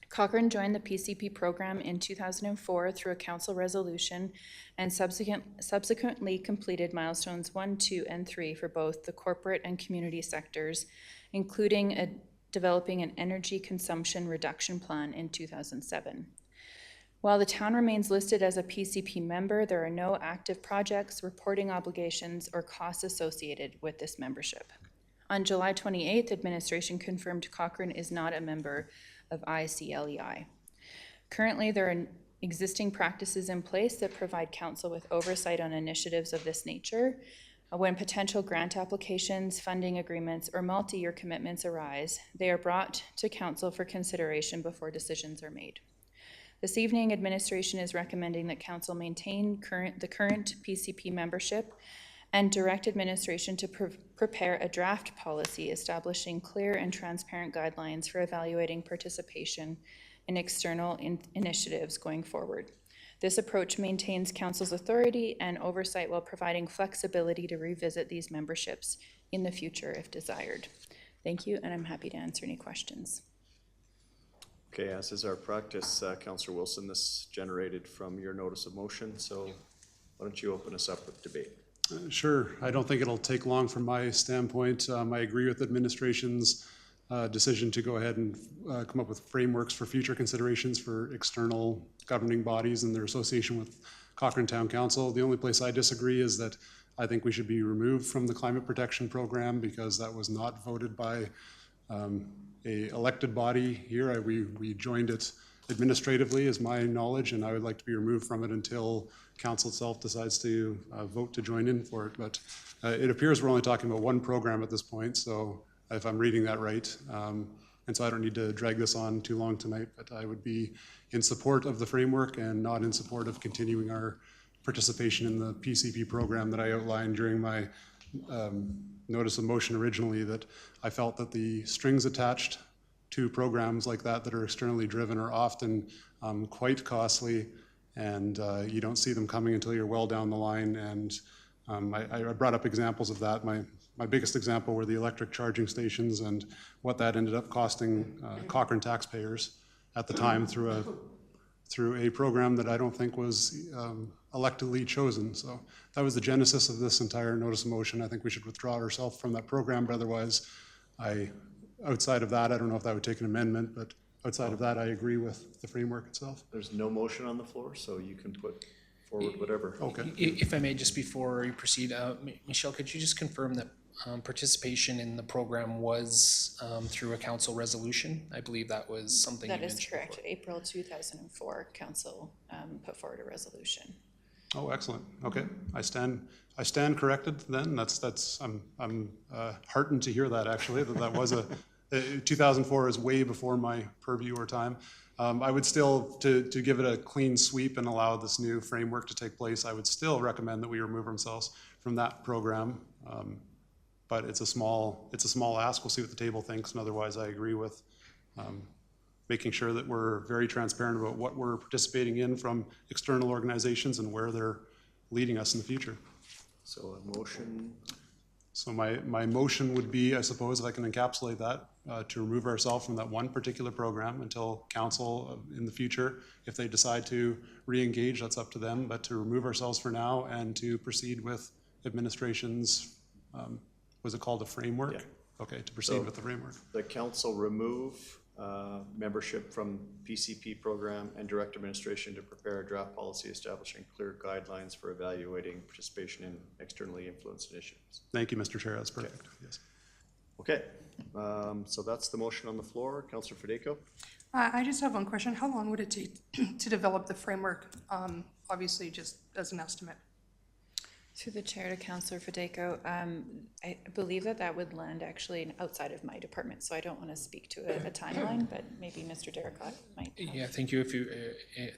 Cochrane joined the PCP program in 2004 through a council resolution and subsequently completed milestones 1, 2, and 3 for both the corporate and community sectors, including developing an energy consumption reduction plan in 2007. While the town remains listed as a PCP member, there are no active projects, reporting obligations, or costs associated with this membership. On July 28th, administration confirmed Cochrane is not a member of ICLEI. Currently, there are existing practices in place that provide council with oversight on initiatives of this nature. When potential grant applications, funding agreements, or multi-year commitments arise, they are brought to council for consideration before decisions are made. This evening, administration is recommending that council maintain the current PCP membership and direct administration to prepare a draft policy establishing clear and transparent guidelines for evaluating participation in external initiatives going forward. This approach maintains council's authority and oversight while providing flexibility to revisit these memberships in the future if desired. Thank you, and I'm happy to answer any questions. Okay, as is our practice, Councillor Wilson, this generated from your notice of motion, so why don't you open us up with debate? Sure. I don't think it'll take long from my standpoint. I agree with administration's decision to go ahead and come up with frameworks for future considerations for external governing bodies and their association with Cochrane Town Council. The only place I disagree is that I think we should be removed from the climate protection program because that was not voted by a elected body here. We joined it administratively, is my knowledge, and I would like to be removed from it until council itself decides to vote to join in for it. But it appears we're only talking about one program at this point, so if I'm reading that right. And so I don't need to drag this on too long tonight, but I would be in support of the framework and not in support of continuing our participation in the PCP program that I outlined during my notice of motion originally, that I felt that the strings attached to programs like that are externally driven are often quite costly, and you don't see them coming until you're well down the line. And I brought up examples of that. My biggest example were the electric charging stations and what that ended up costing Cochrane taxpayers at the time through a program that I don't think was electedly chosen. So that was the genesis of this entire notice of motion. I think we should withdraw ourselves from that program, but otherwise, outside of that, I don't know if that would take an amendment, but outside of that, I agree with the framework itself. There's no motion on the floor, so you can put forward whatever. Okay. If I may, just before you proceed, Michelle, could you just confirm that participation in the program was through a council resolution? I believe that was something you mentioned. That is correct. Before. April 2004, council put forward a resolution. Oh, excellent. Okay, I stand corrected then. I'm heartened to hear that actually, that was 2004 is way before my purview or time. I would still, to give it a clean sweep and allow this new framework to take place, I would still recommend that we remove ourselves from that program. But it's a small ask. We'll see what the table thinks, and otherwise I agree with making sure that we're very transparent about what we're participating in from external organizations and where they're leading us in the future. So a motion, So my motion would be, I suppose, if I can encapsulate that, to remove ourselves from that one particular program until council in the future, if they decide to re-engage, that's up to them, but to remove ourselves for now and to proceed with administration's, was it called a framework? Yeah. Okay, to proceed with the framework. the council remove membership from PCP program and direct administration to prepare a draft policy establishing clear guidelines for evaluating participation in externally influenced initiatives. Thank you, Mr. Chair, that's perfect, yes. Okay, so that's the motion on the floor. Councillor Fedeko? I just have one question. How long would it take to develop the framework? Obviously, just as an estimate. Through the chair to Councillor Fedeko, I believe that would land actually outside of my department, so I don't want to speak to a timeline, but maybe Mr. Derek might. Yeah, thank you. If you,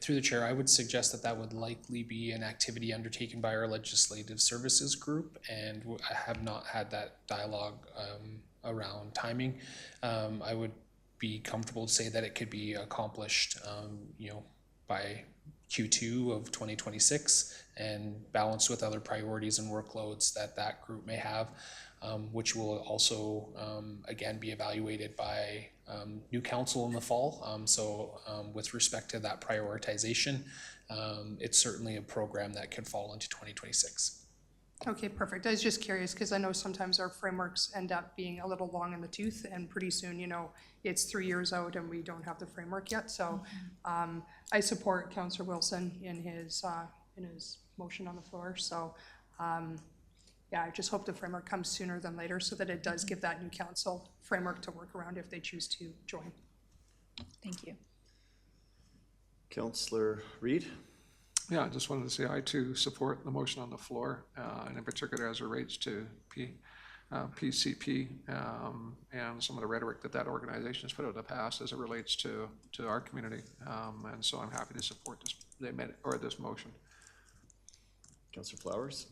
through the chair, I would suggest that would likely be an activity undertaken by our legislative services group, and I have not had that dialogue around timing. I would be comfortable to say that it could be accomplished, by Q2 of 2026 and balanced with other priorities and workloads that group may have, which will also, again, be evaluated by new council in the fall. With respect to that prioritization, it's certainly a program that could fall into 2026. Okay, perfect. I was just curious because I know sometimes our frameworks end up being a little long in the tooth, and pretty soon, it's 3 years out and we don't have the framework yet. So I support Councillor Wilson in his motion on the floor. So yeah, I just hope the framework comes sooner than later so that it does give that new council framework to work around if they choose to join. Thank you. Councillor Reid? Yeah, I just wanted to say I too support the motion on the floor, and in particular as it relates to PCP and some of the rhetoric that organization has put out in the past as it relates to our community. And so I'm happy to support this motion. Councillor Flowers?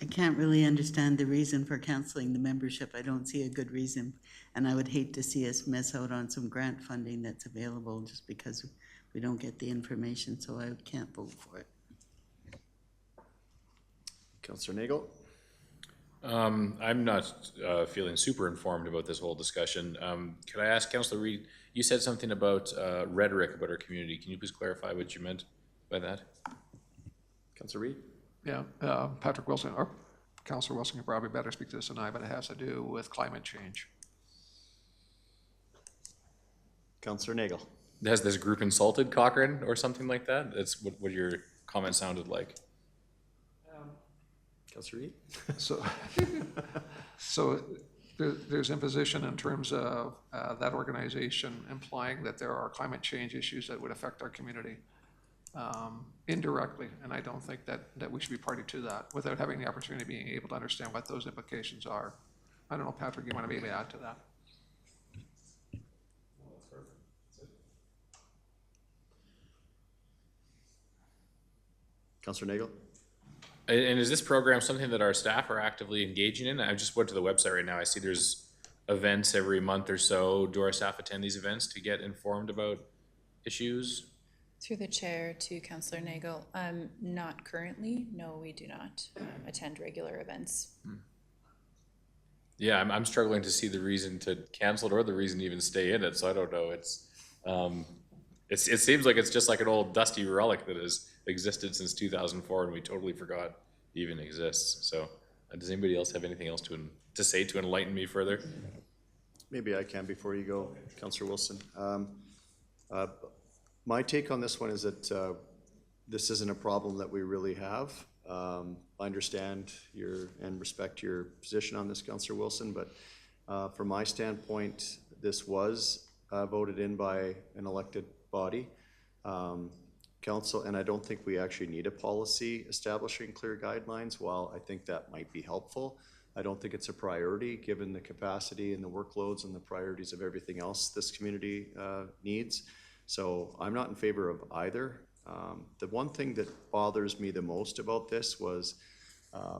I can't really understand the reason for canceling the membership. I don't see a good reason. And I would hate to see us miss out on some grant funding that's available just because we don't get the information, so I can't vote for it. Councillor Nagel? I'm not feeling super informed about this whole discussion. Could I ask Councillor Reid, you said something about rhetoric about our community. Can you please clarify what you meant by that? Councillor Reid? Yeah, Patrick Wilson, or Councillor Wilson can probably better speak to this than I, but it has to do with climate change. Councillor Nagel? Has this group insulted Cochrane or something like that? That's what your comment sounded like. Councillor Reid? So there's imposition in terms of that organization implying that there are climate change issues that would affect our community indirectly, and I don't think that we should be party to that without having the opportunity of being able to understand what those implications are. I don't know, Patrick, you want to maybe add to that? Councillor Nagel? And is this program something that our staff are actively engaging in? I just went to the website right now. I see there's events every month or so. Do our staff attend these events to get informed about issues? Through the chair to Councillor Nagel, not currently. No, we do not attend regular events. Yeah, I'm struggling to see the reason to cancel it or the reason to even stay in it. So I don't know. It seems like it's just like an old dusty relic that has existed since 2004 and we totally forgot even exists. So does anybody else have anything else to say to enlighten me further? Maybe I can before you go, Councillor Wilson. My take on this one is that this isn't a problem that we really have. I understand and respect your position on this, Councillor Wilson, but from my standpoint, this was voted in by an elected body. Council, and I don't think we actually need a policy establishing clear guidelines. While I think that might be helpful, I don't think it's a priority given the capacity and the workloads and the priorities of everything else this community needs. So I'm not in favor of either. The one thing that bothers me the most about this was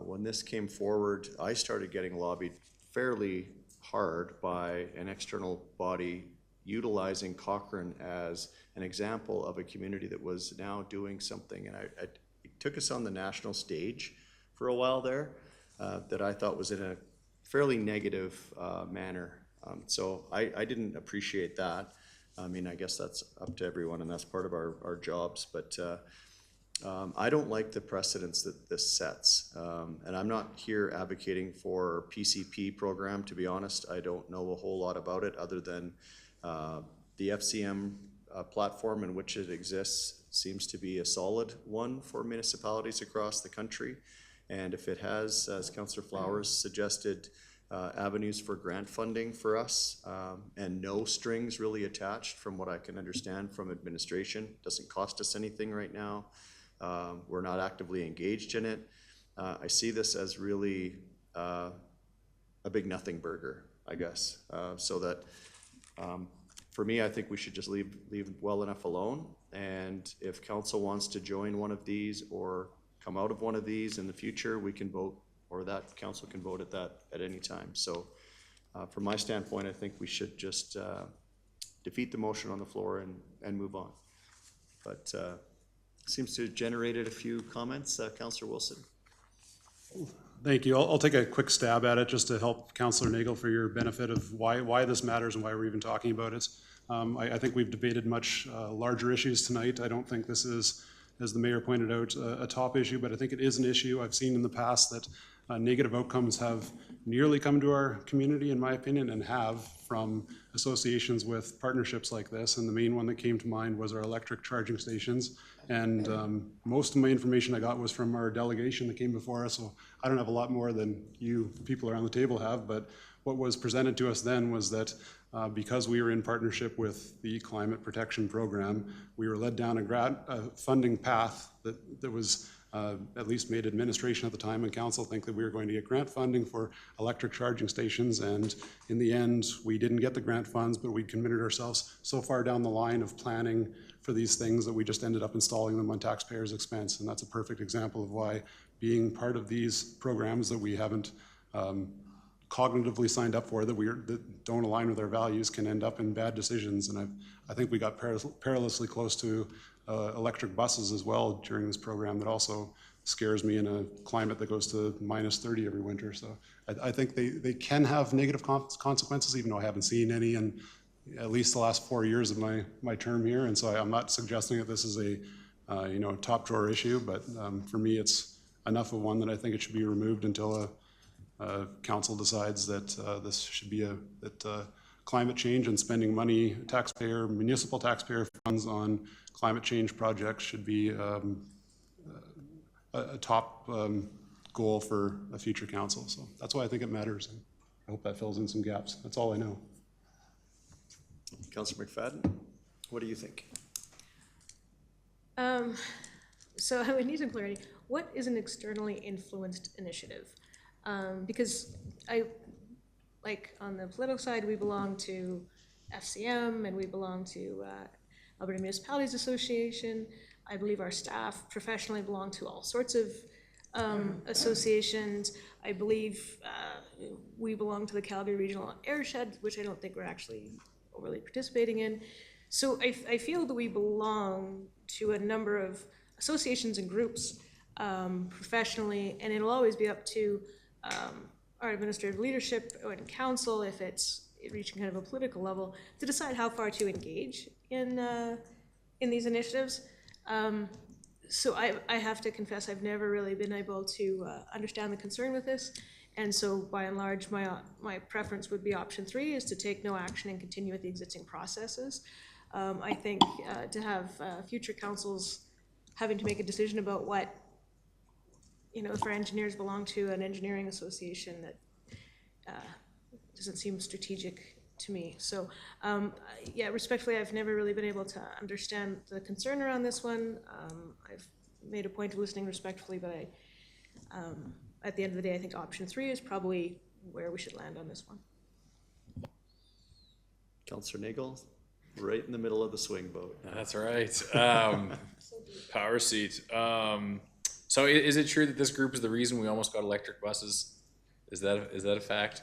when this came forward, I started getting lobbied fairly hard by an external body utilizing Cochrane as an example of a community that was now doing something, and it took us on the national stage for a while there, that I thought was in a fairly negative manner. So I didn't appreciate that. I mean, I guess that's up to everyone, and that's part of our jobs, but I don't like the precedents that this sets. And I'm not here advocating for PCP program, to be honest. I don't know a whole lot about it other than the FCM platform in which it exists seems to be a solid one for municipalities across the country. And if it has, as Councillor Flowers suggested, avenues for grant funding for us, and no strings really attached from what I can understand from administration, doesn't cost us anything right now. We're not actively engaged in it. I see this as really a big nothing burger, I guess. So that for me, I think we should just leave well enough alone. And if council wants to join one of these or come out of one of these in the future, we can vote, or that council can vote at that at any time. So from my standpoint, I think we should just defeat the motion on the floor and move on. But seems to have generated a few comments. Councillor Wilson. Thank you. I'll take a quick stab at it just to help Councillor Nagel for your benefit of why this matters and why we're even talking about it. I think we've debated much larger issues tonight. I don't think this is, as the mayor pointed out, a top issue, but I think it is an issue. I've seen in the past that negative outcomes have nearly come to our community, in my opinion, and have from associations with partnerships like this. And the main one that came to mind was our electric charging stations. And most of my information I got was from our delegation that came before us, so I don't have a lot more than you people around the table have, but what was presented to us then was that because we were in partnership with the Climate Protection Program, we were led down a funding path that was at least made administration at the time and council think that we were going to get grant funding for electric charging stations, and in the end we didn't get the grant funds, but we committed ourselves so far down the line of planning for these things that we just ended up installing them on taxpayers' expense. And that's a perfect example of why being part of these programs that we haven't cognitively signed up for, that don't align with our values, can end up in bad decisions. And I think we got perilously close to electric buses as well during this program. That also scares me in a climate that goes to -30 every winter. So I think they can have negative consequences, even though I haven't seen any in at least the last 4 years of my term here. And so I'm not suggesting that this is a top drawer issue, but for me it's enough of one that I think it should be removed until council decides that this should be that climate change and spending money, municipal taxpayer funds on climate change projects should be a top goal for a future council. So that's why I think it matters. And I hope that fills in some gaps. That's all I know. Councillor McFadden, what do you think? So I would need some clarity. What is an externally influenced initiative? Because on the political side, we belong to FCM and we belong to Alberta Municipalities Association. I believe our staff professionally belong to all sorts of associations. I believe we belong to the Calgary Regional Airshed, which I don't think we're actually overly participating in. So I feel that we belong to a number of associations and groups professionally, and it'll always be up to our administrative leadership and council, if it's reaching kind of a political level, to decide how far to engage in these initiatives. So I have to confess, I've never really been able to understand the concern with this. And so by and large, my preference would be option 3, is to take no action and continue with the existing processes. I think to have future councils having to make a decision about what, if our engineers belong to an engineering association, that doesn't seem strategic to me. So yeah, respectfully, I've never really been able to understand the concern around this one. I've made a point of listening respectfully, but at the end of the day, I think option 3 is probably where we should land on this one. Councillor Nagel, right in the middle of the swing vote. That's right. Power seat. So is it true that this group is the reason we almost got electric buses? Is that a fact?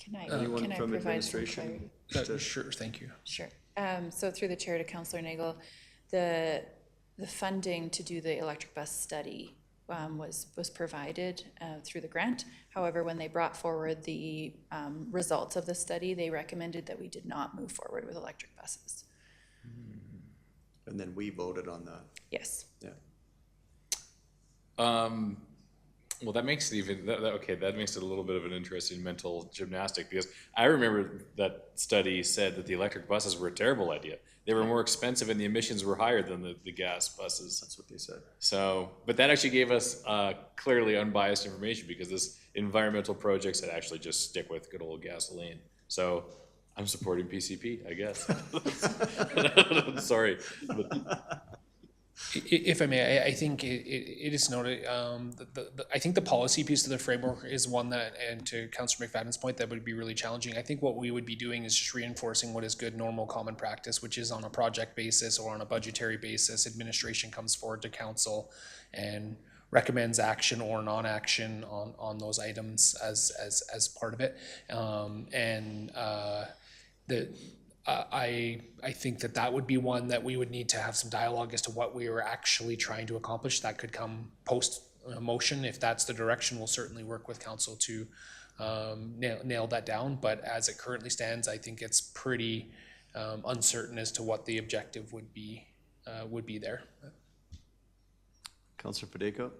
Can I Anyone from provide some administration? clarity? Sure, thank you. Sure. So through the chair to Councillor Nagel, the funding to do the electric bus study was provided through the grant. However, when they brought forward the results of the study, they recommended that we did not move forward with electric buses. And then we voted on that. Yes. Yeah. Well, that makes it even, that makes it a little bit of an interesting mental gymnastic, because I remember that study said that the electric buses were a terrible idea. They were more expensive and the emissions were higher than the gas buses. That's what they said. So, but that actually gave us clearly unbiased information, because this environmental projects had actually just stick with good old gasoline. So I'm supporting PCP, I guess. Sorry. But If I may, I think it is noted, I think the policy piece of the framework is one that, and to Councillor McFadden's point, that would be really challenging. I think what we would be doing is just reinforcing what is good, normal, common practice, which is on a project basis or on a budgetary basis, administration comes forward to council and recommends action or non-action on those items as part of it. I think that would be one that we would need to have some dialogue as to what we were actually trying to accomplish. That could come post motion. If that's the direction, we'll certainly work with council to nail that down. But as it currently stands, I think it's pretty uncertain as to what the objective would be there. Councillor Padeco?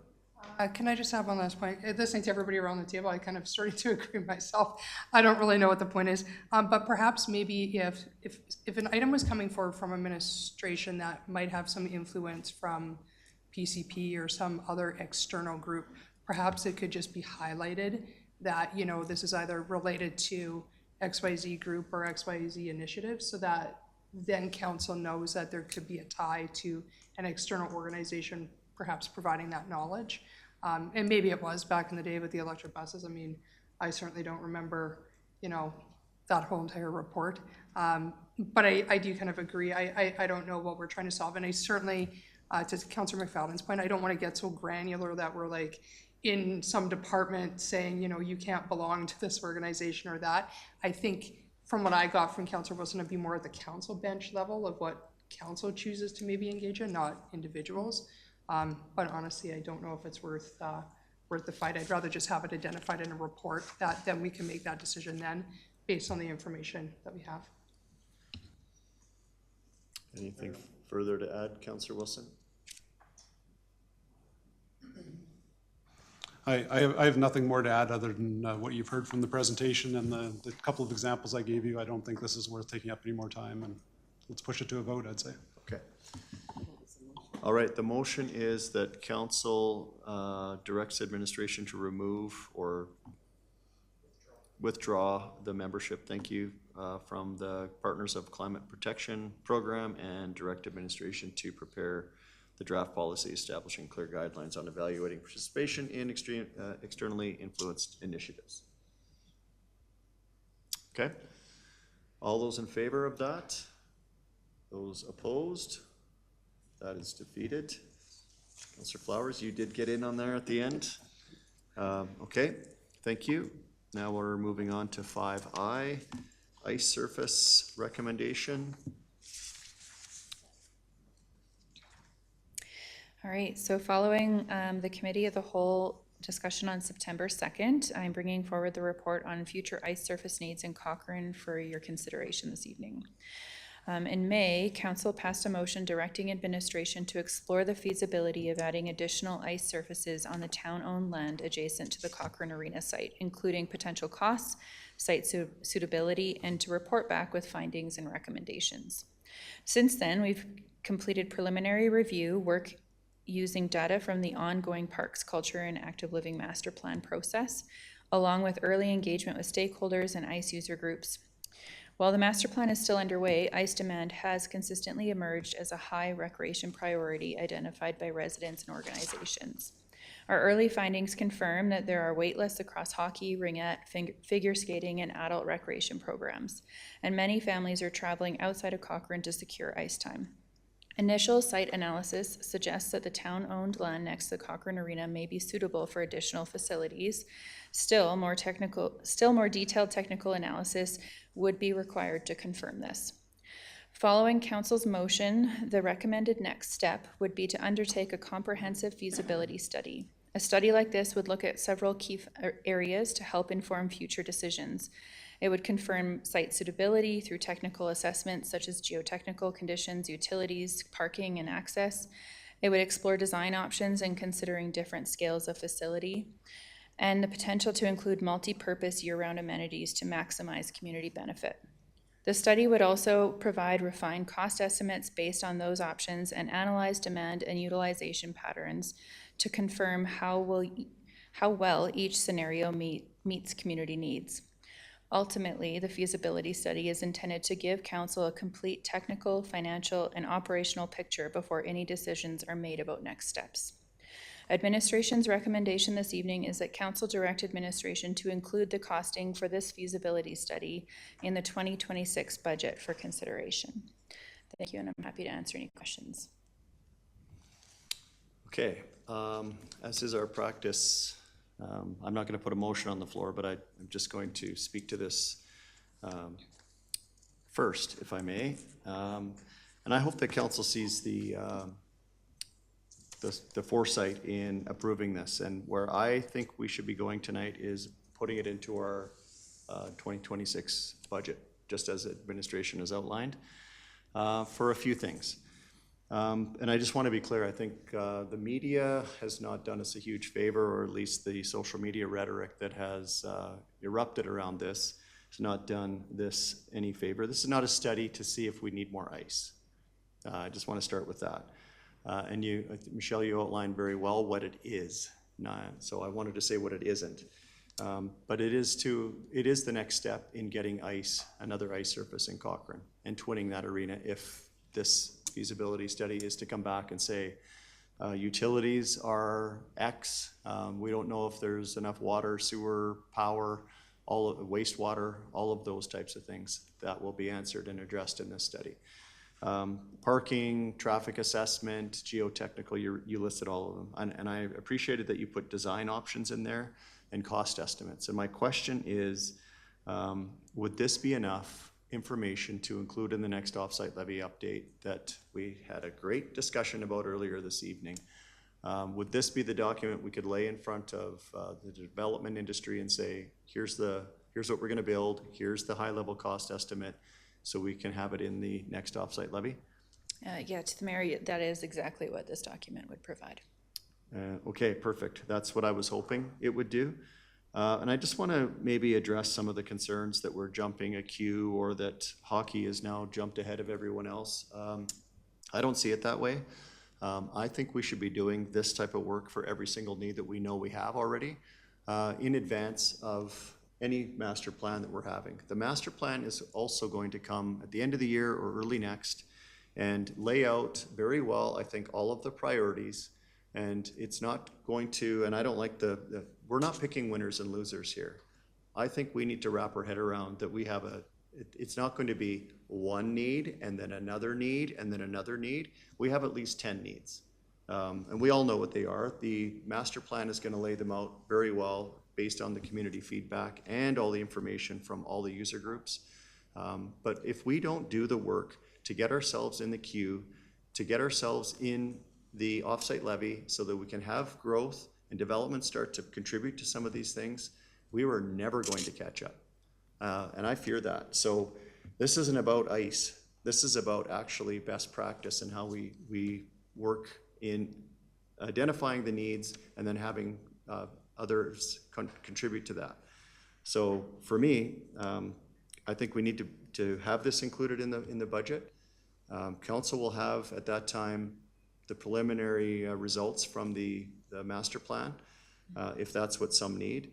Can I just have one last point? Listening to everybody around the table, I kind of started to agree myself. I don't really know what the point is, but perhaps maybe if an item was coming forward from administration that might have some influence from PCP or some other external group, perhaps it could just be highlighted that, you know, this is either related to XYZ group or XYZ initiative, so that then council knows that there could be a tie to an external organization perhaps providing that knowledge. And maybe it was back in the day with the electric buses. I mean, I certainly don't remember, you know, that whole entire report. But I do kind of agree. I don't know what we're trying to solve. And I certainly, to Councillor McFadden's point, I don't want to get so granular that we're like in some department saying, you know, you can't belong to this organization or that. I think from what I got from Councillor Wilson, it'd be more at the council bench level of what council chooses to maybe engage in, not individuals. But honestly, I don't know if it's worth the fight. I'd rather just have it identified in a report that then we can make that decision then based on the information that we have. Anything further to add, Councillor Wilson? I have nothing more to add other than what you've heard from the presentation and the couple of examples I gave you. I don't think this is worth taking up any more time, and let's push it to a vote, I'd say. Okay. All right, the motion is that council directs administration to remove or withdraw the membership, thank you, from the Partners of Climate Protection Program, and direct administration to prepare the draft policy establishing clear guidelines on evaluating participation in externally influenced initiatives. Okay, all those in favor of that? Those opposed? That is defeated. Councillor Flowers, you did get in on there at the end. Okay, thank you. Now we're moving on to 5I, ice surface recommendation. All right, so following the Committee of the Whole discussion on September 2nd, I'm bringing forward the report on future ice surface needs in Cochrane for your consideration this evening. In May, Council passed a motion directing administration to explore the feasibility of adding additional ice surfaces on the town-owned land adjacent to the Cochrane Arena site, including potential costs, site suitability, and to report back with findings and recommendations. Since then, we've completed preliminary review work using data from the ongoing Parks, Culture, and Active Living Master Plan process, along with early engagement with stakeholders and ice user groups. While the master plan is still underway, ice demand has consistently emerged as a high recreation priority identified by residents and organizations. Our early findings confirm that there are wait lists across hockey, ringette, figure skating, and adult recreation programs, and many families are traveling outside of Cochrane to secure ice time. Initial site analysis suggests that the town-owned land next to the Cochrane Arena may be suitable for additional facilities. Still more detailed technical analysis would be required to confirm this. Following council's motion, the recommended next step would be to undertake a comprehensive feasibility study. A study like this would look at several key areas to help inform future decisions. It would confirm site suitability through technical assessments such as geotechnical conditions, utilities, parking, and access. It would explore design options and considering different scales of facility, and the potential to include multi-purpose year-round amenities to maximize community benefit. The study would also provide refined cost estimates based on those options and analyze demand and utilization patterns to confirm how well each scenario meets community needs. Ultimately, the feasibility study is intended to give council a complete technical, financial, and operational picture before any decisions are made about next steps. Administration's recommendation this evening is that council direct administration to include the costing for this feasibility study in the 2026 budget for consideration. Thank you, and I'm happy to answer any questions. Okay, as is our practice, I'm not going to put a motion on the floor, but I'm just going to speak to this first, if I may. And I hope that council sees the foresight in approving this. And where I think we should be going tonight is putting it into our 2026 budget, just as administration has outlined, for a few things. And I just want to be clear, I think the media has not done us a huge favor, or at least the social media rhetoric that has erupted around this has not done this any favor. This is not a study to see if we need more ice. I just want to start with that. And you, Michelle, you outlined very well what it is. So I wanted to say what it isn't. But it is the next step in getting another ice surface in Cochrane and twinning that arena if this feasibility study is to come back and say, utilities are X, we don't know if there's enough water, sewer, power, all of wastewater, all of those types of things that will be answered and addressed in this study. Parking, traffic assessment, geotechnical, you listed all of them. And I appreciated that you put design options in there and cost estimates. And my question is, would this be enough information to include in the next offsite levy update that we had a great discussion about earlier this evening? Would this be the document we could lay in front of the development industry and say, here's what we're going to build, here's the high level cost estimate, so we can have it in the next offsite levy? Yeah, to the mayor, that is exactly what this document would provide. Okay, perfect. That's what I was hoping it would do. And I just want to maybe address some of the concerns that we're jumping a queue, or that hockey has now jumped ahead of everyone else. I don't see it that way. I think we should be doing this type of work for every single need that we know we have already in advance of any master plan that we're having. The master plan is also going to come at the end of the year or early next and lay out very well, I think, all of the priorities. And it's not going to, and I don't like we're not picking winners and losers here. I think we need to wrap our head around that we have it's not going to be one need and then another need and then another need. We have at least 10 needs. And we all know what they are. The master plan is going to lay them out very well based on the community feedback and all the information from all the user groups. But if we don't do the work to get ourselves in the queue, to get ourselves in the offsite levy so that we can have growth and development start to contribute to some of these things, we were never going to catch up. And I fear that. So this isn't about ice. This is about actually best practice and how we work in identifying the needs and then having others contribute to that. So for me, I think we need to have this included in the budget. Council will have at that time the preliminary results from the master plan, if that's what some need.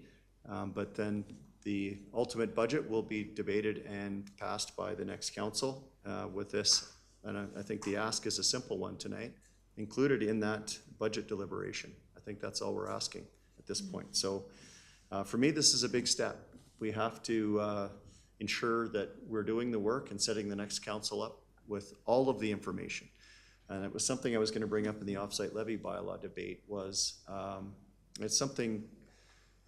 But then the ultimate budget will be debated and passed by the next council with this. And I think the ask is a simple one tonight, included in that budget deliberation. I think that's all we're asking at this point. So for me, this is a big step. We have to ensure that we're doing the work and setting the next council up with all of the information. And it was something I was gonna bring up in the offsite levy bylaw debate was, it's something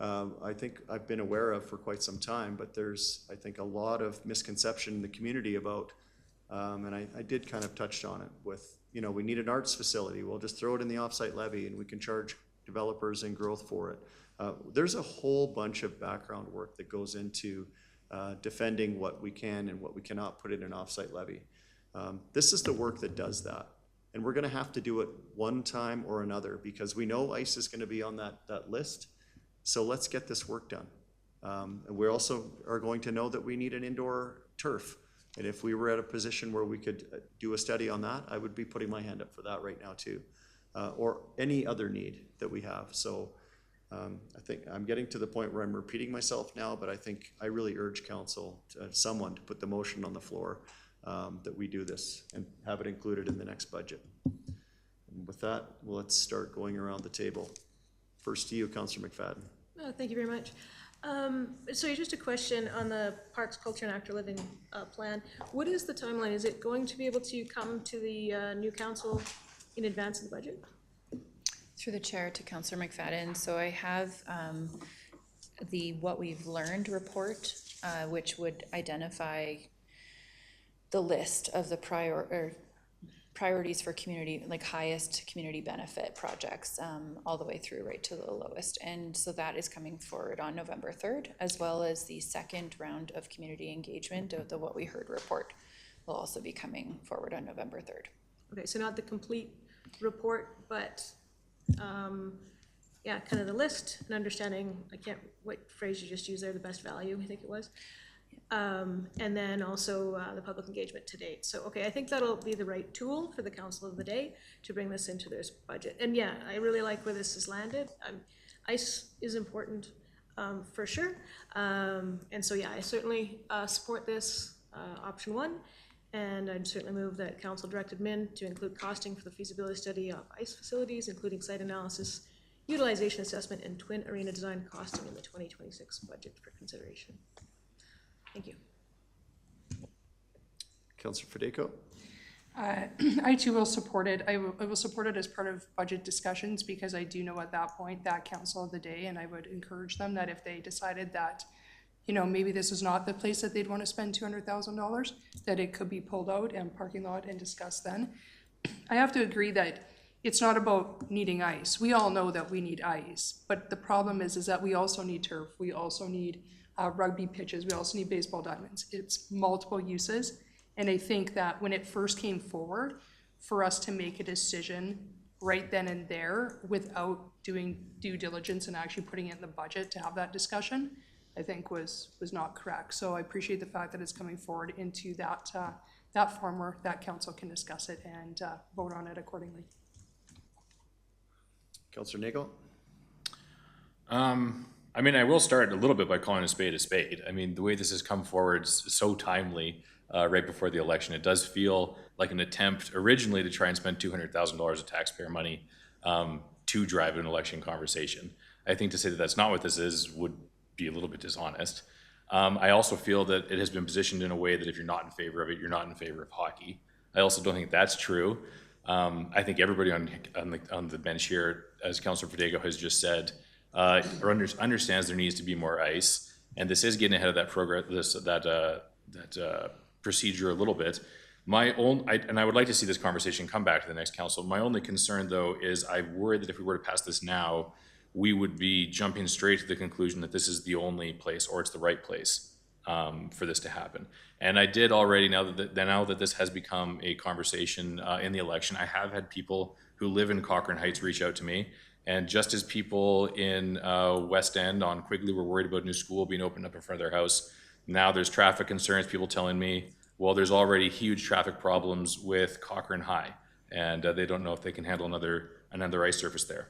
I think I've been aware of for quite some time, but there's, I think, a lot of misconception in the community about, and I did kind of touch on it with, we need an arts facility, we'll just throw it in the offsite levy and we can charge developers and growth for it. There's a whole bunch of background work that goes into defending what we can and what we cannot put in an offsite levy. This is the work that does that. And we're gonna have to do it one time or another because we know ICE is gonna be on that list. So let's get this work done. And we also are going to know that we need an indoor turf. And if we were at a position where we could do a study on that, I would be putting my hand up for that right now too. Or any other need that we have. So I think I'm getting to the point where I'm repeating myself now, but I think I really urge council, someone to put the motion on the floor that we do this and have it included in the next budget. And with that, let's start going around the table. First to you, Councillor McFadden. Thank you very much. So just a question on the Parks, Culture and Active Living plan. What is the timeline? Is it going to be able to come to the new council in advance of the budget? Through the chair to Councillor McFadden. So I have the What We've Learned report, which would identify the list of the priorities for community, like highest community benefit projects, all the way through right to the lowest. And so that is coming forward on November 3rd, as well as the second round of community engagement of the What We Heard report will also be coming forward on November 3rd. Okay, so not the complete report, but yeah, kind of the list and understanding, what phrase you just used there, the best value, I think it was. And then also the public engagement to date. So, okay, I think that'll be the right tool for the council of the day to bring this into their budget. And yeah, I really like where this has landed. ICE is important for sure. And so yeah, I certainly support this option 1. And I'd certainly move that council directed MIN to include costing for the feasibility study of ICE facilities, including site analysis, utilization assessment, and twin arena design costing in the 2026 budget for consideration. Thank you. Councillor Federico. I too will support it. I will support it as part of budget discussions because I do know at that point that council of the day, and I would encourage them that if they decided that, maybe this is not the place that they'd want to spend $200,000, that it could be pulled out and parking lot and discussed then. I have to agree that it's not about needing ice. We all know that we need ice, but the problem is that we also need turf. We also need rugby pitches. We also need baseball diamonds. It's multiple uses. And I think that when it first came forward, for us to make a decision right then and there without doing due diligence and actually putting it in the budget to have that discussion, I think was not correct. So I appreciate the fact that it's coming forward into that form where that council can discuss it and vote on it accordingly. Councillor Nagel. I will start a little bit by calling a spade a spade. The way this has come forward so timely right before the election, it does feel like an attempt originally to try and spend $200,000 of taxpayer money to drive an election conversation. I think to say that that's not what this is would be a little bit dishonest. I also feel that it has been positioned in a way that if you're not in favor of it, you're not in favor of hockey. I also don't think that's true. I think everybody on the bench here, as Councillor Federico has just said, understands there needs to be more ice, and this is getting ahead of that procedure a little bit. And I would like to see this conversation come back to the next council. My only concern, though, is I worry that if we were to pass this now, we would be jumping straight to the conclusion that this is the only place or it's the right place for this to happen. And I did already, now that this has become a conversation in the election, I have had people who live in Cochrane Heights reach out to me. And just as people in West End on Quigley were worried about a new school being opened up in front of their house, now there's traffic concerns, people telling me, well, there's already huge traffic problems with Cochrane High, and they don't know if they can handle another ice surface there.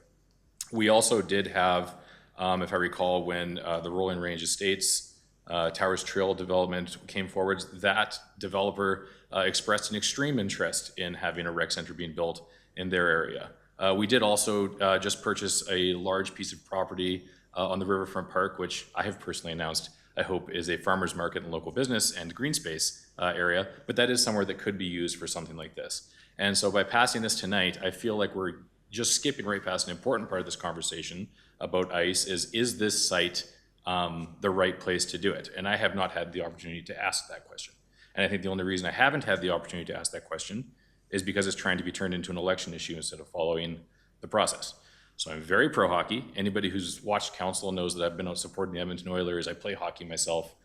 We also did have, if I recall, when the Rolling Range Estates Towers Trail development came forward, that developer expressed an extreme interest in having a rec center being built in their area. We did also just purchase a large piece of property on the Riverfront Park, which I have personally announced I hope is a farmer's market and local business and green space area, but that is somewhere that could be used for something like this. And so by passing this tonight, I feel like we're just skipping right past an important part of this conversation about ICE is this site the right place to do it? And I have not had the opportunity to ask that question. And I think the only reason I haven't had the opportunity to ask that question is because it's trying to be turned into an election issue instead of following the process. So I'm very pro-hockey. Anybody who's watched council knows that I've been out supporting the Edmonton Oilers. I play hockey myself.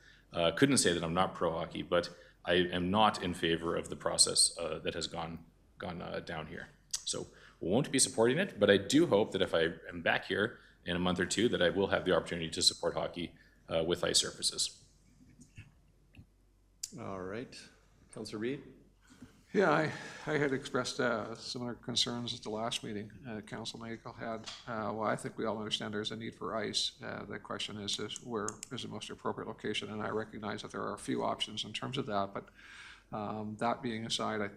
Couldn't say that I'm not pro-hockey, but I am not in favor of the process that has gone down here. So we won't be supporting it, but I do hope that if I am back here in a month or two, that I will have the opportunity to support hockey with ice surfaces. All right. Councillor Reid? Yeah, I had expressed similar concerns at the last meeting. Council Nagle had. Well, I think we all understand there's a need for ice. The question is where is the most appropriate location? And I recognize that there are a few options in terms of that, but that being aside,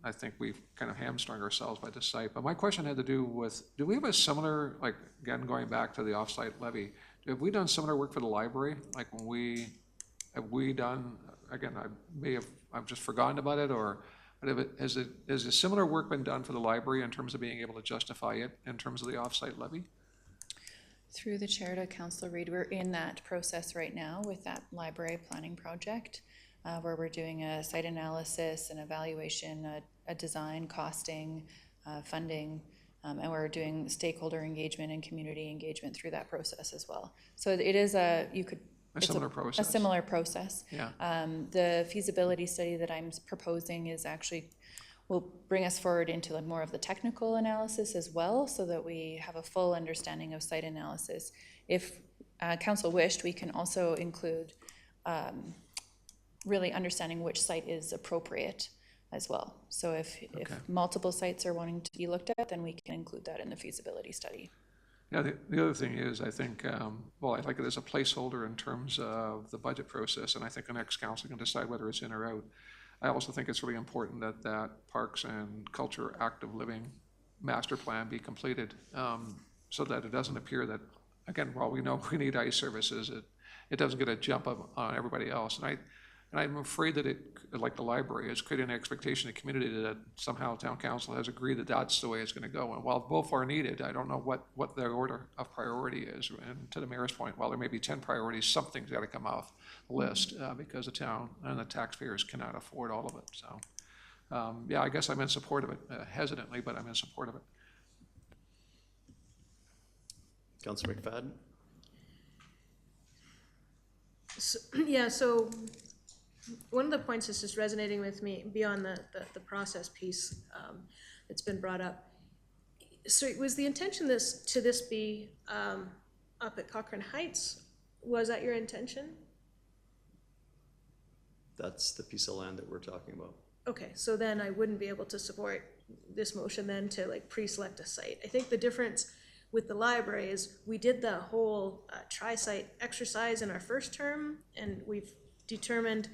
I think we've kind of hamstrung ourselves by this site. But my question had to do with, do we have a similar, like, again, going back to the offsite levy, have we done similar work for the library? Like have we done, again, I've just forgotten about it, or has a similar work been done for the library in terms of being able to justify it in terms of the offsite levy? Through the chair to Councillor Reid, we're in that process right now with that library planning project, where we're doing a site analysis, an evaluation, a design, costing, funding, and we're doing stakeholder engagement and community engagement through that process as well. So it is a similar process. Yeah. The feasibility study that I'm proposing is actually will bring us forward into more of the technical analysis as well, so that we have a full understanding of site analysis. If council wished, we can also include really understanding which site is appropriate as well. So if multiple sites are wanting to be looked at, then we can include that in the feasibility study. Yeah, the other thing is, I think, well, I like it as a placeholder in terms of the budget process, and I think the next council can decide whether it's in or out. I also think it's really important that that Parks and Culture Active Living Master Plan be completed, so that it doesn't appear that, again, while we know we need ice services, it doesn't get a jump up on everybody else. And I'm afraid that it, like the library, is creating an expectation in the community that somehow town council has agreed that that's the way it's going to go. And while both are needed, I don't know what their order of priority is. And to the mayor's point, while there may be 10 priorities, something's got to come off the list because the town and the taxpayers cannot afford all of it. So, yeah, I guess I'm in support of it, hesitantly, but I'm in support of it. Councillor McFadden? So one of the points that's just resonating with me beyond the process piece that's been brought up. So was the intention to this be up at Cochrane Heights? Was that your intention? That's the piece of land that we're talking about. Okay, so then I wouldn't be able to support this motion then to like pre-select a site. I think the difference with the library is we did the whole tri-site exercise in our first term, and we've determined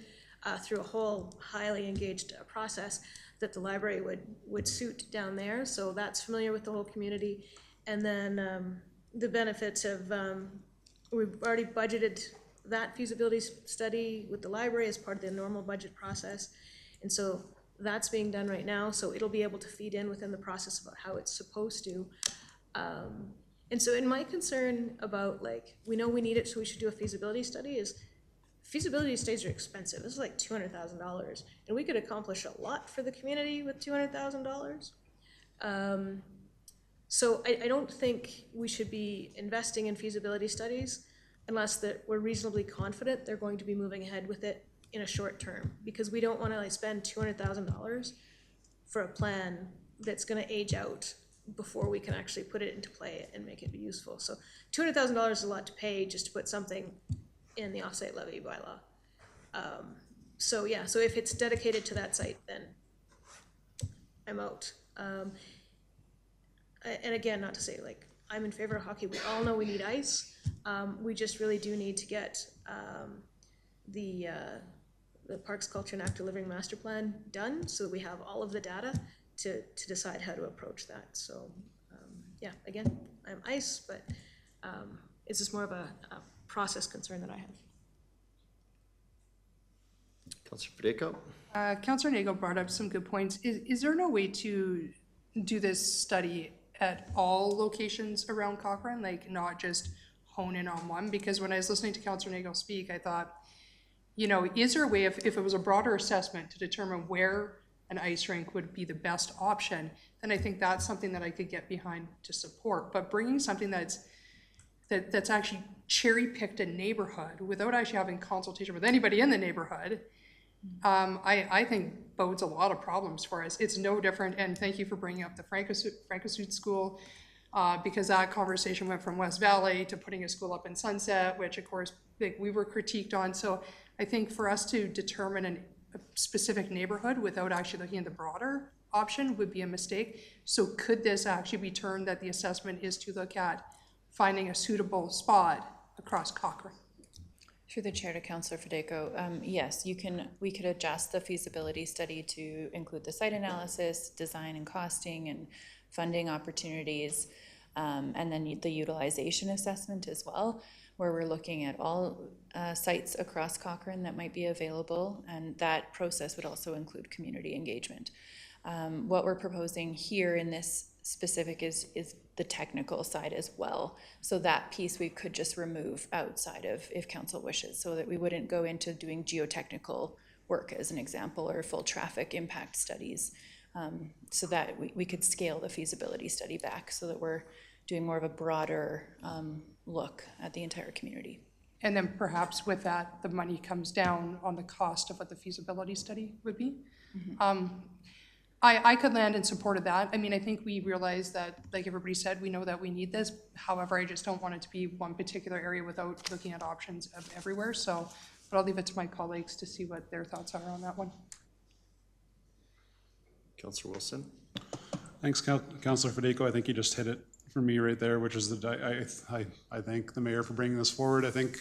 through a whole highly engaged process that the library would suit down there. So that's familiar with the whole community. And then the benefits of, we've already budgeted that feasibility study with the library as part of the normal budget process. And so that's being done right now. So it'll be able to feed in within the process about how it's supposed to. And so in my concern about like, we know we need it, so we should do a feasibility study is, feasibility studies are expensive. This is like $200,000, and we could accomplish a lot for the community with $200,000. So I don't think we should be investing in feasibility studies unless that we're reasonably confident they're going to be moving ahead with it in a short term, because we don't want to like spend $200,000 for a plan that's going to age out before we can actually put it into play and make it be useful. So $200,000 is a lot to pay just to put something in the offsite levy bylaw. So yeah, so if it's dedicated to that site, then I'm out. And again, not to say like I'm in favor of hockey. We all know we need ice. We just really do need to get the Parks, Culture, and Active Living Master Plan done, so that we have all of the data to decide how to approach that. So yeah, again, I'm ice, but it's just more of a process concern that I have. Councillor Federico? Councillor Nagle brought up some good points. Is there no way to do this study at all locations around Cochrane, like not just hone in on one? Because when I was listening to Councillor Nagle speak, I thought, you know, is there a way, if it was a broader assessment to determine where an ice rink would be the best option, then I think that's something that I could get behind to support. But bringing something that's actually cherry-picked a neighborhood without actually having consultation with anybody in the neighborhood, I think bodes a lot of problems for us. It's no different, and thank you for bringing up the Francosud School, because that conversation went from West Valley to putting a school up in Sunset, which of course we were critiqued on. So I think for us to determine a specific neighborhood without actually looking at the broader option would be a mistake. So could this actually be turned that the assessment is to look at finding a suitable spot across Cochrane? Through the chair to Councillor Federico, yes, we could adjust the feasibility study to include the site analysis, design and costing, and funding opportunities, and then the utilization assessment as well, where we're looking at all sites across Cochrane that might be available, and that process would also include community engagement. What we're proposing here in this specific is the technical side as well. So that piece we could just remove outside of, if council wishes, so that we wouldn't go into doing geotechnical work as an example, or full traffic impact studies, so that we could scale the feasibility study back so that we're doing more of a broader look at the entire community. And then perhaps with that, the money comes down on the cost of what the feasibility study would be. Mm-hmm. I could land in support of that. I mean, I think we realize that, like everybody said, we know that we need this. However, I just don't want it to be one particular area without looking at options everywhere. So, but I'll leave it to my colleagues to see what their thoughts are on that one. Councillor Wilson? Thanks, Councillor Federico. I think you just hit it for me right there, which is that I thank the mayor for bringing this forward. I think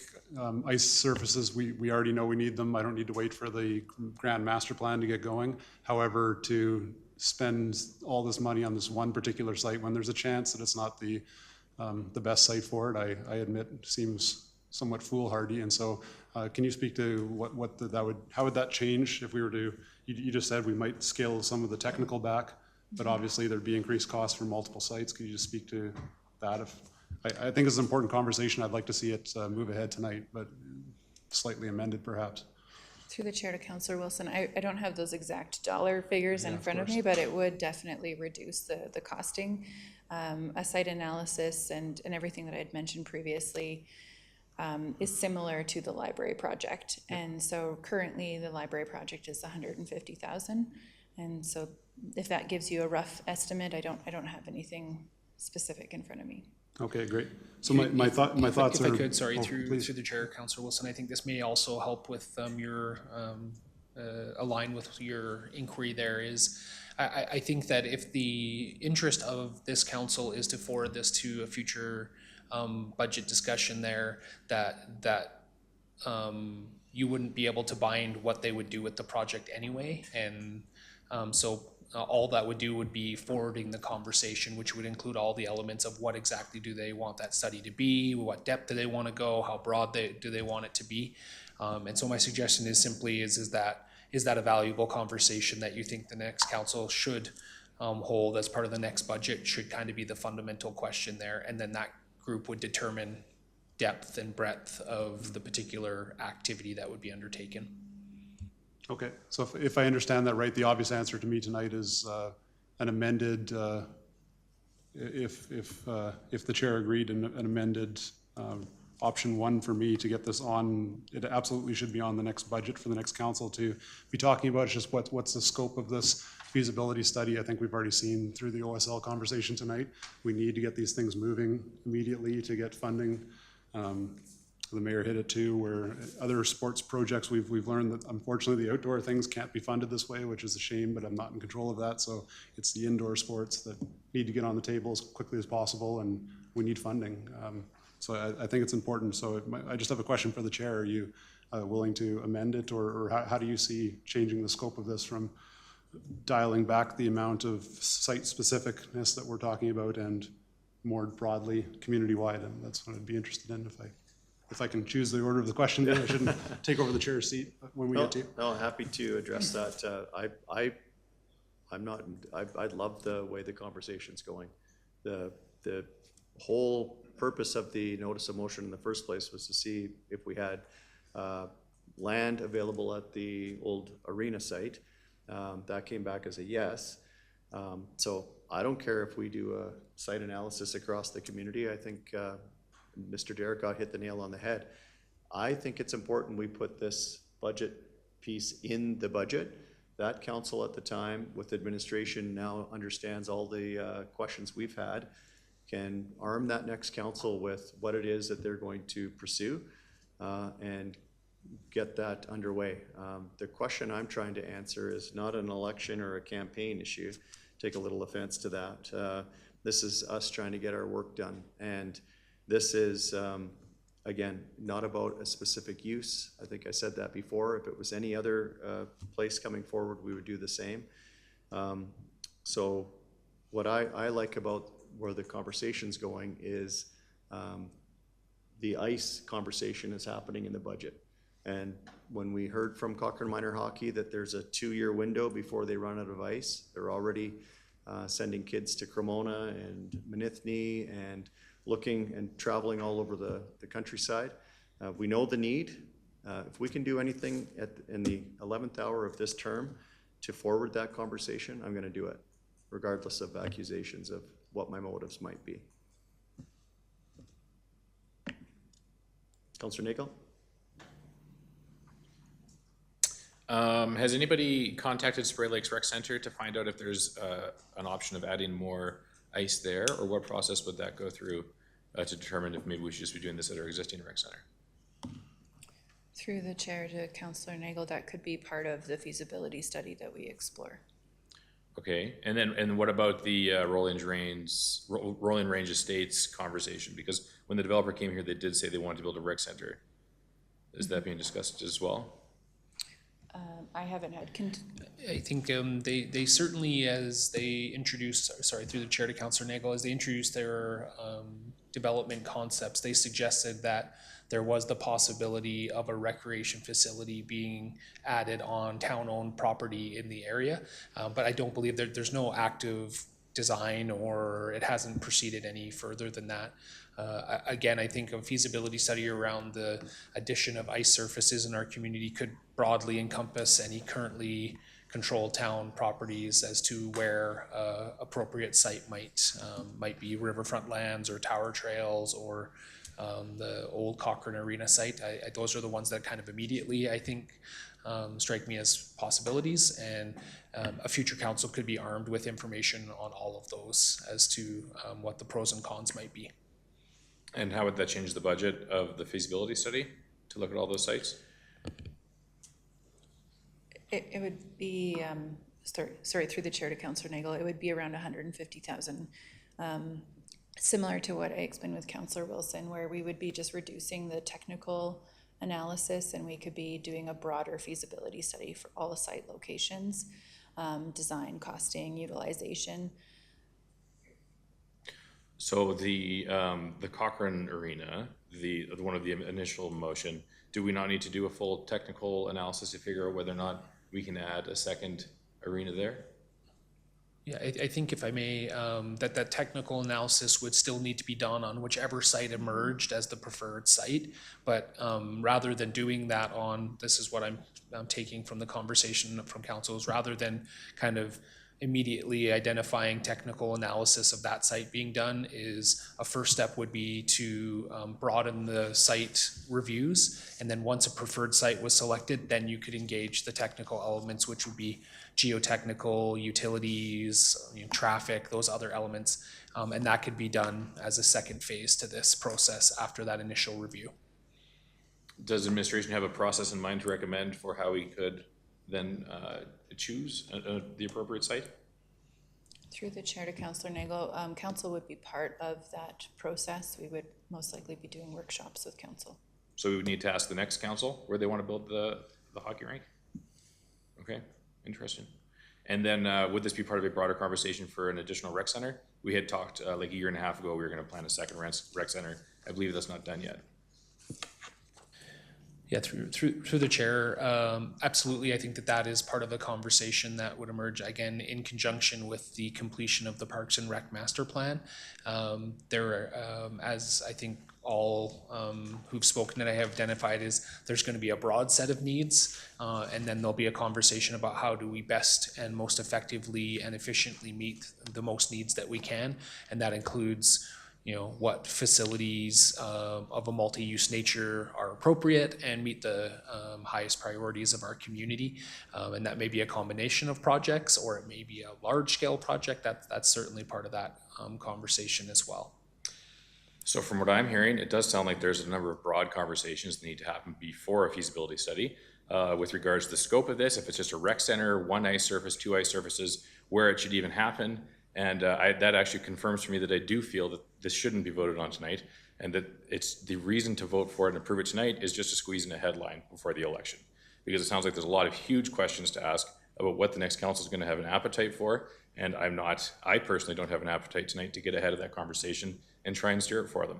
ice surfaces, we already know we need them. I don't need to wait for the grand master plan to get going. However, to spend all this money on this one particular site when there's a chance that it's not the best site for it, I admit seems somewhat foolhardy. And so can you speak to how would that change if we were to, you just said we might scale some of the technical back, but obviously there'd be increased costs for multiple sites. Could you just speak to that? I think it's an important conversation. I'd like to see it move ahead tonight, but slightly amended perhaps. Through the chair to Councillor Wilson, I don't have those exact dollar figures in front of me, but it would definitely reduce the costing. A site analysis and everything that I had mentioned previously is similar to the library project. And so currently the library project is $150,000. And so if that gives you a rough estimate, I don't have anything specific in front of me. Okay, great. So my thoughts if are. I could, sorry, oh, through the chair, Councillor Wilson, I think this may also help with align with your inquiry there is, I think that if the interest of this council is to forward this to a future budget discussion there, that you wouldn't be able to bind what they would do with the project anyway. And so all that would do would be forwarding the conversation, which would include all the elements of what exactly do they want that study to be, what depth do they want to go, how broad do they want it to be. And so my suggestion is simply is that a valuable conversation that you think the next council should hold as part of the next budget should kind of be the fundamental question there. And then that group would determine depth and breadth of the particular activity that would be undertaken. Okay, so if I understand that right, the obvious answer to me tonight is an amended, if the chair agreed, an amended option one for me to get this on. It absolutely should be on the next budget for the next council to be talking about. It's just what's the scope of this feasibility study. I think we've already seen through the OSL conversation tonight. We need to get these things moving immediately to get funding. The mayor hit it too, where other sports projects, we've learned that unfortunately the outdoor things can't be funded this way, which is a shame, but I'm not in control of that. So it's the indoor sports that need to get on the table as quickly as possible, and we need funding. So I think it's important. So I just have a question for the chair. Are you willing to amend it, or how do you see changing the scope of this from dialing back the amount of site specificness that we're talking about and more broadly community-wide? And that's what I'd be interested in if I if I can choose the order of the question, I shouldn't take over the chair seat when we get to you. No, happy to address that. I love the way the conversation's going. The whole purpose of the notice of motion in the first place was to see if we had land available at the old arena site. That came back as a yes. So I don't care if we do a site analysis across the community. I think Mr. Derrick hit the nail on the head. I think it's important we put this budget piece in the budget. That council at the time with administration now understands all the questions we've had, can arm that next council with what it is that they're going to pursue and get that underway. The question I'm trying to answer is not an election or a campaign issue. Take a little offense to that. This is us trying to get our work done. And this is, again, not about a specific use. I think I said that before. If it was any other place coming forward, we would do the same. So what I like about where the conversation's going is the ICE conversation is happening in the budget. And when we heard from Cochrane Minor Hockey that there's a 2-year window before they run out of ice, they're already sending kids to Cremona and Manithne and looking and traveling all over the countryside. We know the need. If we can do anything in the 11th hour of this term to forward that conversation, I'm going to do it, regardless of accusations of what my motives might be. Councillor Nagel? Has anybody contacted Spray Lakes Rec Center to find out if there's an option of adding more ice there, or what process would that go through to determine if maybe we should just be doing this at our existing rec center? Through the chair to Councillor Nagel, that could be part of the feasibility study that we explore. Okay, and what about the Rolling Range Estates conversation? Because when the developer came here, they did say they wanted to build a rec center. Is that being discussed as well? I haven't had. I think they certainly, as they introduced, sorry, through the chair to Councillor Nagel, as they introduced their development concepts, they suggested that there was the possibility of a recreation facility being added on town-owned property in the area. But I don't believe there's no active design, or it hasn't proceeded any further than that. Again, I think a feasibility study around the addition of ice surfaces in our community could broadly encompass any currently controlled town properties as to where appropriate site might be riverfront lands or tower trails or the old Cochrane Arena site. Those are the ones that kind of immediately, I think, strike me as possibilities, and a future council could be armed with information on all of those as to what the pros and cons might be. And how would that change the budget of the feasibility study to look at all those sites? It would be, sorry, through the chair to Councillor Nagel, it would be around 150,000. Similar to what I explained with Councillor Wilson, where we would be just reducing the technical analysis, and we could be doing a broader feasibility study for all site locations, design, costing, utilization. So the Cochrane Arena, the one of the initial motion, do we not need to do a full technical analysis to figure out whether or not we can add a second arena there? Yeah, I think if I may, that technical analysis would still need to be done on whichever site emerged as the preferred site. But rather than doing that on, this is what I'm taking from the conversation from councils, rather than kind of immediately identifying technical analysis of that site being done, is a first step would be to broaden the site reviews, and then once a preferred site was selected, then you could engage the technical elements, which would be geotechnical, utilities, traffic, those other elements, and that could be done as a second phase to this process after that initial review. Does administration have a process in mind to recommend for how we could then choose the appropriate site? Through the chair to Councillor Nagel, council would be part of that process. We would most likely be doing workshops with council. So we would need to ask the next council where they want to build the hockey rink? Okay, interesting. And then would this be part of a broader conversation for an additional rec center? We had talked like a year and a half ago, we were going to plan a second rec center. I believe that's not done yet. Yeah, through the chair, absolutely. I think that is part of a conversation that would emerge again in conjunction with the completion of the Parks and Rec Master Plan. There are, as I think all who've spoken that I have identified, is there's going to be a broad set of needs, and then there'll be a conversation about how do we best and most effectively and efficiently meet the most needs that we can, and that includes, you know, what facilities of a multi-use nature are appropriate and meet the highest priorities of our community. And that may be a combination of projects, or it may be a large-scale project. That's certainly part of that conversation as well. So from what I'm hearing, it does sound like there's a number of broad conversations that need to happen before a feasibility study with regards to the scope of this, if it's just a rec center, one ice surface, two ice surfaces, where it should even happen. And that actually confirms for me that I do feel that this shouldn't be voted on tonight, and that it's the reason to vote for it and approve it tonight is just to squeeze in a headline before the election. Because it sounds like there's a lot of huge questions to ask about what the next council is going to have an appetite for, and I personally don't have an appetite tonight to get ahead of that conversation and try and steer it for them.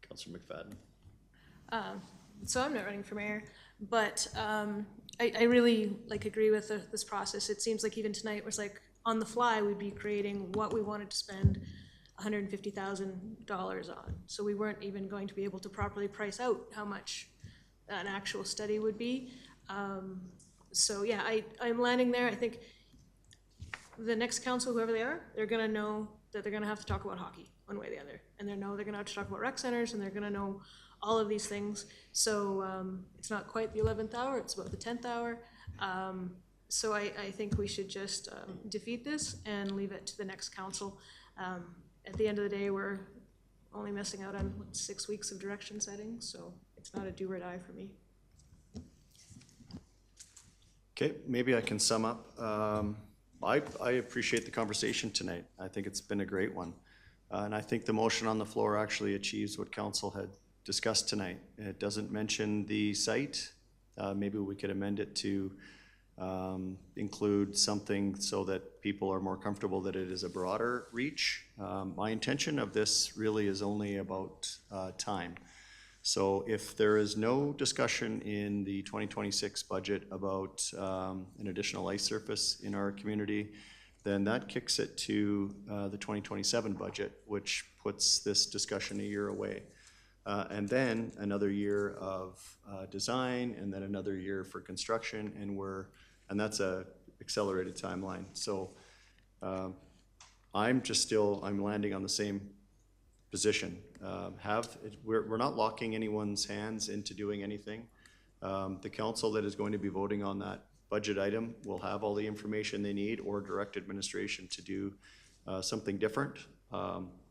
Councillor McFadden. So I'm not running for mayor, but I really agree with this process. It seems like even tonight was like on the fly we'd be creating what we wanted to spend $150,000 on. So we weren't even going to be able to properly price out how much an actual study would be. So yeah, I'm landing there. I think the next council, whoever they are, they're gonna know that they're gonna have to talk about hockey one way or the other. And they're gonna have to talk about rec centers, and they're gonna know all of these things. So it's not quite the 11th hour, it's about the 10th hour. So I think we should just defeat this and leave it to the next council. At the end of the day, we're only missing out on 6 weeks of direction setting, so it's not a do or die for me. Okay, maybe I can sum up. I appreciate the conversation tonight. I think it's been a great one. And I think the motion on the floor actually achieves what council had discussed tonight. It doesn't mention the site. Maybe we could amend it to include something so that people are more comfortable that it is a broader reach. My intention of this really is only about time. So if there is no discussion in the 2026 budget about an additional ice surface in our community, then that kicks it to the 2027 budget, which puts this discussion a year away. And then another year of design, and then another year for construction, and that's a accelerated timeline. So I'm landing on the same position. We're not locking anyone's hands into doing anything. The council that is going to be voting on that budget item will have all the information they need, or direct administration to do something different.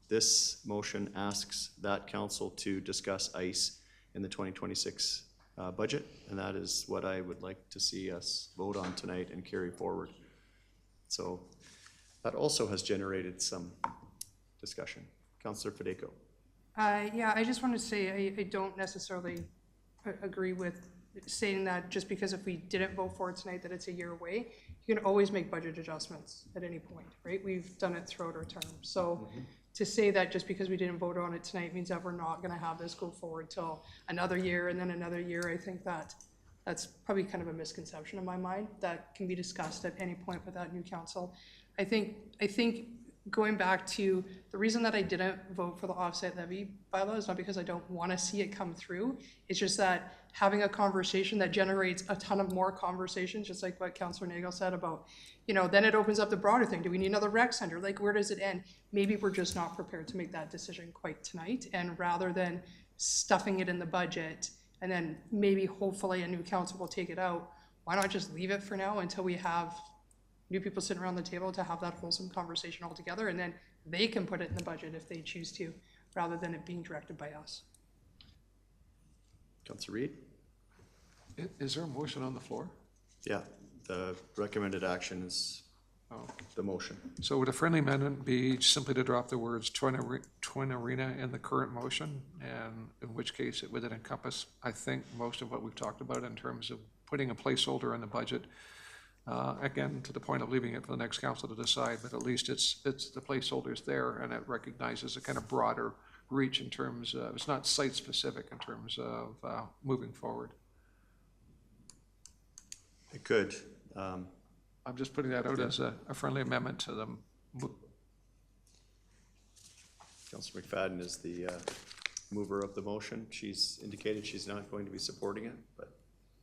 This motion asks that council to discuss ICE in the 2026 budget, and that is what I would like to see us vote on tonight and carry forward. So that also has generated some discussion. Councillor Federico. Yeah, I just want to say I don't necessarily agree with saying that just because if we didn't vote for it tonight that it's a year away. You can always make budget adjustments at any point, right? We've done it throughout our term. So to say that just because we didn't vote on it tonight means that we're not going to have this go forward till another year and then another year, I think that's probably kind of a misconception in my mind that can be discussed at any point with that new council. I think going back to the reason that I didn't vote for the offset levy bylaw is not because I don't want to see it come through. It's just that having a conversation that generates a ton of more conversations, just like what Councillor Nagel said about, then it opens up the broader thing. Do we need another rec center? Like, where does it end? Maybe we're just not prepared to make that decision quite tonight. And rather than stuffing it in the budget and then maybe hopefully a new council will take it out, why not just leave it for now until we have new people sitting around the table to have that wholesome conversation all together, and then they can put it in the budget if they choose to, rather than it being directed by us. Councillor Reid? Is there a motion on the floor? Yeah, the recommended action is the motion. So would a friendly amendment be simply to drop the words twin arena in the current motion, and in which case it would then encompass, I think, most of what we've talked about in terms of putting a placeholder in the budget. Again, to the point of leaving it for the next council to decide, but at least it's the placeholders there, and it recognizes a kind of broader reach in terms of, it's not site-specific in terms of moving forward. It could. I'm just putting that out as a friendly amendment to them. Councillor McFadden is the mover of the motion. She's indicated she's not going to be supporting it, but.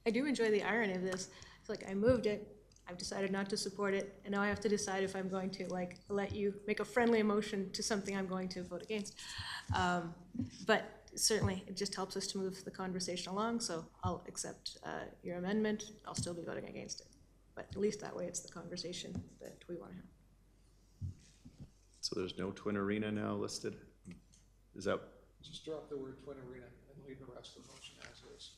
I do enjoy the irony of this. It's like I moved it, I've decided not to support it, and now I have to decide if I'm going to like let you make a friendly motion to something I'm going to vote against. But certainly, it just helps us to move the conversation along, so I'll accept your amendment. I'll still be voting against it. But at least that way, it's the conversation that we want to have. So there's no Twin Arena now listed? Is that? Just drop the word Twin Arena and leave the rest of the motion as is.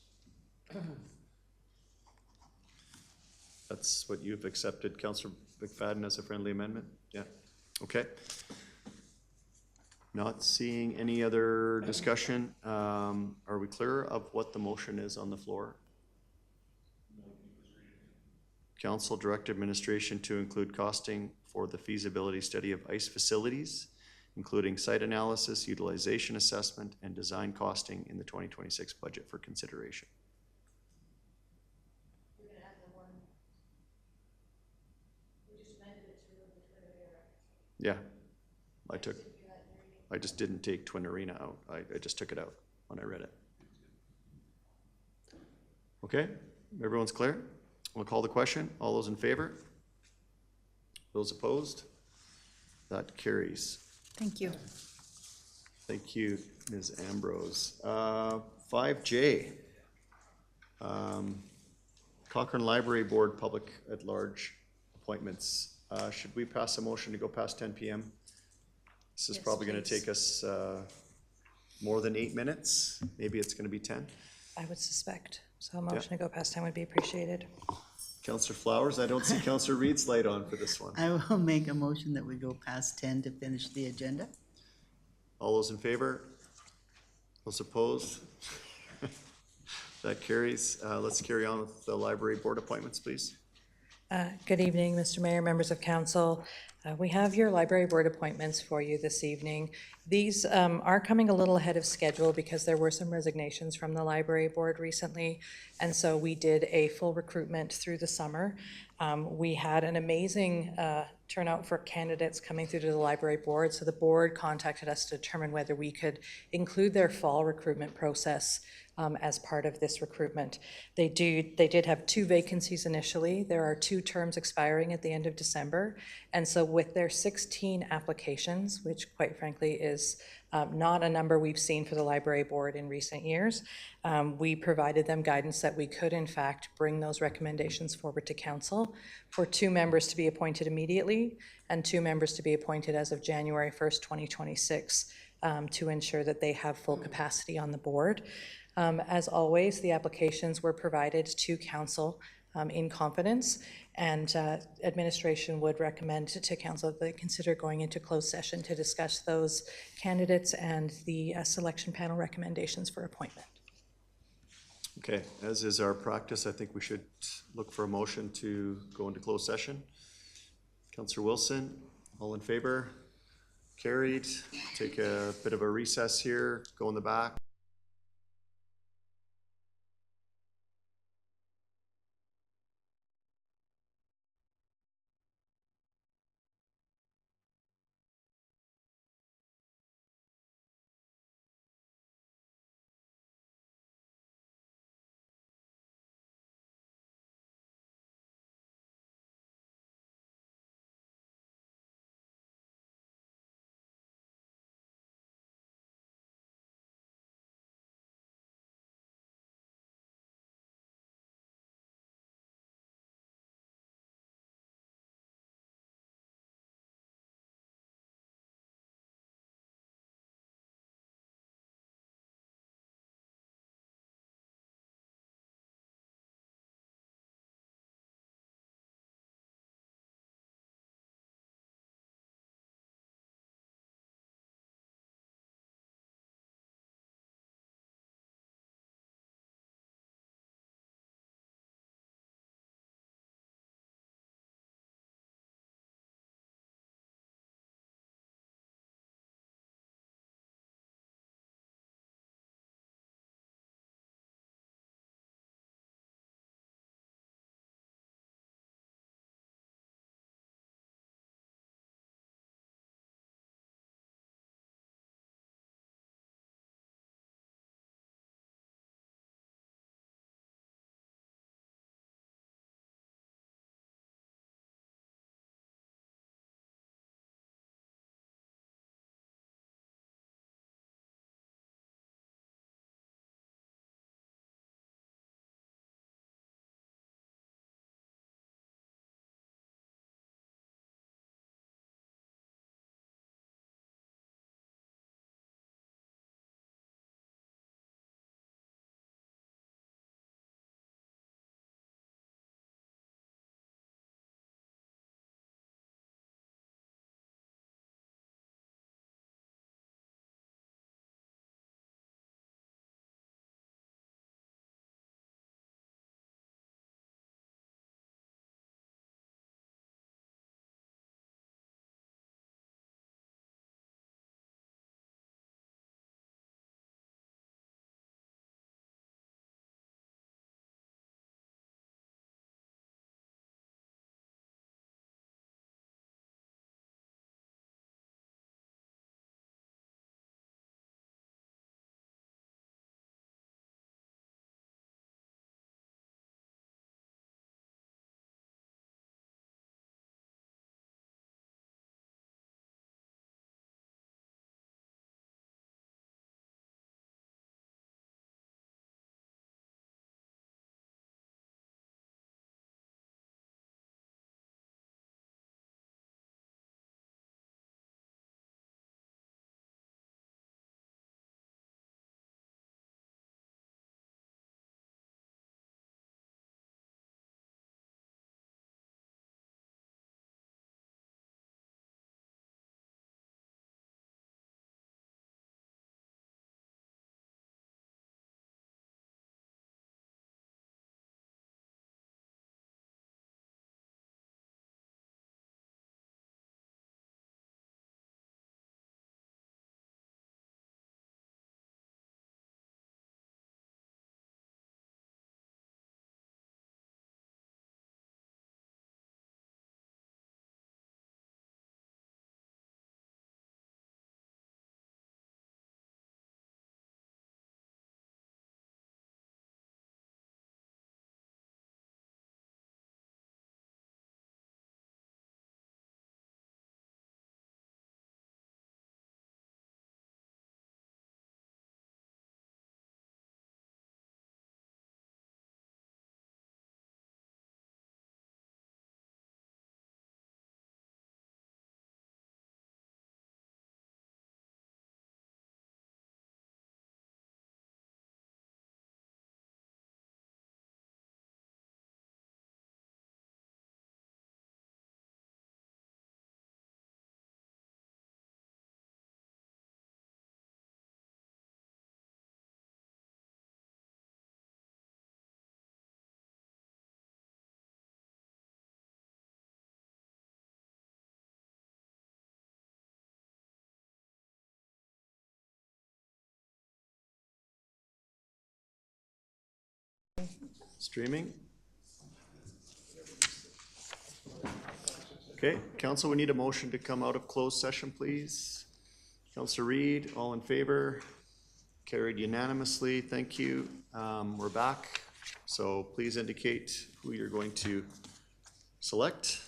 That's what you've accepted, Councillor McFadden, as a friendly amendment? Yeah, okay. Not seeing any other discussion. Are we clear of what the motion is on the floor? Council direct administration to include costing for the feasibility study of ICE facilities, including site analysis, utilization assessment, and design costing in the 2026 budget for consideration. Yeah, I just didn't take Twin Arena out. I just took it out when I read it. Okay, everyone's clear? We'll call the question. All those in favor? Those opposed? That carries. Thank you. Thank you, Ms. Ambrose. 5J. Cochrane Library Board Public at Large appointments. Should we pass a motion to go past 10 p.m.? This is probably going to take us more than 8 minutes. Maybe it's going to be 10. I would suspect. So a motion to go past 10 would be appreciated. Councillor Flowers, I don't see Councillor Reed's light on for this one. I will make a motion that we go past 10 to finish the agenda. All those in favor? Those opposed? That carries. Let's carry on with the library board appointments, please. Good evening, Mr. Mayor, members of council. We have your library board appointments for you this evening. These are coming a little ahead of schedule because there were some resignations from the library board recently, and so we did a full recruitment through the summer. We had an amazing turnout for candidates coming through to the library board, so the board contacted us to determine whether we could include their fall recruitment process as part of this recruitment. They did have 2 vacancies initially. There are 2 terms expiring at the end of December. And so with their 16 applications, which quite frankly is not a number we've seen for the library board in recent years, we provided them guidance that we could in fact bring those recommendations forward to council for 2 members to be appointed immediately and 2 members to be appointed as of January 1st, 2026 to ensure that they have full capacity on the board. As always, the applications were provided to council in confidence, and administration would recommend to council that they consider going into closed session to discuss those candidates and the selection panel recommendations for appointment. Okay, as is our practice, I think we should look for a motion to go into closed session. Councillor Wilson, all in favor? Carried. Take a bit of a recess here, go in the back. Streaming. Okay, council, we need a motion to come out of closed session, please. Councillor Reid, all in favor? Carried unanimously, thank you. We're back, so please indicate who you're going to select.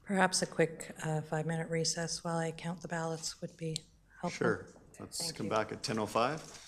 Perhaps a quick 5-minute recess while I count the ballots would be helpful. Sure, let's come back at 10:05.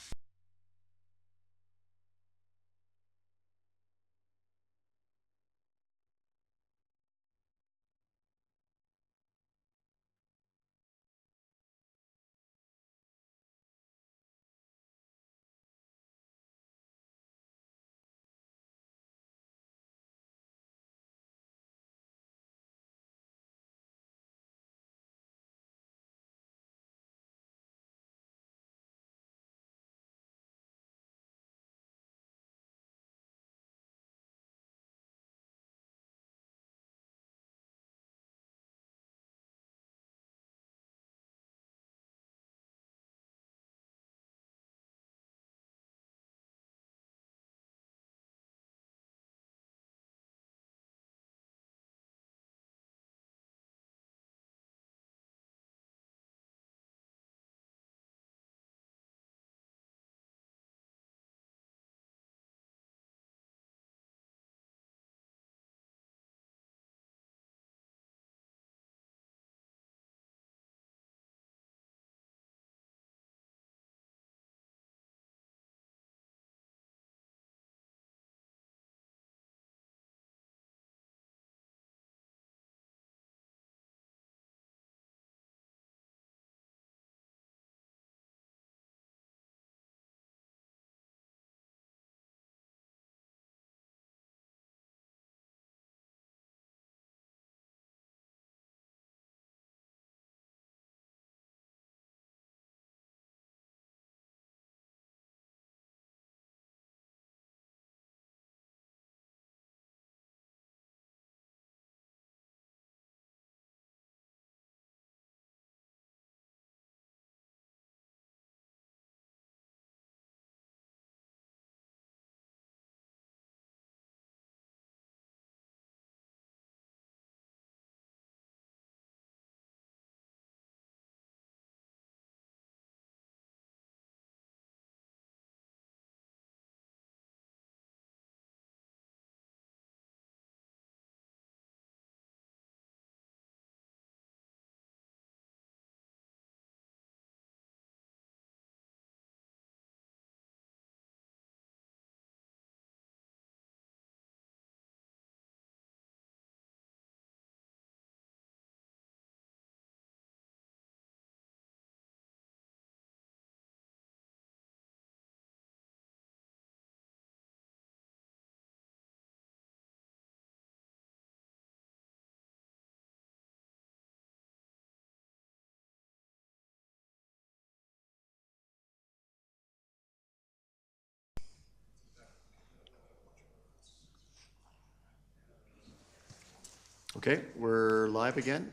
Okay, we're live again.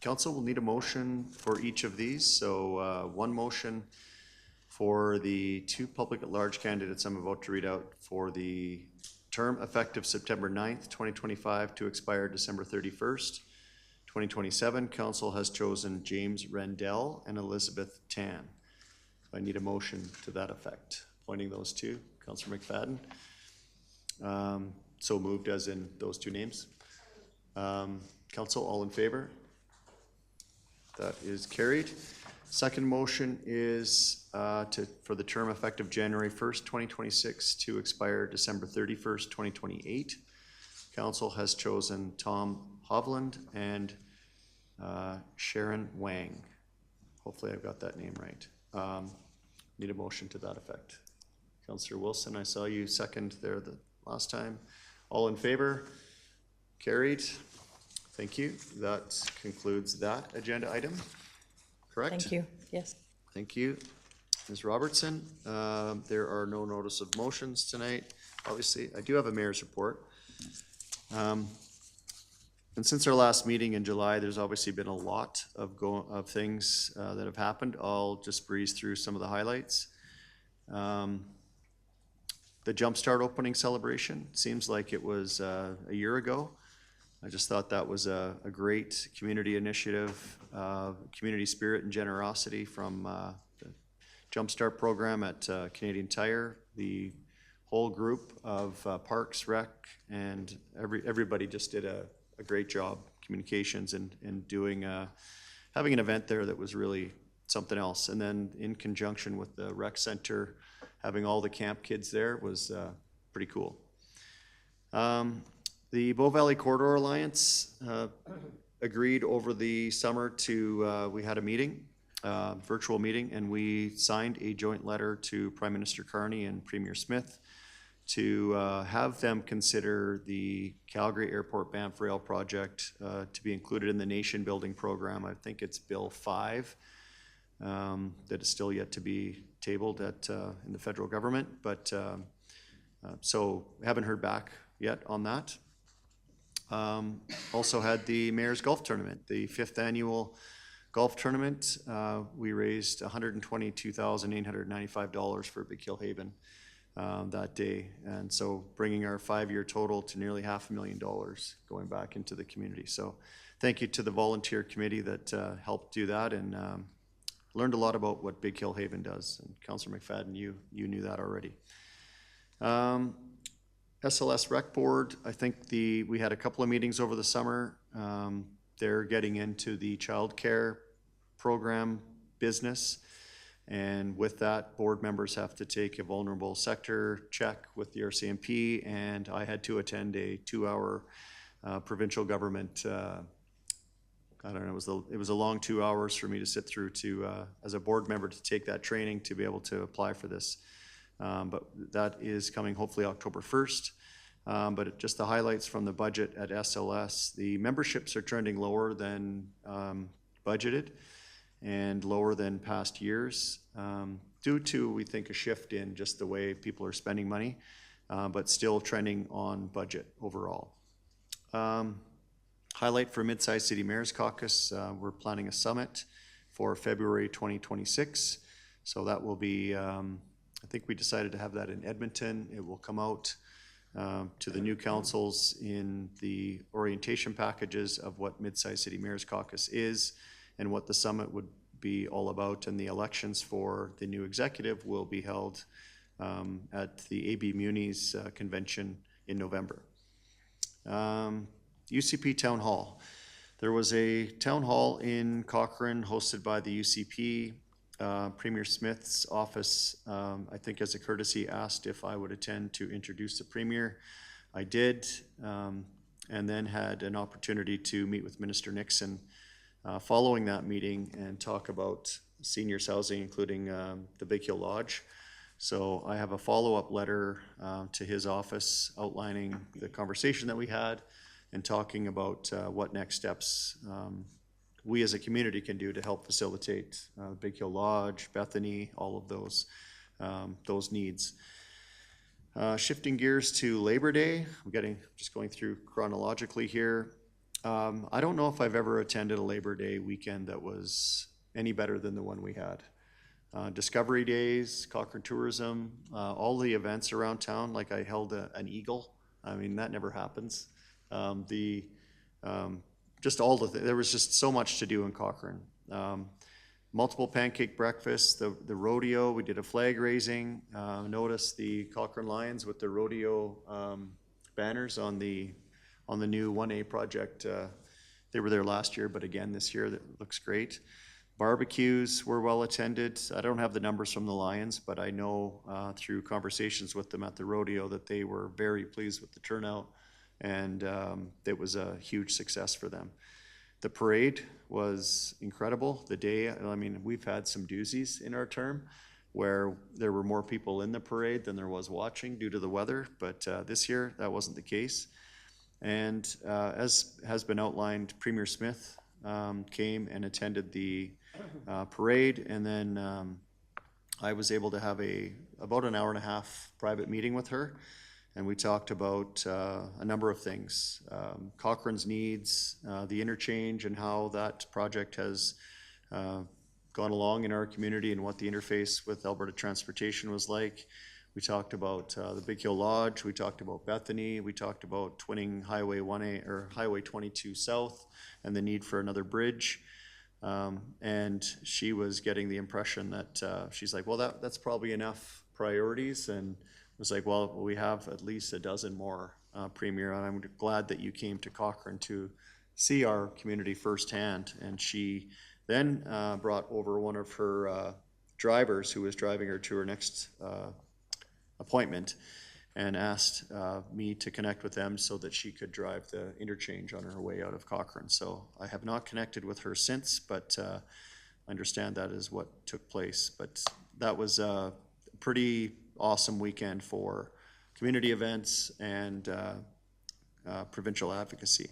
Council will need a motion for each of these. So one motion for the two public at large candidates I'm about to read out for the term effective September 9th, 2025 to expire December 31st, 2027. Council has chosen James Rendell and Elizabeth Tan. I need a motion to that effect, appointing those two. Councillor McFadden. So moved as in those two names. Council, all in favor? That is carried. Second motion is for the term effective January 1st, 2026 to expire December 31st, 2028. Council has chosen Tom Hovland and Sharon Wang. Hopefully I've got that name right. Need a motion to that effect. Councillor Wilson, I saw you second there the last time. All in favor? Carried. Thank you. That concludes that agenda item. Correct? Thank you. Yes. Thank you. Ms. Robertson, there are no notice of motions tonight. Obviously, I do have a mayor's report. And since our last meeting in July, there's obviously been a lot of things that have happened. I'll just breeze through some of the highlights. The Jumpstart opening celebration seems like it was a year ago. I just thought that was a great community initiative, community spirit and generosity from the Jumpstart program at Canadian Tire. The whole group of Parks, Rec, and everybody just did a great job, communications and doing having an event there that was really something else. And then in conjunction with the Rec Center, having all the camp kids there was pretty cool. The Bow Valley Corridor Alliance agreed over the summer to, we had a meeting, virtual meeting, and we signed a joint letter to Prime Minister Carney and Premier Smith to have them consider the Calgary Airport Banff Rail project to be included in the nation building program. I think it's Bill 5 that is still yet to be tabled in the federal government, but so haven't heard back yet on that. Also had the Mayor's Golf Tournament, the 5th annual golf tournament. We raised $122,895 for Big Hill Haven that day, and so bringing our 5-year total to nearly $500,000 going back into the community. So thank you to the volunteer committee that helped do that, and learned a lot about what Big Hill Haven does. And Councillor McFadden, you knew that already. SLS Rec Board, I think we had a couple of meetings over the summer. They're getting into the childcare program business. And with that, board members have to take a vulnerable sector check with the RCMP, and I had to attend a 2-hour provincial government, I don't know, it was a long 2 hours for me to sit through as a board member to take that training to be able to apply for this. But that is coming hopefully October 1st. But just the highlights from the budget at SLS, the memberships are trending lower than budgeted and lower than past years due to, we think, a shift in just the way people are spending money, but still trending on budget overall. Highlight for Mid-Sized City Mayors Caucus, we're planning a summit for February 2026. So that will be, I think we decided to have that in Edmonton. It will come out to the new councils in the orientation packages of what Mid-Sized City Mayors Caucus is and what the summit would be all about. And the elections for the new executive will be held at the AB Muni's convention in November. UCP Town Hall. There was a town hall in Cochrane hosted by the UCP. Premier Smith's office, I think as a courtesy, asked if I would attend to introduce the Premier. I did, and then had an opportunity to meet with Minister Nixon following that meeting and talk about seniors housing, including the Big Hill Lodge. So I have a follow-up letter to his office outlining the conversation that we had and talking about what next steps we as a community can do to help facilitate Big Hill Lodge, Bethany, all of those needs. Shifting gears to Labor Day, just going through chronologically here. I don't know if I've ever attended a Labor Day weekend that was any better than the one we had. Discovery Days, Cochrane Tourism, all the events around town, like I held an eagle. I mean, that never happens. Just all there was just so much to do in Cochrane. multiple pancake breakfasts, the rodeo, we did a flag raising. Notice the Cochrane Lions with the rodeo banners on the new 1A project. They were there last year, but again this year, that looks great. Barbecues were well attended. I don't have the numbers from the Lions, but I know through conversations with them at the rodeo that they were very pleased with the turnout, and it was a huge success for them. The parade was incredible. The day, I mean, we've had some doozies in our term where there were more people in the parade than there was watching due to the weather, but this year that wasn't the case. And as has been outlined, Premier Smith came and attended the parade, and then I was able to have about an hour and a half private meeting with her, and we talked about a number of things. Cochrane's needs, the interchange, and how that project has gone along in our community and what the interface with Alberta Transportation was like. We talked about the Big Hill Lodge, we talked about Bethany, we talked about twinning Highway 1A or Highway 22 South and the need for another bridge. And she was getting the impression that she's like, well, that's probably enough priorities, and was like, well, we have at least a dozen more, Premier, and I'm glad that you came to Cochrane to see our community firsthand. And she then brought over one of her drivers who was driving her to her next appointment, and asked me to connect with them so that she could drive the interchange on her way out of Cochrane. So I have not connected with her since, but I understand that is what took place. But that was a pretty awesome weekend for community events and provincial advocacy.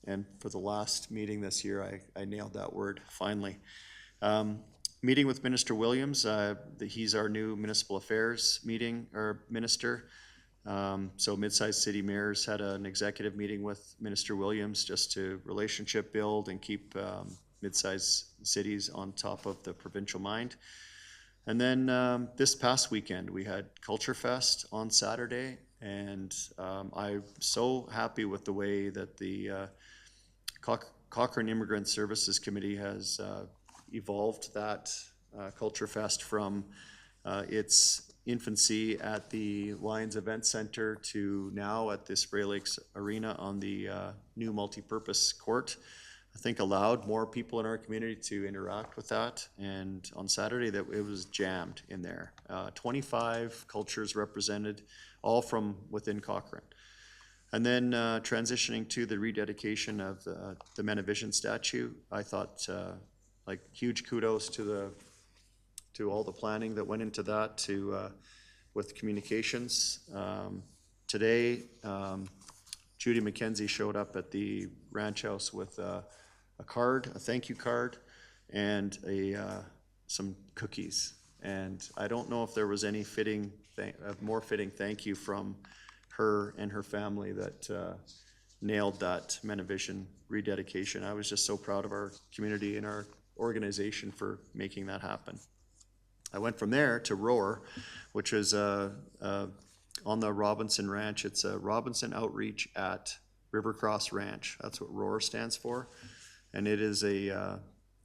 And for the last meeting this year, I nailed that word, finally. Meeting with Minister Williams, he's our new municipal affairs minister. So mid-sized city mayors had an executive meeting with Minister Williams just to relationship build and keep mid-sized cities on top of the provincial mind. And then this past weekend, we had Culture Fest on Saturday, and I'm so happy with the way that the Cochrane Immigrant Services Committee has evolved that Culture Fest from its infancy at the Lions Event Center to now at the Spray Lakes Arena on the new multi-purpose court. I think allowed more people in our community to interact with that, and on Saturday that it was jammed in there. 25 cultures represented, all from within Cochrane. And then transitioning to the rededication of the Menavision statue, I thought like huge kudos to all the planning that went into that, with communications. Today, Judy McKenzie showed up at the ranch house with a thank you card, and some cookies. And I don't know if there was any more fitting thank you from her and her family that nailed that Menavision rededication. I was just so proud of our community and our organization for making that happen. I went from there to Roar, which is on the Robinson Ranch. It's a Robinson Outreach at Rivercross Ranch. That's what Roar stands for. And it is a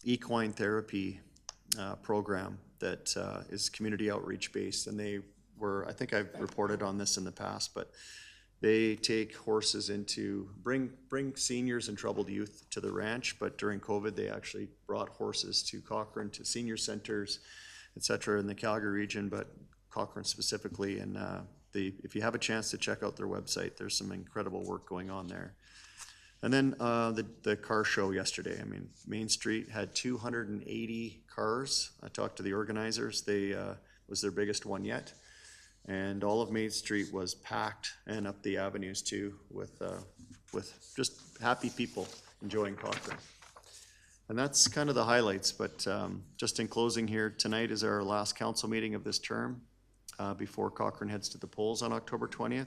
equine therapy program that is community outreach based. And they were, I think I've reported on this in the past, but they take horses bring seniors and troubled youth to the ranch. But during COVID, they actually brought horses to Cochrane, to senior centers, et cetera, in the Calgary region, but Cochrane specifically. And if you have a chance to check out their website, there's some incredible work going on there. And then the car show yesterday. I mean, Main Street had 280 cars. I talked to the organizers. Was their biggest one yet. And all of Main Street was packed, and up the avenues too, with just happy people enjoying Cochrane. And that's kind of the highlights, but just in closing here, tonight is our last council meeting of this term before Cochrane heads to the polls on October 20th.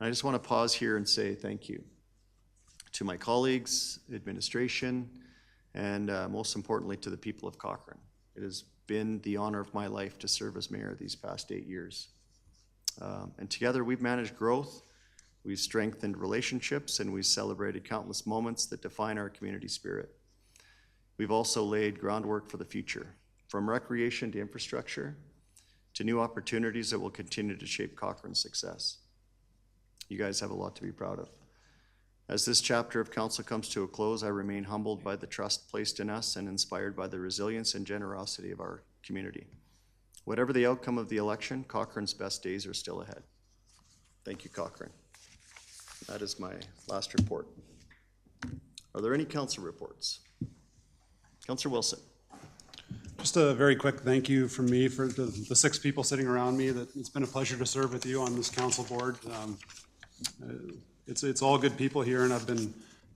And I just want to pause here and say thank you to my colleagues, administration, and most importantly to the people of Cochrane. It has been the honor of my life to serve as mayor these past 8 years. And together we've managed growth, we've strengthened relationships, and we've celebrated countless moments that define our community spirit. We've also laid groundwork for the future, from recreation to infrastructure, to new opportunities that will continue to shape Cochrane's success. You guys have a lot to be proud of. As this chapter of council comes to a close, I remain humbled by the trust placed in us and inspired by the resilience and generosity of our community. Whatever the outcome of the election, Cochrane's best days are still ahead. Thank you, Cochrane. That is my last report. Are there any council reports? Councillor Wilson. Just a very quick thank you from me for the 6 people sitting around me. That it's been a pleasure to serve with you on this council board. It's all good people here, and I've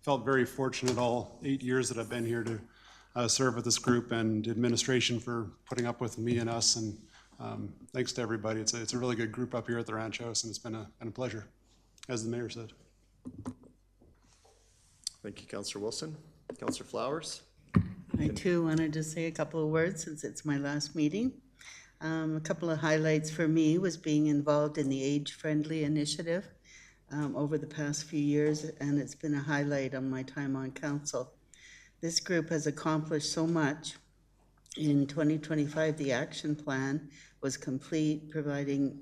felt very fortunate all 8 years that I've been here to serve with this group, and administration for putting up with me and us. And thanks to everybody. It's a really good group up here at the Ranch House, and it's been a pleasure, as the mayor said. Thank you, Councillor Wilson. Councillor Flowers. I too wanted to say a couple of words since it's my last meeting. A couple of highlights for me was being involved in the age-friendly initiative over the past few years, and it's been a highlight on my time on council. This group has accomplished so much. In 2025, the action plan was complete, providing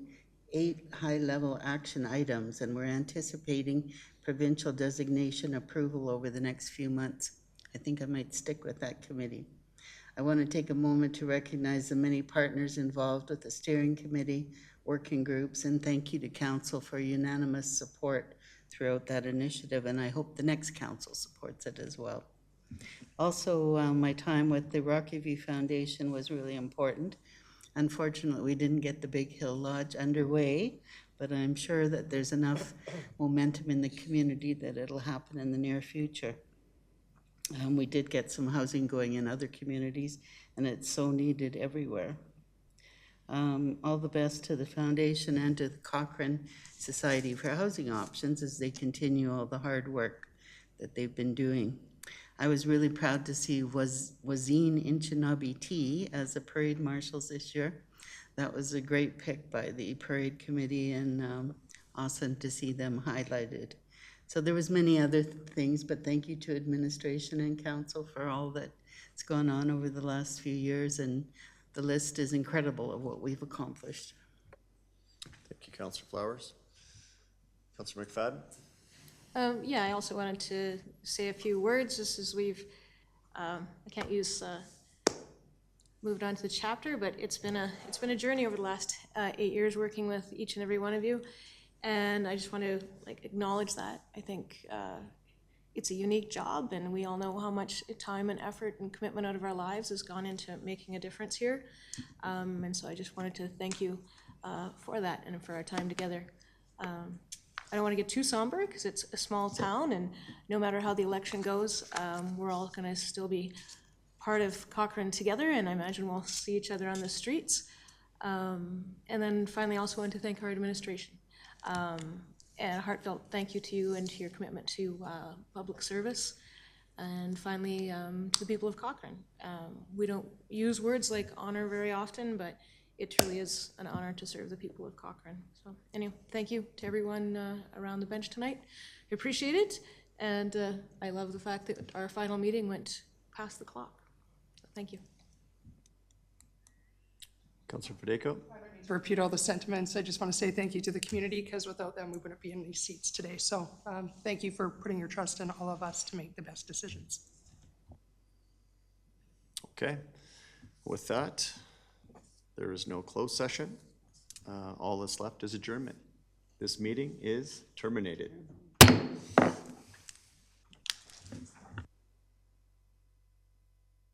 8 high-level action items, and we're anticipating provincial designation approval over the next few months. I think I might stick with that committee. I want to take a moment to recognize the many partners involved with the steering committee, working groups, and thank you to council for unanimous support throughout that initiative, and I hope the next council supports it as well. Also, my time with the Rocky View Foundation was really important. Unfortunately, we didn't get the Big Hill Lodge underway, but I'm sure that there's enough momentum in the community that it'll happen in the near future. We did get some housing going in other communities, and it's so needed everywhere. All the best to the foundation and to the Cochrane Society for Housing Options as they continue all the hard work that they've been doing. I was really proud to see Wazine Inchinabe T as the parade marshals this year. That was a great pick by the parade committee, and awesome to see them highlighted. So there was many other things, but thank you to administration and council for all that's gone on over the last few years, and the list is incredible of what we've accomplished. Thank you, Councillor Flowers. Councillor McFadden. Yeah, I also wanted to say a few words. Just as I can't use moved on to the chapter, but it's been a journey over the last 8 years working with each and every one of you. And I just want to acknowledge that. I think it's a unique job, and we all know how much time and effort and commitment out of our lives has gone into making a difference here. And so I just wanted to thank you for that and for our time together. I don't want to get too somber because it's a small town, and no matter how the election goes, we're all going to still be part of Cochrane together, and I imagine we'll see each other on the streets. And then finally, also want to thank our administration. And a heartfelt thank you to you and to your commitment to public service. And finally, to the people of Cochrane. We don't use words like honor very often, but it truly is an honor to serve the people of Cochrane. So anyway, thank you to everyone around the bench tonight. I appreciate it, and I love the fact that our final meeting went past the clock. So thank you. Councillor Federico. To repeat all the sentiments, I just want to say thank you to the community, because without them, we wouldn't be in these seats today. So thank you for putting your trust in all of us to make the best decisions. Okay. With that, there is no closed session. All that's left is adjournment. This meeting is terminated.